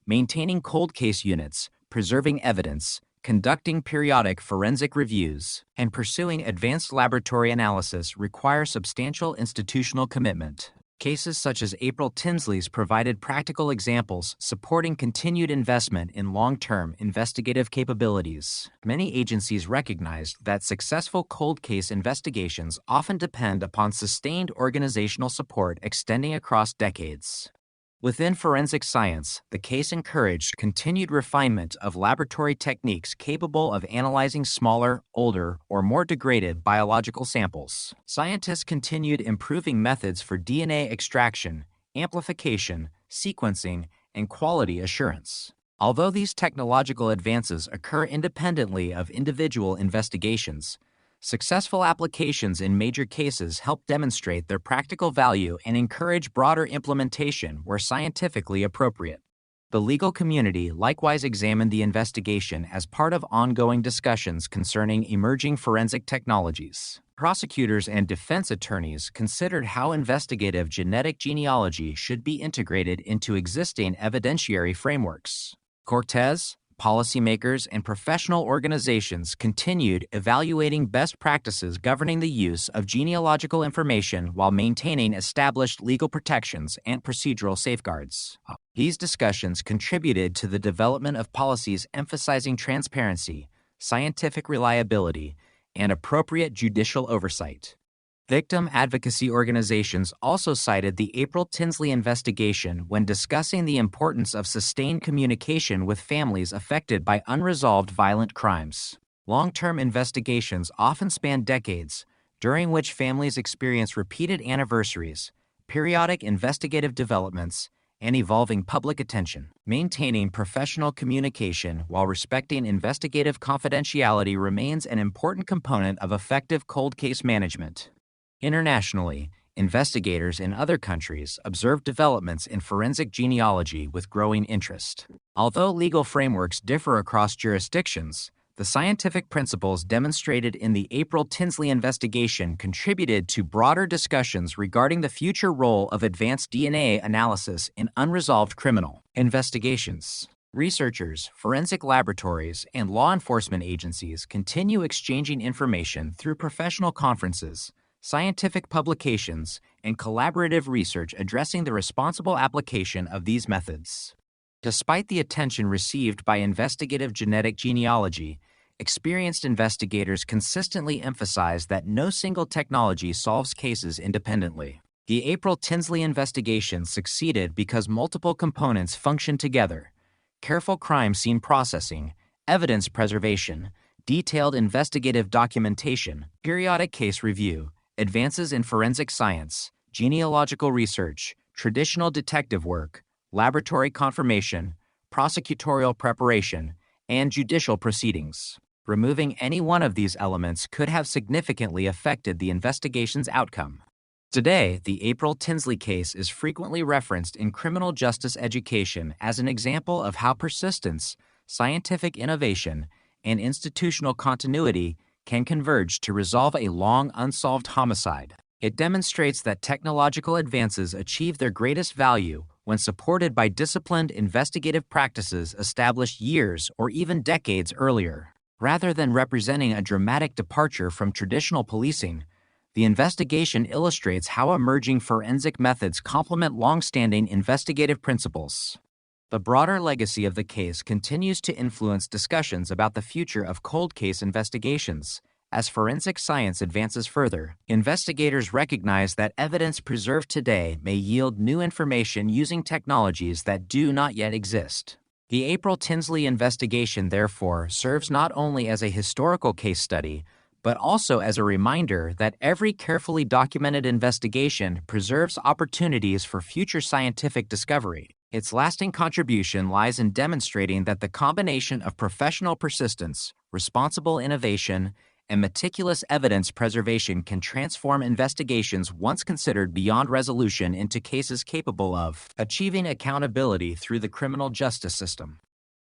Maintaining cold case units, preserving evidence, conducting periodic forensic reviews, and pursuing advanced laboratory analysis require substantial institutional commitment. Cases such as April Tinsley's provided practical examples supporting continued investment in long-term investigative capabilities. Many agencies recognized that successful cold case investigations often depend upon sustained organizational support extending across decades. Within forensic science, the case encouraged continued refinement of laboratory techniques capable of analyzing smaller, older, or more degraded biological samples. Scientists continued improving methods for DNA extraction, amplification, sequencing, and quality assurance. Although these technological advances occur independently of individual investigations, successful applications in major cases help demonstrate their practical value and encourage broader implementation where scientifically appropriate. The legal community likewise examined the investigation as part of ongoing discussions concerning emerging forensic technologies. Prosecutors and defense attorneys considered how investigative genetic genealogy should be integrated into existing evidentiary frameworks. Cortez, policymakers, and professional organizations continued evaluating best practices governing the use of genealogical information while maintaining established legal protections and procedural safeguards. These discussions contributed to the development of policies emphasizing transparency, scientific reliability, and appropriate judicial oversight. Victim advocacy organizations also cited the April Tinsley investigation when discussing the importance of sustained communication with families affected by unresolved violent crimes. Long-term investigations often span decades, during which families experience repeated anniversaries, periodic investigative developments, and evolving public attention. Maintaining professional communication while respecting investigative confidentiality remains an important component of effective cold case management. Internationally, investigators in other countries observed developments in forensic genealogy with growing interest. Although legal frameworks differ across jurisdictions, the scientific principles demonstrated in the April Tinsley investigation contributed to broader discussions regarding the future role of advanced DNA analysis in unresolved criminal investigations. Researchers, forensic laboratories, and law enforcement agencies continue exchanging information through professional conferences, scientific publications, and collaborative research addressing the responsible application of these methods. Despite the attention received by investigative genetic genealogy, experienced investigators consistently emphasize that no single technology solves cases independently. The April Tinsley investigation succeeded because multiple components functioned together: careful crime scene processing, evidence preservation, detailed investigative documentation, periodic case review, advances in forensic science, genealogical research, traditional detective work, laboratory confirmation, prosecutorial preparation, and judicial proceedings. Removing any one of these elements could have significantly affected the investigation's outcome. Today, the April Tinsley case is frequently referenced in criminal justice education as an example of how persistence, scientific innovation, and institutional continuity can converge to resolve a long unsolved homicide. It demonstrates that technological advances achieve their greatest value when supported by disciplined investigative practices established years or even decades earlier. Rather than representing a dramatic departure from traditional policing, the investigation illustrates how emerging forensic methods complement long-standing investigative principles. The broader legacy of the case continues to influence discussions about the future of cold case investigations. As forensic science advances further, investigators recognize that evidence preserved today may yield new information using technologies that do not yet exist. The April Tinsley investigation, therefore, serves not only as a historical case study, but also as a reminder that every carefully documented investigation preserves opportunities for future scientific discovery. Its lasting contribution lies in demonstrating that the combination of professional persistence, responsible innovation, and meticulous evidence preservation can transform investigations once considered beyond resolution into cases capable of achieving accountability through the criminal justice system.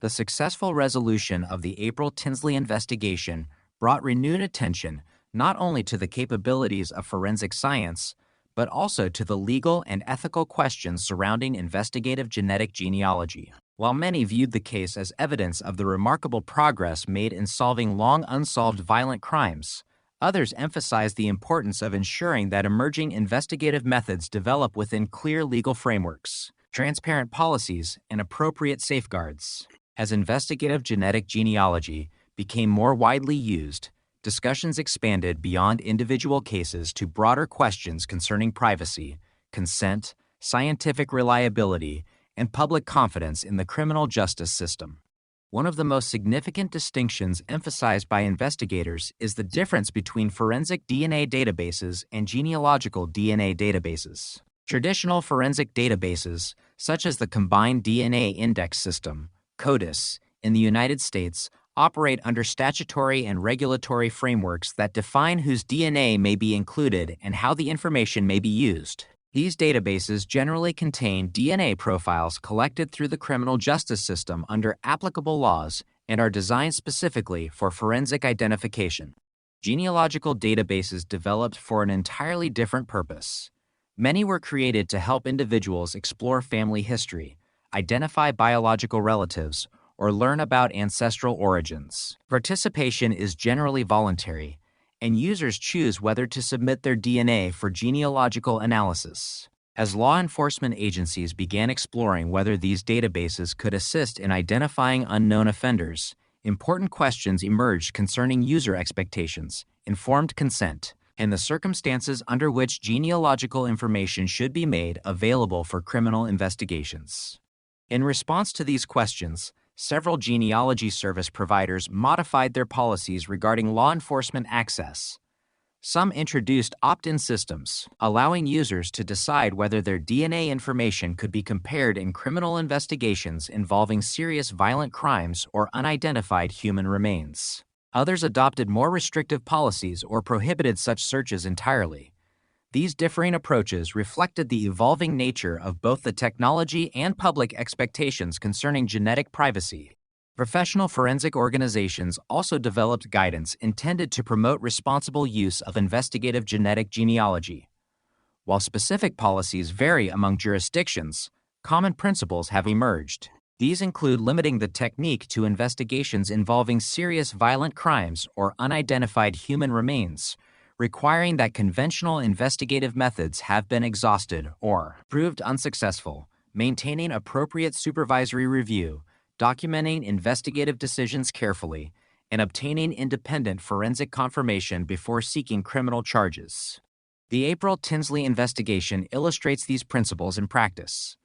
The successful resolution of the April Tinsley investigation brought renewed attention not only to the capabilities of forensic science, but also to the legal and ethical questions surrounding investigative genetic genealogy. While many viewed the case as evidence of the remarkable progress made in solving long unsolved violent crimes, Others emphasize the importance of ensuring that emerging investigative methods develop within clear legal frameworks, transparent policies, and appropriate safeguards. As investigative genetic genealogy became more widely used, discussions expanded beyond individual cases to broader questions concerning privacy, consent, scientific reliability, and public confidence in the criminal justice system. One of the most significant distinctions emphasized by investigators is the difference between forensic DNA databases and genealogical DNA databases. Traditional forensic databases, such as the Combined DNA Index System, CODIS, in the United States, operate under statutory and regulatory frameworks that define whose DNA may be included and how the information may be used. These databases generally contain DNA profiles collected through the criminal justice system under applicable laws and are designed specifically for forensic identification. Genealogical databases developed for an entirely different purpose. Many were created to help individuals explore family history, identify biological relatives, or learn about ancestral origins. Participation is generally voluntary, and users choose whether to submit their DNA for genealogical analysis. As law enforcement agencies began exploring whether these databases could assist in identifying unknown offenders, important questions emerged concerning user expectations, informed consent, and the circumstances under which genealogical information should be made available for criminal investigations. In response to these questions, several genealogy service providers modified their policies regarding law enforcement access. Some introduced opt-in systems, allowing users to decide whether their DNA information could be compared in criminal investigations involving serious violent crimes or unidentified human remains. Others adopted more restrictive policies or prohibited such searches entirely. These differing approaches reflected the evolving nature of both the technology and public expectations concerning genetic privacy. Professional forensic organizations also developed guidance intended to promote responsible use of investigative genetic genealogy. While specific policies vary among jurisdictions, common principles have emerged. These include limiting the technique to investigations involving serious violent crimes or unidentified human remains, requiring that conventional investigative methods have been exhausted or proved unsuccessful, maintaining appropriate supervisory review, documenting investigative decisions carefully, and obtaining independent forensic confirmation before seeking criminal charges. The April Tinsley investigation illustrates these principles in practice.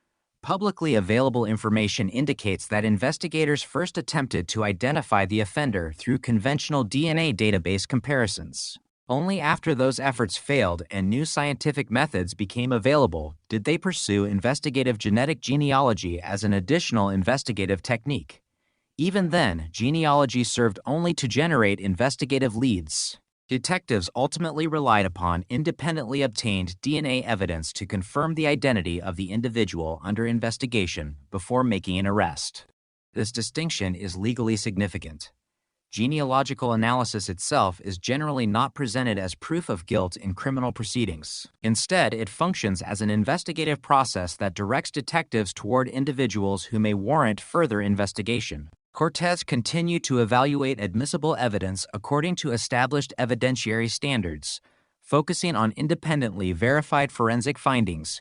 Publicly available information indicates that investigators first attempted to identify the offender through conventional DNA database comparisons. Only after those efforts failed and new scientific methods became available did they pursue investigative genetic genealogy as an additional investigative technique. Even then, genealogy served only to generate investigative leads. Detectives ultimately relied upon independently obtained DNA evidence to confirm the identity of the individual under investigation before making an arrest. This distinction is legally significant. Genealogical analysis itself is generally not presented as proof of guilt in criminal proceedings. Instead, it functions as an investigative process that directs detectives toward individuals who may warrant further investigation. Cortez continued to evaluate admissible evidence according to established evidentiary standards, focusing on independently verified forensic findings,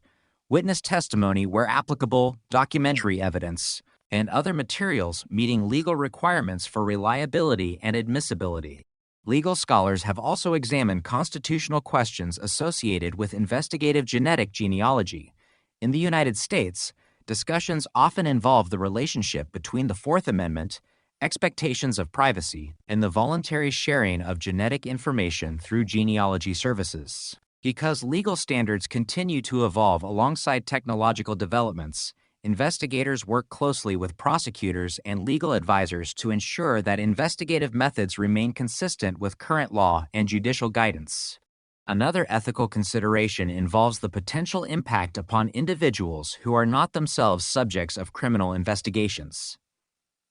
witness testimony where applicable, documentary evidence, and other materials meeting legal requirements for reliability and admissibility. Legal scholars have also examined constitutional questions associated with investigative genetic genealogy. In the United States, discussions often involve the relationship between the Fourth Amendment, expectations of privacy, and the voluntary sharing of genetic information through genealogy services. Because legal standards continue to evolve alongside technological developments, investigators work closely with prosecutors and legal advisors to ensure that investigative methods remain consistent with current law and judicial guidance. Another ethical consideration involves the potential impact upon individuals who are not themselves subjects of criminal investigations.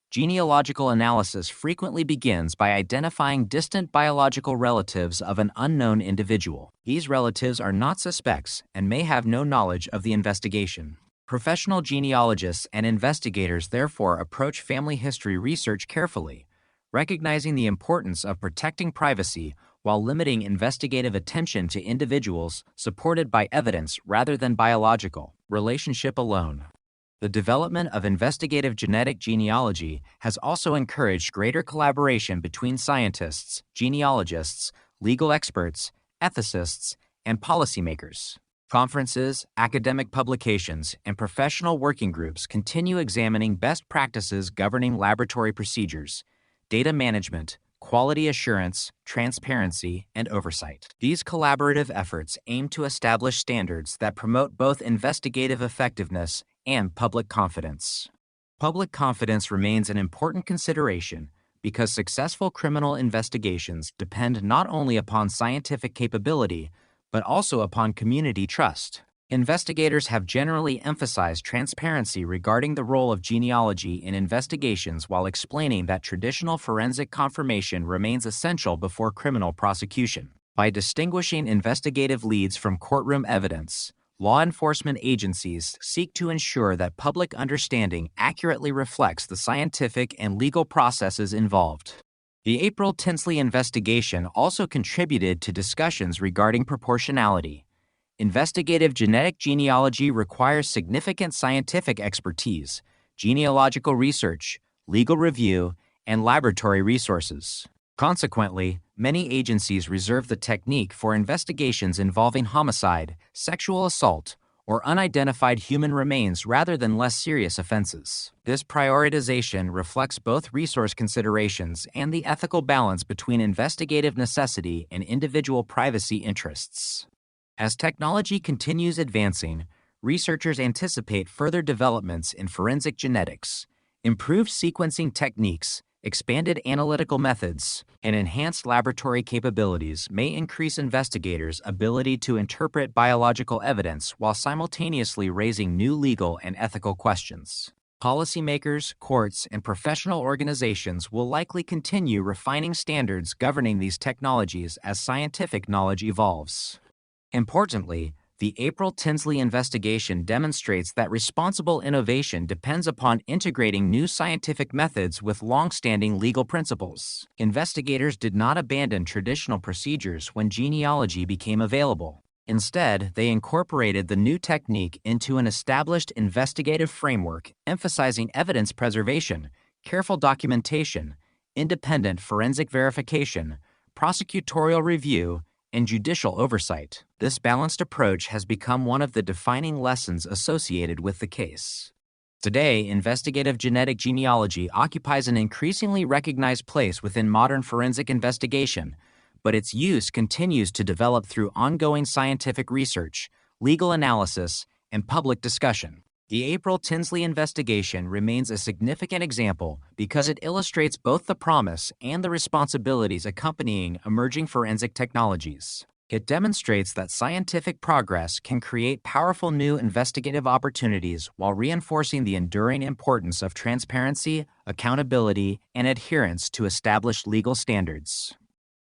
Genealogical analysis frequently begins by identifying distant biological relatives of an unknown individual. These relatives are not suspects and may have no knowledge of the investigation. Professional genealogists and investigators therefore approach family history research carefully, recognizing the importance of protecting privacy while limiting investigative attention to individuals supported by evidence rather than biological relationship alone. The development of investigative genetic genealogy has also encouraged greater collaboration between scientists, genealogists, legal experts, ethicists, and policymakers. Conferences, academic publications, and professional working groups continue examining best practices governing laboratory procedures, data management, quality assurance, transparency, and oversight. These collaborative efforts aim to establish standards that promote both investigative effectiveness and public confidence. Public confidence remains an important consideration because successful criminal investigations depend not only upon scientific capability, but also upon community trust. Investigators have generally emphasized transparency regarding the role of genealogy in investigations while explaining that traditional forensic confirmation remains essential before criminal prosecution. By distinguishing investigative leads from courtroom evidence, law enforcement agencies seek to ensure that public understanding accurately reflects the scientific and legal processes involved. The April Tinsley investigation also contributed to discussions regarding proportionality. Investigative genetic genealogy requires significant scientific expertise, genealogical research, legal review, and laboratory resources. Consequently, many agencies reserve the technique for investigations involving homicide, sexual assault, or unidentified human remains rather than less serious offenses. This prioritization reflects both resource considerations and the ethical balance between investigative necessity and individual privacy interests. As technology continues advancing, researchers anticipate further developments in forensic genetics. Improved sequencing techniques, expanded analytical methods, and enhanced laboratory capabilities may increase investigators' ability to interpret biological evidence while simultaneously raising new legal and ethical questions. Policymakers, courts, and professional organizations will likely continue refining standards governing these technologies as scientific knowledge evolves. Importantly, the April Tinsley investigation demonstrates that responsible innovation depends upon integrating new scientific methods with long-standing legal principles. Investigators did not abandon traditional procedures when genealogy became available. Instead, they incorporated the new technique into an established investigative framework, emphasizing evidence preservation, careful documentation, independent forensic verification, prosecutorial review, and judicial oversight. This balanced approach has become one of the defining lessons associated with the case. Today, investigative genetic genealogy occupies an increasingly recognized place within modern forensic investigation, but its use continues to develop through ongoing scientific research, legal analysis, and public discussion. The April Tinsley investigation remains a significant example because it illustrates both the promise and the responsibilities accompanying emerging forensic technologies. It demonstrates that scientific progress can create powerful new investigative opportunities while reinforcing the enduring importance of transparency, accountability, and adherence to established legal standards.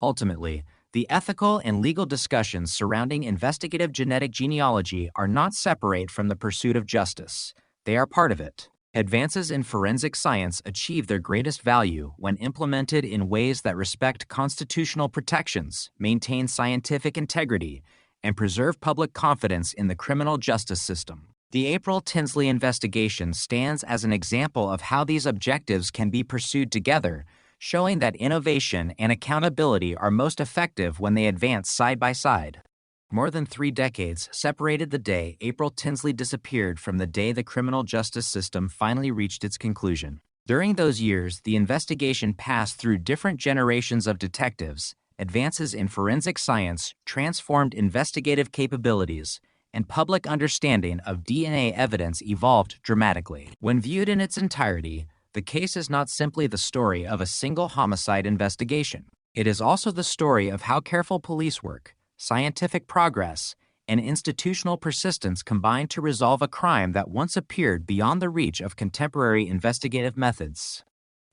Ultimately, the ethical and legal discussions surrounding investigative genetic genealogy are not separate from the pursuit of justice. They are part of it. Advances in forensic science achieve their greatest value when implemented in ways that respect constitutional protections, maintain scientific integrity, and preserve public confidence in the criminal justice system. The April Tinsley investigation stands as an example of how these objectives can be pursued together, showing that innovation and accountability are most effective when they advance side by side. More than 3 decades separated the day April Tinsley disappeared from the day the criminal justice system finally reached its conclusion. During those years, the investigation passed through different generations of detectives, advances in forensic science transformed investigative capabilities, and public understanding of DNA evidence evolved dramatically. When viewed in its entirety, the case is not simply the story of a single homicide investigation. It is also the story of how careful police work, scientific progress, and institutional persistence combined to resolve a crime that once appeared beyond the reach of contemporary investigative methods.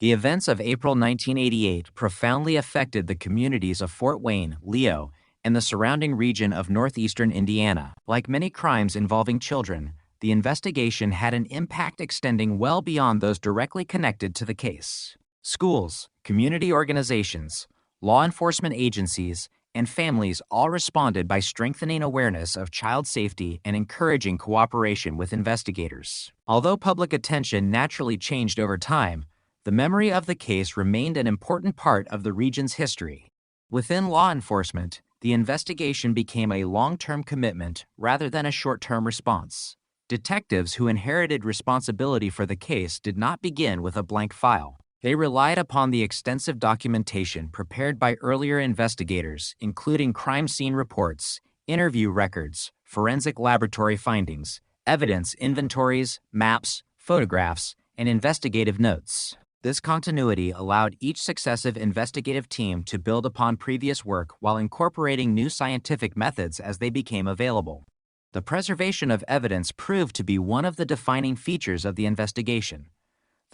The events of April 1988 profoundly affected the communities of Fort Wayne, Leo, and the surrounding region of northeastern Indiana. Like many crimes involving children, the investigation had an impact extending well beyond those directly connected to the case. Schools, community organizations, law enforcement agencies, and families all responded by strengthening awareness of child safety and encouraging cooperation with investigators. Although public attention naturally changed over time, the memory of the case remained an important part of the region's history. Within law enforcement, the investigation became a long-term commitment rather than a short-term response. Detectives who inherited responsibility for the case did not begin with a blank file. They relied upon the extensive documentation prepared by earlier investigators, including crime scene reports, interview records, forensic laboratory findings, evidence inventories, maps, photographs, and investigative notes. This continuity allowed each successive investigative team to build upon previous work while incorporating new scientific methods as they became available. The preservation of evidence proved to be one of the defining features of the investigation.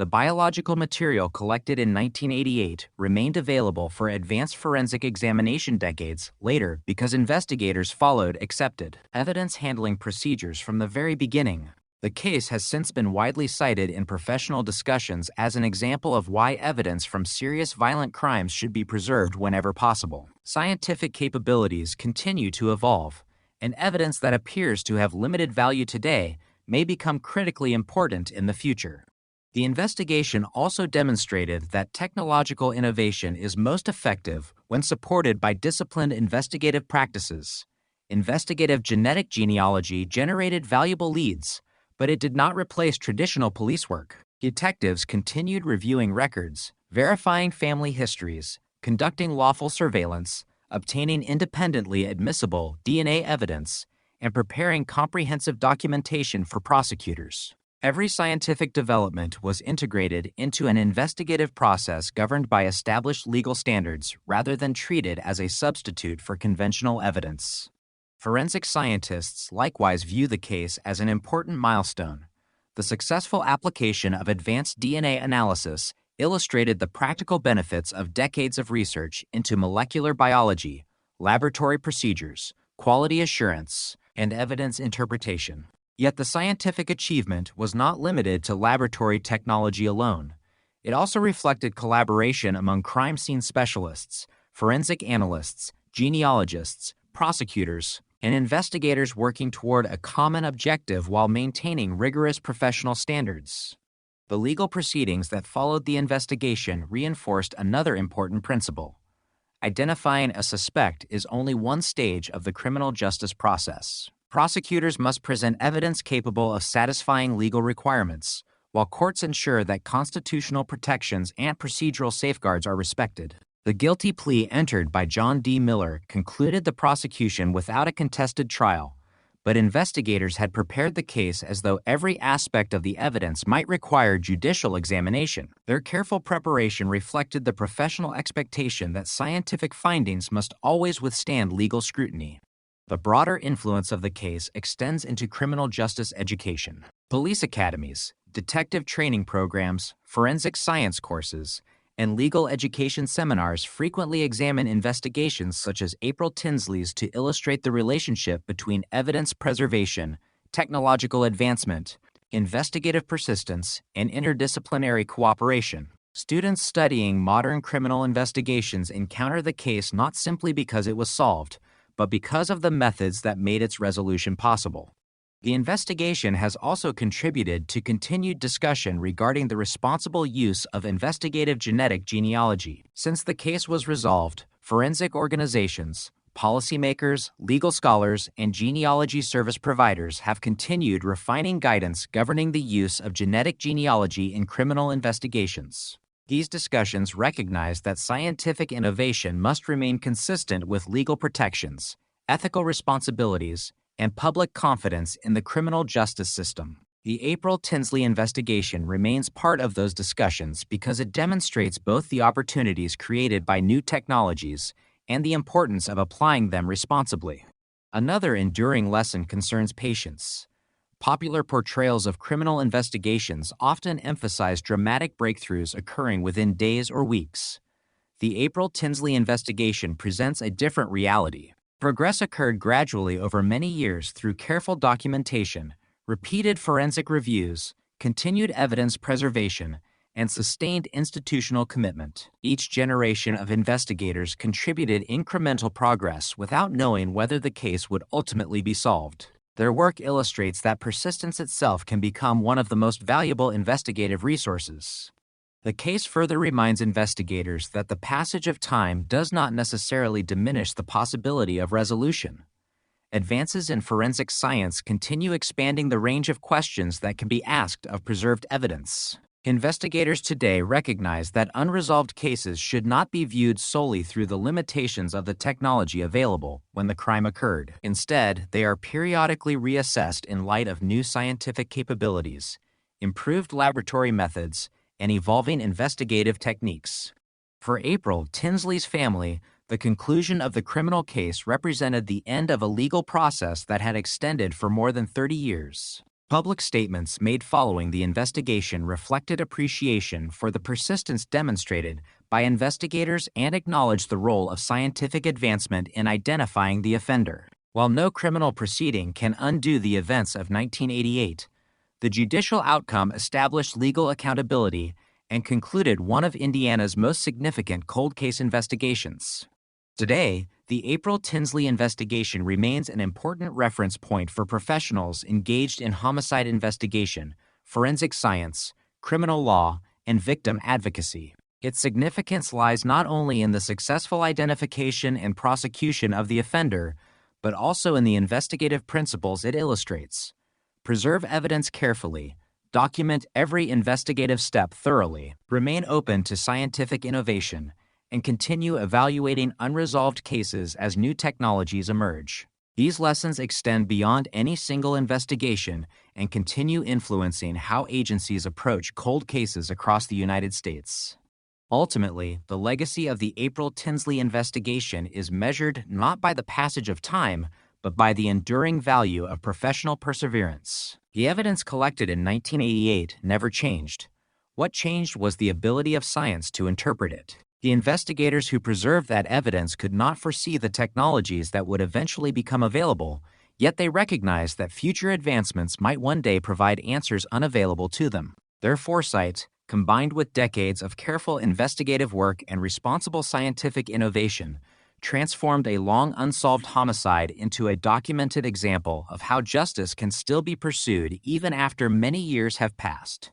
The biological material collected in 1988 remained available for advanced forensic examination decades later because investigators followed accepted evidence handling procedures from the very beginning. The case has since been widely cited in professional discussions as an example of why evidence from serious violent crimes should be preserved whenever possible. Scientific capabilities continue to evolve, and evidence that appears to have limited value today may become critically important in the future. The investigation also demonstrated that technological innovation is most effective when supported by disciplined investigative practices. Investigative genetic genealogy generated valuable leads, but it did not replace traditional police work. Detectives continued reviewing records, verifying family histories, conducting lawful surveillance, obtaining independently admissible DNA evidence, and preparing comprehensive documentation for prosecutors. Every scientific development was integrated into an investigative process governed by established legal standards rather than treated as a substitute for conventional evidence. Forensic scientists likewise view the case as an important milestone. The successful application of advanced DNA analysis illustrated the practical benefits of decades of research into molecular biology, laboratory procedures, quality assurance, and evidence interpretation. Yet the scientific achievement was not limited to laboratory technology alone. It also reflected collaboration among crime scene specialists, forensic analysts, genealogists, prosecutors, and investigators working toward a common objective while maintaining rigorous professional standards. The legal proceedings that followed the investigation reinforced another important principle. Identifying a suspect is only one stage of the criminal justice process. Prosecutors must present evidence capable of satisfying legal requirements, while courts ensure that constitutional protections and procedural safeguards are respected. The guilty plea entered by John D. Miller concluded the prosecution without a contested trial, but investigators had prepared the case as though every aspect of the evidence might require judicial examination. Their careful preparation reflected the professional expectation that scientific findings must always withstand legal scrutiny. The broader influence of the case extends into criminal justice education. Police academies, detective training programs, forensic science courses, and legal education seminars frequently examine investigations such as April Tinsley's to illustrate the relationship between evidence preservation, technological advancement, investigative persistence, and interdisciplinary cooperation. Students studying modern criminal investigations encounter the case not simply because it was solved, but because of the methods that made its resolution possible. The investigation has also contributed to continued discussion regarding the responsible use of investigative genetic genealogy. Since the case was resolved, forensic organizations, policymakers, legal scholars, and genealogy service providers have continued refining guidance governing the use of genetic genealogy in criminal investigations. These discussions recognize that scientific innovation must remain consistent with legal protections, ethical responsibilities, and public confidence in the criminal justice system. The April Tinsley investigation remains part of those discussions because it demonstrates both the opportunities created by new technologies and the importance of applying them responsibly. Another enduring lesson concerns patience. Popular portrayals of criminal investigations often emphasize dramatic breakthroughs occurring within days or weeks. The April Tinsley investigation presents a different reality. Progress occurred gradually over many years through careful documentation, repeated forensic reviews, continued evidence preservation, and sustained institutional commitment. Each generation of investigators contributed incremental progress without knowing whether the case would ultimately be solved. Their work illustrates that persistence itself can become one of the most valuable investigative resources. The case further reminds investigators that the passage of time does not necessarily diminish the possibility of resolution. Advances in forensic science continue expanding the range of questions that can be asked of preserved evidence. Investigators today recognize that unresolved cases should not be viewed solely through the limitations of the technology available when the crime occurred. Instead, they are periodically reassessed in light of new scientific capabilities, improved laboratory methods, and evolving investigative techniques. For April Tinsley's family, the conclusion of the criminal case represented the end of a legal process that had extended for more than 30 years. Public statements made following the investigation reflected appreciation for the persistence demonstrated by investigators and acknowledged the role of scientific advancement in identifying the offender. While no criminal proceeding can undo the events of 1988, the judicial outcome established legal accountability and concluded one of Indiana's most significant cold case investigations. Today, the April Tinsley investigation remains an important reference point for professionals engaged in homicide investigation, forensic science, criminal law, and victim advocacy. Its significance lies not only in the successful identification and prosecution of the offender, but also in the investigative principles it illustrates. Preserve evidence carefully, document every investigative step thoroughly, remain open to scientific innovation, and continue evaluating unresolved cases as new technologies emerge. These lessons extend beyond any single investigation and continue influencing how agencies approach cold cases across the United States. Ultimately, the legacy of the April Tinsley investigation is measured not by the passage of time, but by the enduring value of professional perseverance. The evidence collected in 1988 never changed. What changed was the ability of science to interpret it. The investigators who preserved that evidence could not foresee the technologies that would eventually become available, yet they recognized that future advancements might one day provide answers unavailable to them. Their foresight, combined with decades of careful investigative work and responsible scientific innovation, transformed a long unsolved homicide into a documented example of how justice can still be pursued even after many years have passed.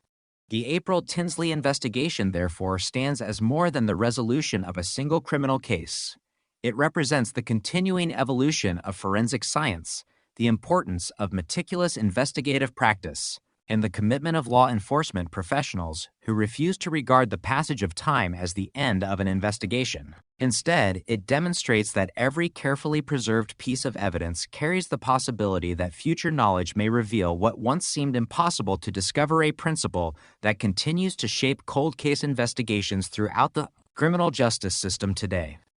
The April Tinsley investigation, therefore, stands as more than the resolution of a single criminal case. It represents the continuing evolution of forensic science, the importance of meticulous investigative practice, and the commitment of law enforcement professionals who refuse to regard the passage of time as the end of an investigation. Instead, it demonstrates that every carefully preserved piece of evidence carries the possibility that future knowledge may reveal what once seemed impossible to discover, a principle that continues to shape cold case investigations throughout the criminal justice system today.